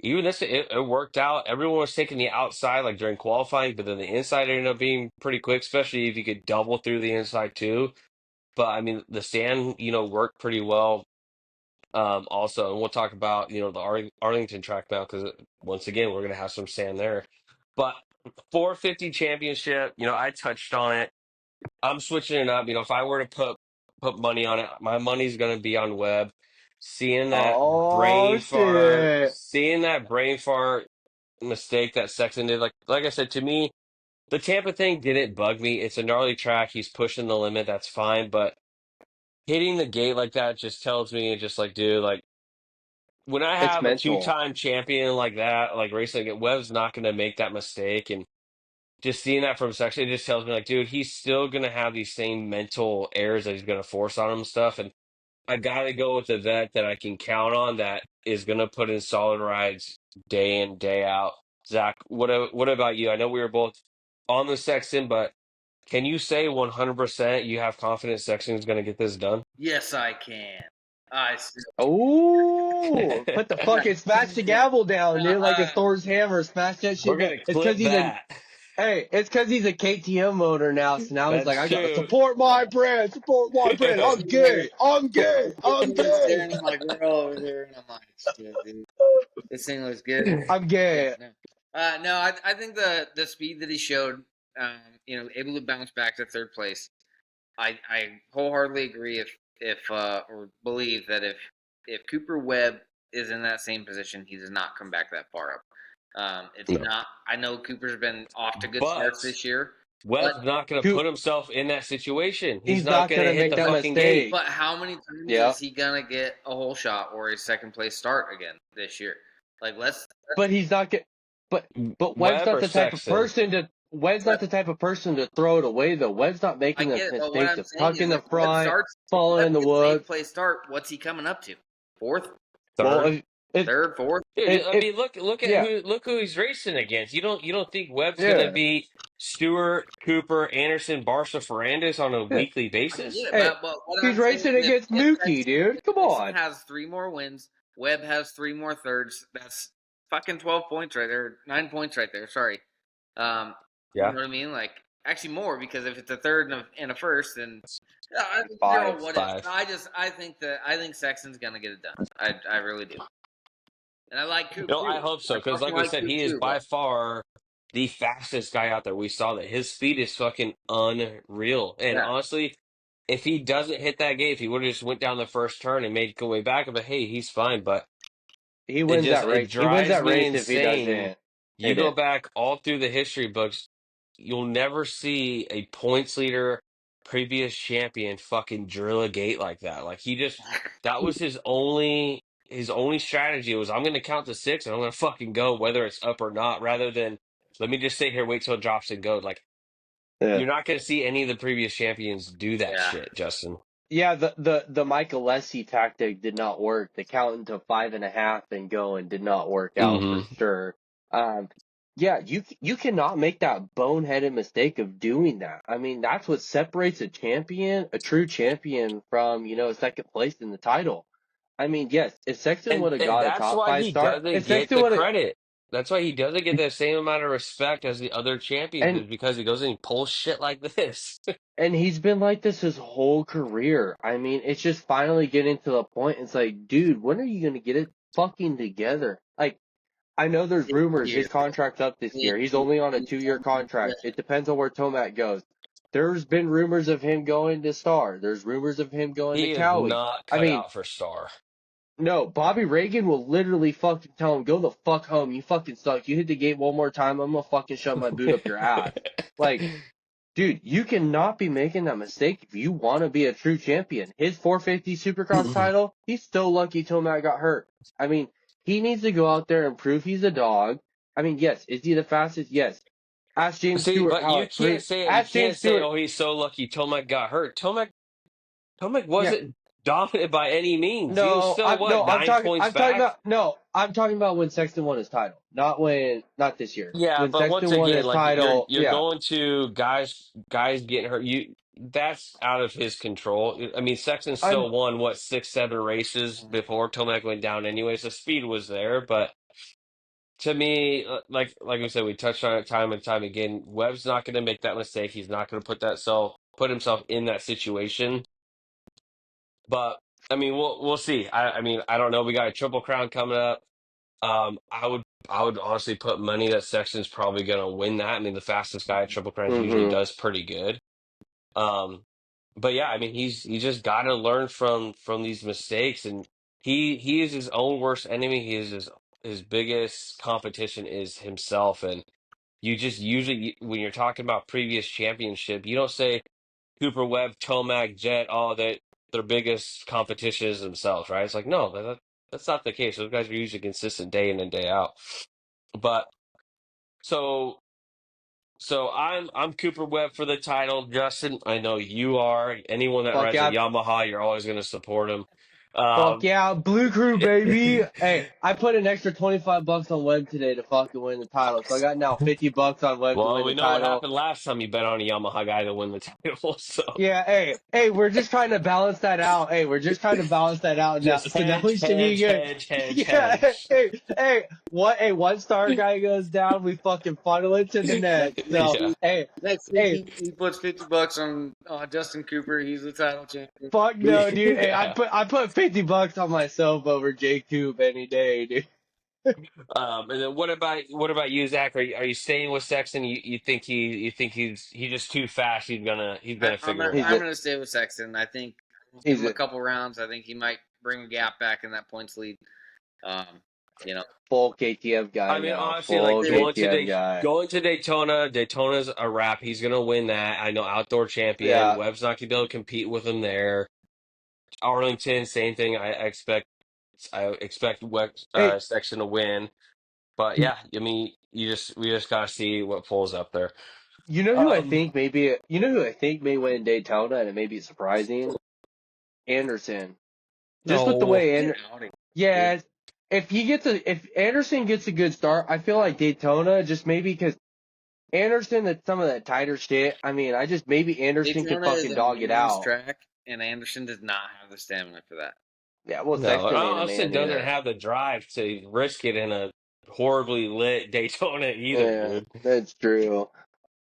even this it worked out. Everyone was taking the outside like during qualifying, but then the inside ended up being pretty quick, especially if you could double through the inside too. But I mean, the sand, worked pretty well. Also, and we'll talk about the Arlington track now because once again we're gonna have some sand there. But 450 championship, I touched on it. I'm switching it up. If I were to put money on it, my money's gonna be on Webb. Oh shit. Seeing that brain fart mistake that Sexton did, like I said, to me, the Tampa thing didn't bug me. It's a gnarly track. He's pushing the limit. That's fine. But hitting the gate like that just tells me, just like, dude, like when I It's have a mental. two-time champion like that, like racing, Webb's not gonna make that mistake. And just seeing that from Sexton, it just tells me, like, dude, he's still gonna have these same mental errors that he's gonna force on him and stuff. And I gotta go with the vet that I can count on that is gonna put in solid rides day in, day out. Zach, what about you? I know we were both on the Sexton, but can you say 100% you have confidence Sexton's gonna get this done? Yes, I can. I still Oh, put the can. fucking smash the gavel down, dude, like a Thor's hammer. Smash that We're shit down. gonna clip that. It's cause he's a KTM owner now. So now he's like, That's I gotta true. support my brand, support my brand. I'm gay, I'm gay, I'm I'm gay, staring at my girl over there, and I'm like, shit, dude, this thing looks good. I'm Yeah, gay. no, no. I think the speed that he showed, able to bounce back to third place. I wholeheartedly agree if or believe that if Cooper Webb is in that same position, he does not come back that far up. It's No. not. I know Cooper's been off to good starts But this year, but Webb's not gonna Coop, put himself in that situation. He's he's not not gonna gonna hit make the that fucking gate. mistake. but how many times Yeah, is he gonna get a whole shot or a second place start again this year? Like but he's not get. But Webb's Webb not or the type of Sexton? person to. Webb's not but the type of person to throw it away though. Webb's not I making the get it. But what mistakes I'm of saying tucking is the if Webb front, starts, if falling Webb in the gets an eighth woods. place start, what's he coming up to? Fourth, Well, Third? if third, fourth? Dude, I if mean, look at yeah, who he's racing against. You don't think Webb's gonna yeah, beat Stewart, Cooper, Anderson, Barcia, Ferrandis on a yeah. weekly I get basis? it, Hey, but what he's I'm saying racing is against Mookie, dude. If Come Sexton on. has three more wins, Webb has three more thirds. That's fucking 12 points right there, 9 points right there. Sorry, you Yeah. know what I mean? Like actually more because if it's a third and a first, then yeah, zero Five. what ifs. Five. I think Sexton's gonna get it done. I really do, and I like Coop No, I too. hope so I because, fucking like we like said, Coop he is too, by far the fastest guy out there. We saw that his speed is fucking unreal. And yeah. honestly, if he doesn't hit that gate, if he would have just went down the first turn and made go way back, but hey, he's fine. But He It wins just that it race. He wins drives that me race if he insane. doesn't You hit go it. back all through the history books, you'll never see a points leader, previous champion fucking drill a gate like that. Like he just that was his only strategy was I'm gonna count to six and I'm gonna fucking go whether it's up or not, rather than let me just sit here, wait till it drops and go. Like Yeah. you're not gonna see any of the previous champions do that Yeah. shit, Justin. Yeah, the Michael Lessie tactic did not work. The count into 5.5 and going did not work out for Hmm. sure. Um, yeah, you cannot make that boneheaded mistake of doing that. I mean, that's what separates a champion, a true champion, from second place in the title. I mean, yes, if Sexton And would have got a that's top why five he start, doesn't if get Sexton the would have, credit. That's why he doesn't get the same amount of respect as the other champions, and is because he goes and he pulls shit like this. and he's been like this his whole career. I mean, it's just finally getting to the point. It's like, dude, when are you gonna get it fucking together? Like, I know there's This rumors year, his contract's up this this year. He's year, only on a he's 2-year done contract. It depends on where Tomac goes. There's been rumors of him going to Star. There's rumors of him going to He is Cowie. not I cut mean, out for Star. no, Bobby Reagan will literally fucking tell him, go the fuck home. You fucking suck. You hit the gate one more time, I'm gonna fucking shove my boot up your ass. Like, dude, you cannot be making that mistake if you want to be a true champion. His 450 Supercross title, he's so lucky Tomac got hurt. I mean, he needs to go out there and prove he's a dog. I mean, yes, is he the fastest? Yes. Ask James See, Stewart but how you it can't proved. say it. You Ask can't James say, Stewart. "Oh, he's so lucky Tomac got hurt." Tomac Yeah, wasn't dominant by any means. He was no, still I'm what no, I'm 9 talking. points I'm talking back. about no. I'm talking about when Sexton won his title, not this year. Yeah, When but once Sexton won again, his like you're title, you're yeah. going to guys getting hurt. That's out of his control. I mean, Sexton I'm still won what 6, 7 races before Tomac went down anyway, so speed was there. But to me, like we said, we touched on it time and time again. Webb's not going to make that mistake. He's not going to put himself in that situation. But I mean, we'll see. I mean, I don't know. We got a triple crown coming up. I would honestly put money that Sexton's probably going to win that. I mean, the fastest guy at Triple Crowns usually mhm. does pretty good. Um, but yeah, I mean, he just got to learn from these mistakes, and he is his own worst enemy. He is his biggest competition is himself, and you just usually when you're talking about previous championship, you don't say Cooper Webb, Tomac, Jet, all that their biggest competition is themselves, right? It's like no, that's not the case. Those guys are usually consistent day in and day out. But so I'm Cooper Webb for the title. Justin, I know you are. Anyone that Fuck rides a yeah, Yamaha, you're always going to support him. fuck Um, yeah, Blue Crew baby. Hey, I put an extra $25 on Webb today to fucking win the title. So I got now $50 on Webb to well, win we the know what title. happened last time you bet on a Yamaha guy to win the title. So Yeah, hey, we're just trying to balance that out. Hey, we're just trying to balance that out now. just So now we hedge, should be hedge, good. hedge, hedge, Yeah, hedge. hey, one star guy goes down, we fucking funnel it to the next. next So Yeah. week, hey, next week hey, he puts $50 on Justin Cooper. He's the title champion. fuck no, dude. Hey, I Yeah. put $50 on myself over J Coop any day, dude. And then what about you, Zach? Are you staying with Sexton? You think he's just too fast. He's gonna figure it He's I'm a out. gonna stay with Sexton. I think give he's him a a couple rounds. I think he might bring a gap back in that points lead. Um, you know, full KTM guy I mean, now. honestly, like Full there- KTM guy. Going to Daytona. Daytona's a wrap. He's gonna win that. I know, outdoor champion. Yeah. Webb's not gonna be able to compete with him there. Arlington, same thing. I expect Hey, Sexton to win. But yeah, I mean, we just gotta see what pulls up there. you know who I Um, think maybe you know who I think may win Daytona and it may be surprising? Anderson. Just with the no, way get Ander out of here. yeah, if Anderson gets a good start, I feel like Daytona just maybe because Anderson that's some of that tighter shit. I mean, I just maybe Anderson could Daytona is fucking a dog it man's out. track, and Anderson does not have the stamina for that. Yeah, well, no. Sexton ain't a Austin man doesn't either. have the drive to risk it in a horribly lit Daytona either, Yeah, dude. that's true.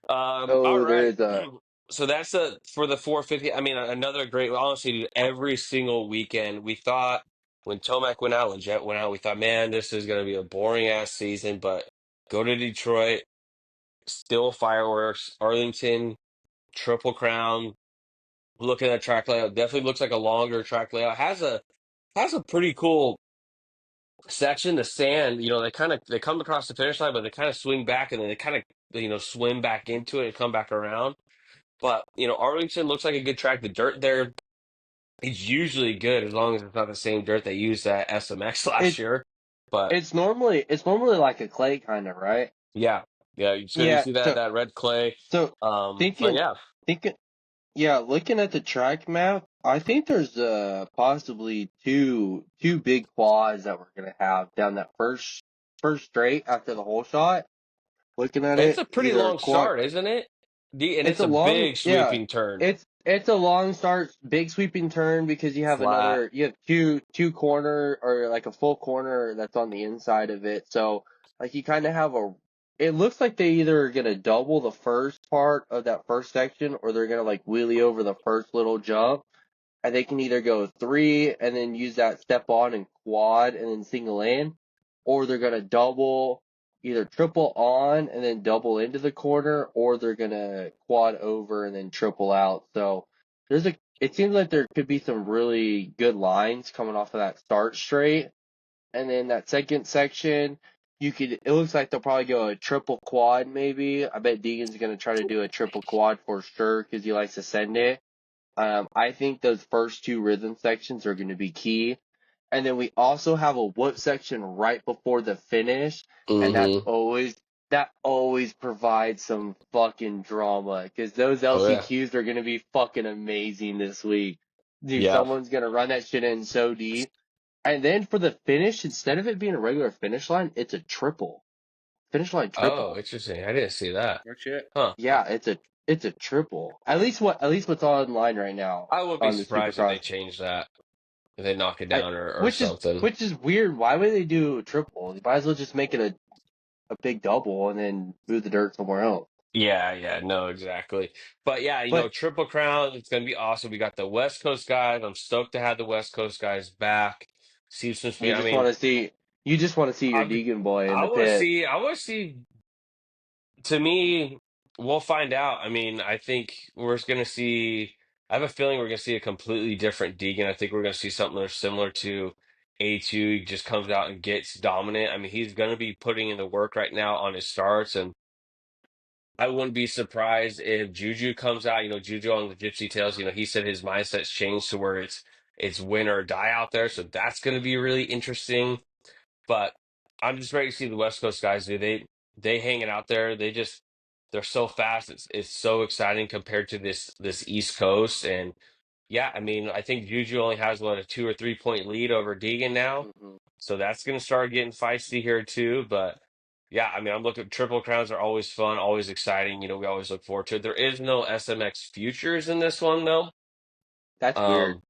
All Oh, there right. is a So that's for the 450. I mean, another great. Honestly, dude, every single weekend we thought when Tomac went out, when Jet went out, we thought, man, this is going to be a boring ass season. But go to Detroit, still fireworks. Arlington, Triple Crown. Looking at track layout, definitely looks like a longer track layout. Has a pretty cool section, the sand, they come across the finish line, but they kind of swing back and then they kind of swim back into it and come back around. But Arlington looks like a good track. The dirt there is usually good as long as it's not the same dirt they used at SMX last It year. But it's normally like a clay kind of, right? yeah, yeah, you Yeah. see So that red clay. so But thinking yeah, thinking yeah, looking at the track map, I think there's possibly two big quads that we're gonna have down that first straight after the whole shot. Looking at it's a it, pretty either long quad. start, isn't it? And It's it's a a long, big yeah. sweeping turn, It's a long start, big sweeping turn because flat. you have two corner or like a full corner that's on the inside of it. So like you kind of have it looks like they either are gonna double the first part of that first section or they're gonna like wheelie over the first little jump, and they can either go three and then use that step on and quad and then single in, or they're gonna double, either triple on and then double into the corner, or they're gonna quad over and then triple out. So it seems like there could be some really good lines coming off of that start straight, and then that second section. It looks like they'll probably go a triple quad maybe. I bet Deegan's gonna try to do a triple quad for sure because he likes to send it. I think those first two rhythm sections are going to be key. And then we also have a whoop section right before the finish, and Mm-hmm. that always provides some fucking drama because those Oh yeah, LCQs are going to be fucking amazing this week. Dude, yeah. someone's going to run that shit in so deep. And then for the finish, instead of it being a regular finish line, it's a triple. Finish line Oh, triple. interesting. I didn't see that. Where shit? Huh. Yeah, it's a triple. At least what's online right now I wouldn't be on the surprised if they Supercross. change that, if they knock it I, down or which is something. which is weird. Why would they do a triple? You might as well just make it a big double and then move the dirt somewhere else. Yeah, yeah, no, exactly. But yeah, But Triple Crown, it's gonna be awesome. We got the West Coast guys. I'm stoked to have the West Coast guys back. See some you speed. I just mean, want to see you just want to see your I Deegan boy in I the want to pit. see. I want to see. To me, we'll find out. I mean, I think we're gonna see. I have a feeling we're gonna see a completely different Deegan. I think we're gonna see something that's similar to A2. He just comes out and gets dominant. I mean, he's gonna be putting in the work right now on his starts, and I wouldn't be surprised if Juju comes out. Juju on the Gypsy Tales. He said his mindset's changed to where it's win or die out there. So that's going to be really interesting. But I'm just ready to see the West Coast guys do. They hang it out there. They're so fast. It's so exciting compared to this East Coast. And yeah, I mean, I think Juju only has what, a 2 or 3 point lead over Deegan now. Hmm. So that's going to start getting feisty here too. But yeah, I mean, I'm looking. Triple Crowns are always fun, always exciting. We always look forward to it. There is no SMX futures in this one though. That's weird. Um,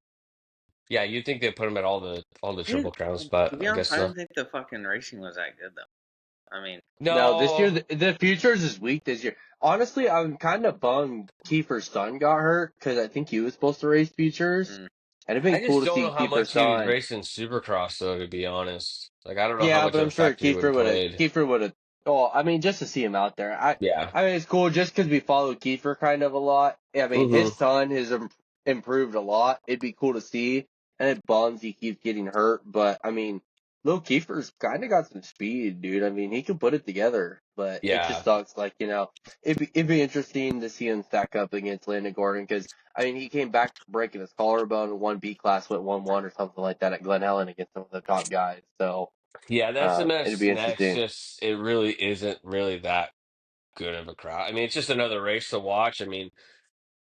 yeah, you'd think they put them at all the Dude, Triple Crowns, to but be I honest, guess I no. didn't think the fucking racing was that good though. I mean, No, this year No, the futures is weak this year. Honestly, I'm kind of bummed Kiefer's son got hurt because I think he was supposed to race futures. mm, And it'd been I cool just to don't see know how Kiefer's much he was son. racing Supercross though. To be honest, like I don't know how Yeah, much but of I'm a sure factor he would have played. Kiefer would have. Oh, I mean, just to see him out there. Yeah. I mean, it's cool just because we follow Kiefer kind of a lot. I mean, Hmm. his son has improved a lot. It'd be cool to see, and it bums he keeps getting hurt. But I mean, Lil Kiefer's kind of got some speed, dude. I mean, he can put it together, but it just Yeah. sucks. Like it'd be interesting to see him stack up against Landon Gordon because I mean, he came back breaking his collarbone and one B class went 1-1 or something like that at Glen Helen against some of the top guys. So. Yeah, that's the It'd mess be next. interesting. Just it really isn't really that good of a crowd. I mean, it's just another race to watch. I mean,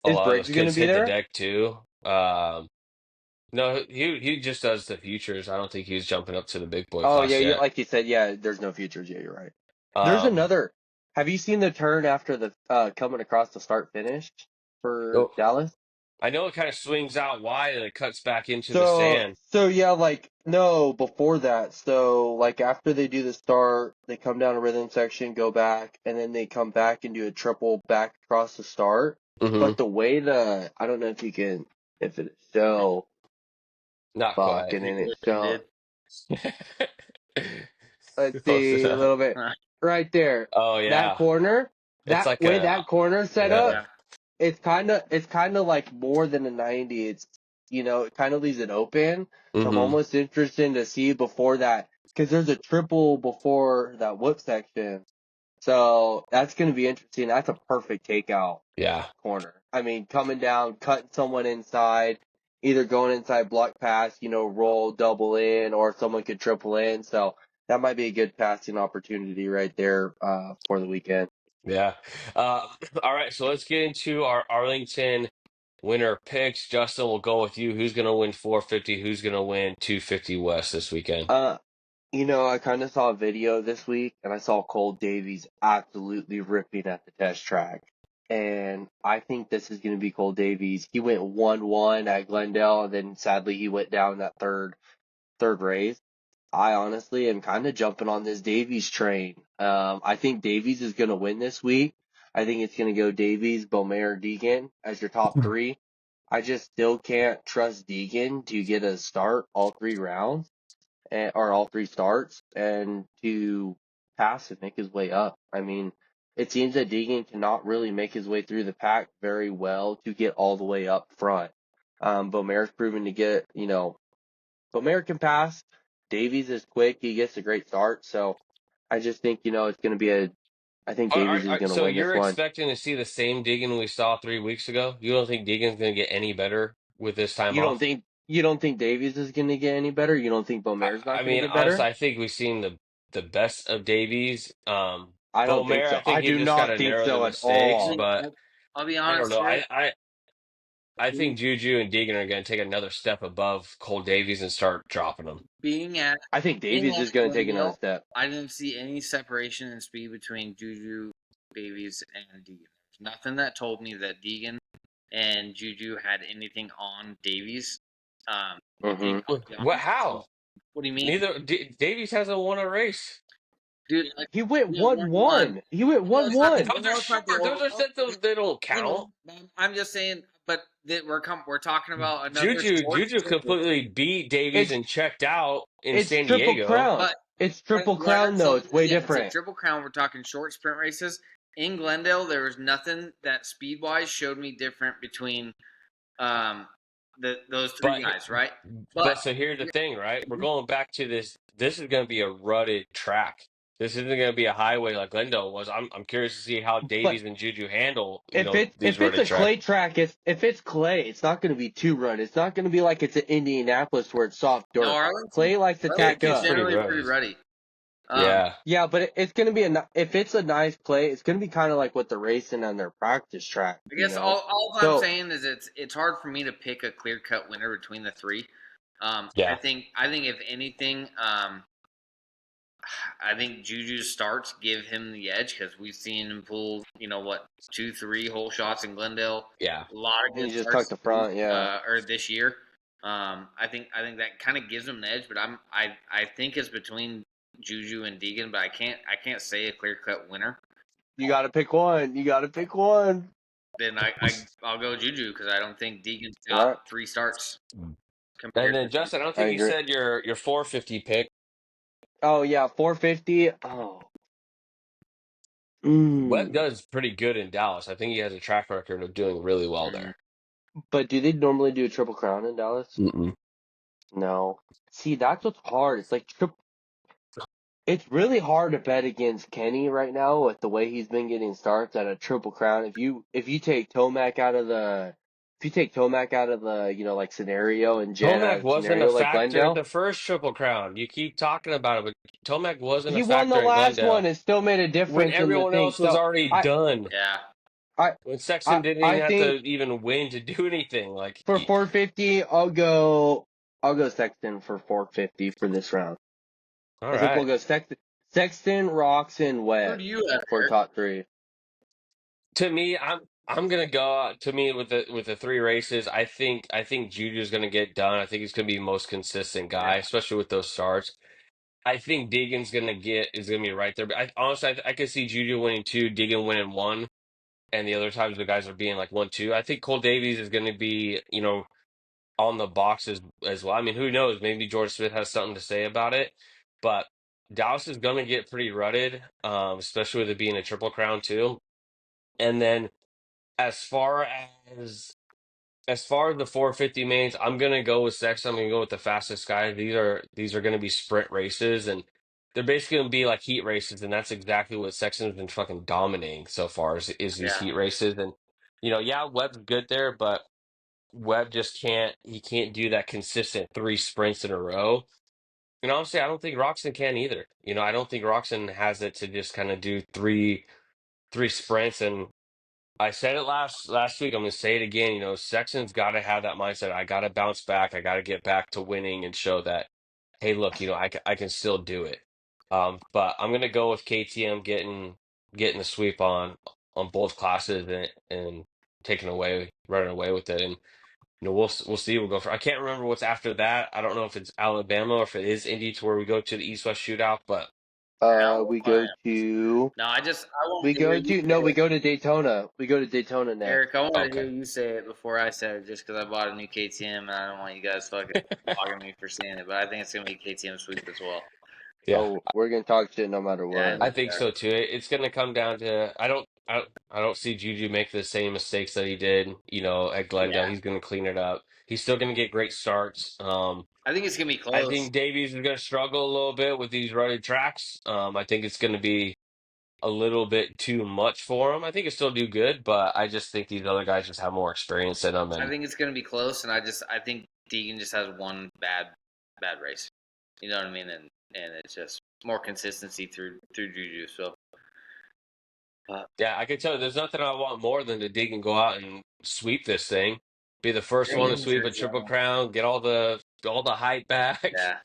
a Is lot of those Briggs going to kids be hit the there? deck too. No, he just does the futures. I don't think he's jumping up to the big boy Oh class yeah, yet. like you said, yeah. There's no futures. Yeah, you're right. There's Um, another. Have you seen the turn after the coming across the start finish for oh, Dallas? I know it kind of swings out wide and it cuts back into the So sand. so yeah, like no, before that. So like after they do the start, they come down a rhythm section, go back, and then they come back and do a triple back across the start. Hmm. But the way I don't know if you can, if it show, Not quite. fucking you in it wish it show. did. Let's Close see a enough. little bit right there. Oh That yeah, corner, it's that like way a that corner set up, yeah. Yeah, it's kind of like more than a 90. It kind of leaves it open. So I'm Hmm. almost interested to see before that because there's a triple before that whip section. So that's going to be interesting. That's a perfect takeout Yeah. corner. I mean, coming down, cutting someone inside, either going inside block pass, roll double in, or someone could triple in. So that might be a good passing opportunity right there for the weekend. Yeah. All right, so let's get into our Arlington winner picks. Justin, we'll go with you. Who's going to win 450? Who's going to win 250 West this weekend? I kind of saw a video this week, and I saw Cole Davies absolutely ripping at the test track. And I think this is going to be Cole Davies. He went 1-1 at Glendale, and then sadly he went down that third race. I honestly am kind of jumping on this Davies train. I think Davies is going to win this week. I think it's going to go Davies, Beaumaire, Deegan as your top three. I just still can't trust Deegan to get a start all 3 rounds or all 3 starts and to pass and make his way up. I mean, it seems that Deegan cannot really make his way through the pack very well to get all the way up front. Beaumaire's proven to get, Beaumaire can pass. Davies is quick. He gets a great start. So I just think, it's going to be I think Davies is going to So win this you're one. expecting to see the same Deegan we saw 3 weeks ago? You don't think Deegan's going to get any better with this time off? You don't think Davies is going to get any better? You don't think Beaumaire's not I going to mean, get honestly, better? I think we've seen the best of Davies. I don't think Beaumaire, so. I think I he do just got not to think narrow the so at mistakes, all. but I'll be I don't honest know. here. I think Juju and Deegan are going to take another step above Cole Davies and start dropping them. Being at I think being Davies at is going to take another Glendale, step. I didn't see any separation in speed between Juju, Davies, and Deegan. There's nothing that told me that Deegan and Juju had anything on Davies. Hmm I'll be What? honest. How? What do you mean, Davies hasn't won a race. dude? Like, He went yeah, 1-1. He went I know it's not the, 1-1. I Those are know it's not the short. Those are old. sets of they don't I count. know. I'm just saying, but we're talking about another short Juju sprint. completely beat Davies It's and checked out in it's San Triple Diego. Crown. But It's Triple what I'm Crown though. saying It's is, way yeah, it's a different. triple crown. We're talking short sprint races. In Glendale, there was nothing that speed wise showed me different between um those three But guys, right? but But so here's the thing, right? We're going back to this. This is going to be a rutted track. This isn't going to be a highway like Glendale was. I'm curious to see how But Davies and Juju handle if these it's rutted a tracks. clay track, if it's clay, it's not going to be too run. It's not going to be like it's in Indianapolis where it's soft no, dirt. Clay likes to It tack Arlington's gets up. pretty generally pretty rutted. ruddy. Yeah, Yeah, but it's going to be if it's a nice clay, it's going to be kind of like what they're racing on their practice track. I guess all I'm So saying is it's hard for me to pick a clear cut winner between the three. yeah. I think if anything, I think Juju's starts give him the edge because we've seen him pull, 2, 3 whole shots in Glendale. Yeah. A lot of and good you just tuck starts the front, yeah. or this year. I think that kind of gives him the edge, but I think it's between Juju and Deegan, but I can't say a clear cut winner. You got to pick one. You got to pick one. Then I'll go Juju because I don't think Deegan's All right. got 3 starts And compared then to. Justin, I don't I think you agree. said your 450 pick. Oh yeah, 450. Oh. Webb Mm. does pretty good in Dallas. I think he has a track record of doing really well there. But do they normally do a triple crown in Dallas? Mm-mm. No. See, that's what's hard. It's like it's really hard to bet against Kenny right now with the way he's been getting starts at a triple crown. If you take Tomac out of the like scenario and Jen out Tomac of wasn't a scenario like factor at Glendale, the first Triple Crown. You keep talking about it, but Tomac wasn't a he won the factor in last one Glendale and still made a when difference in the everyone thing. else was So already I done. Yeah. I When Sexton didn't even I have to think even win to do anything. Like, for 450, I'll go Sexton for 450 for this round. all I think we'll right. go Sexton, Roxon, Who Webb do you have, for Eric? top three. To me, I'm gonna go. To me, with the 3 races, I think Juju's gonna get done. I think he's gonna be the most consistent guy, Yeah. especially with those starts. I think Deegan's gonna be right there. But honestly, I could see Juju winning 2, Deegan winning 1, and the other times the guys are being like 1-2. I think Cole Davies is gonna be on the box as well. I mean, who knows? Maybe George Smith has something to say about it, but Dallas is gonna get pretty rutted, especially with it being a triple crown too. And then as far as as far as the 450 mains, I'm gonna go with Sexton. I'm gonna go with the fastest guy. These are gonna be sprint races, and they're basically gonna be like heat races, and that's exactly what Sexton's been fucking dominating so far is these Yeah. heat races. And yeah, Webb's good there, but Webb just can't do that consistent three sprints in a row. And honestly, I don't think Roxon can either. I don't think Roxon has it to just kind of do three sprints. And I said it last week. I'm going to say it again. Sexton's got to have that mindset. I got to bounce back. I got to get back to winning and show that, hey, look, I can still do it. But I'm going to go with KTM getting the sweep on both classes and running away with it. And we'll see. We'll go for. I can't remember what's after that. I don't know if it's Alabama or if it is Indy to where we go to the East West shootout. But We go to No, I want we to hear go you to say no, we it. go to Daytona. We go to Daytona next. Eric, I want to hear okay, you say it before I said it, just because I bought a new KTM and I don't want you guys fucking dogging me for saying it. But I think it's gonna be KTM sweep as well. yeah, Oh, we're gonna talk shit no matter Yeah, I what. I think we think are. so too. It's going to come down to I don't see Juju make the same mistakes that he did. At Glendale. Yeah, He's going to clean it up. He's still going to get great starts. I think it's gonna be I close. think Davies is going to struggle a little bit with these rutted tracks. I think it's going to be a little bit too much for him. I think he'll still do good, but I just think these other guys just have more experience in them. I And think it's gonna be close, and I think Deegan just has one bad race. You know what I mean? And it's just more consistency through Juju. So yeah, I can tell you, there's nothing I want more than to dig and go out and sweep this thing. Be the first one to sweep a triple crown, get all the hype back. yeah,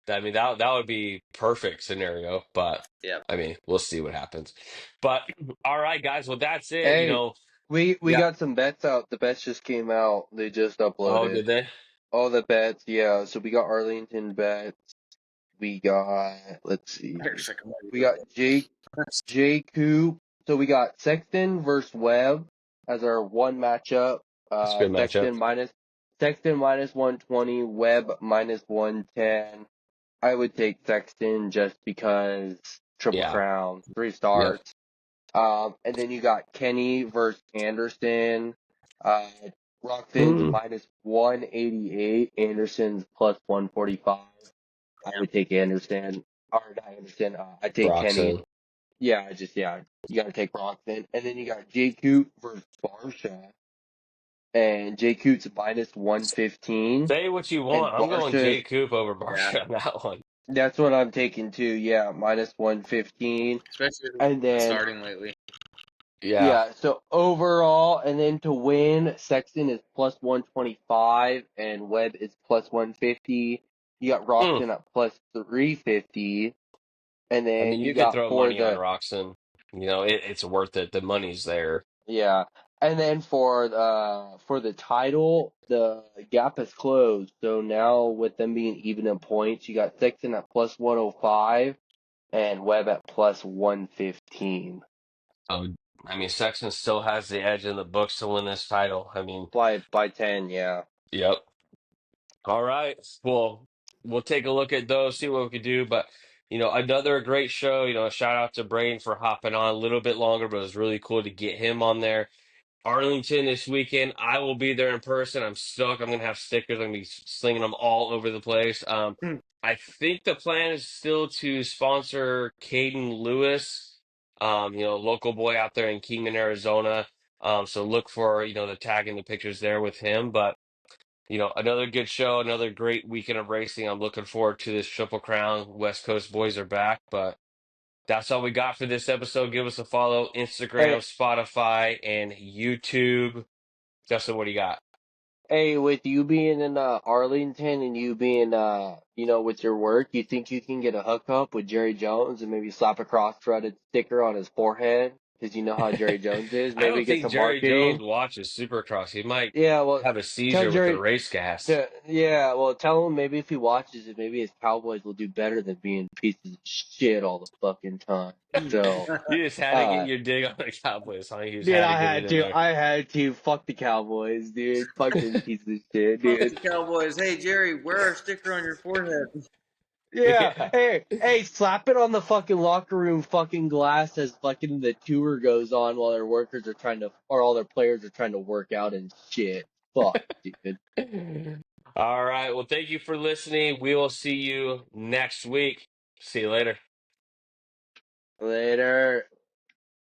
I mean, that would be perfect scenario, but yeah. I mean, we'll see what happens. But all right, guys, well that's it. Hey, we Yeah. got some bets out. The bets just came out. They just Oh, uploaded did they? all the bets. Yeah, so we got Arlington bets. We got let's see. Eric's like, I'm ready to We go. got J Coop. So we got Sexton versus Webb as our one matchup. It's a good matchup. Sexton minus 120, Webb minus 110. I would take Sexton just because Triple Yeah. Crown, 3 Yep. starts. And then you got Kenny versus Anderson. Uh, Rockfin's Mm. minus 188, Anderson's plus 145. I would take Anderson. Or not Anderson, I take Kenny. Broxton. Yeah, you gotta take Rockfin. And then you got J Coop versus Barsha. And J Coop's minus 115. Say what you And want. I'm going Barsha's, Jay Coop over Yeah, Barsha on that one. that's what I'm taking too. Yeah, minus 115. especially if And he's then, starting lately. Yeah. yeah, so overall, and then to win, Sexton is plus 125 and Webb is plus 150. You got Mm. Roxton at plus 350. And I then mean, you you could got throw for money on the, Roxon. It's worth it. The money's there. yeah. And then for the title, the gap is closed. So now with them being even in points, you got Sexton at plus 105 and Webb at plus 115. So, I mean, Sexton still has the edge in the books to win this title. I mean, By 10, yeah. yep. All right. Well, we'll take a look at those, see what we can do. But, another great show. Shout out to Braden for hopping on a little bit longer, but it was really cool to get him on there. Arlington this weekend. I will be there in person. I'm stoked. I'm going to have stickers. I'm going to be slinging them all over the place. Hmm. I think the plan is still to sponsor Caden Lewis, local boy out there in Kingman, Arizona. So look for, the tag and the pictures there with him. But another good show, another great weekend of racing. I'm looking forward to this Triple Crown. West Coast boys are back, but that's all we got for this episode. Give us a follow, Instagram, Hey, Spotify, and YouTube. Justin, what do you got? hey, with you being in Arlington and you being with your work, you think you can get a hookup with Jerry Jones and maybe slap a cross-threaded sticker on his forehead? Because you know how Jerry Jones is. I Maybe don't get think some Jerry Jones marketing. watches Supercross. He might Yeah, well, have a tell seizure with the Jerry. race gas. Yeah, well, tell him maybe if he watches it, maybe his Cowboys will do better than being pieces of shit all the fucking time. So, You just had to get your dig on the Cowboys, huh? You just dude, had to get it in there. I had to. Fuck the Cowboys, dude. Fuck them pieces of shit, Fuck dude. the Cowboys. Hey Jerry, wear a sticker on your forehead. Yeah, Yeah. hey, slap it on the fucking locker room fucking glass as fucking the tour goes on while their workers are or all their players are trying to work out and shit. Fuck, dude. All right. Well, thank you for listening. We will see you next week. See you later. Later.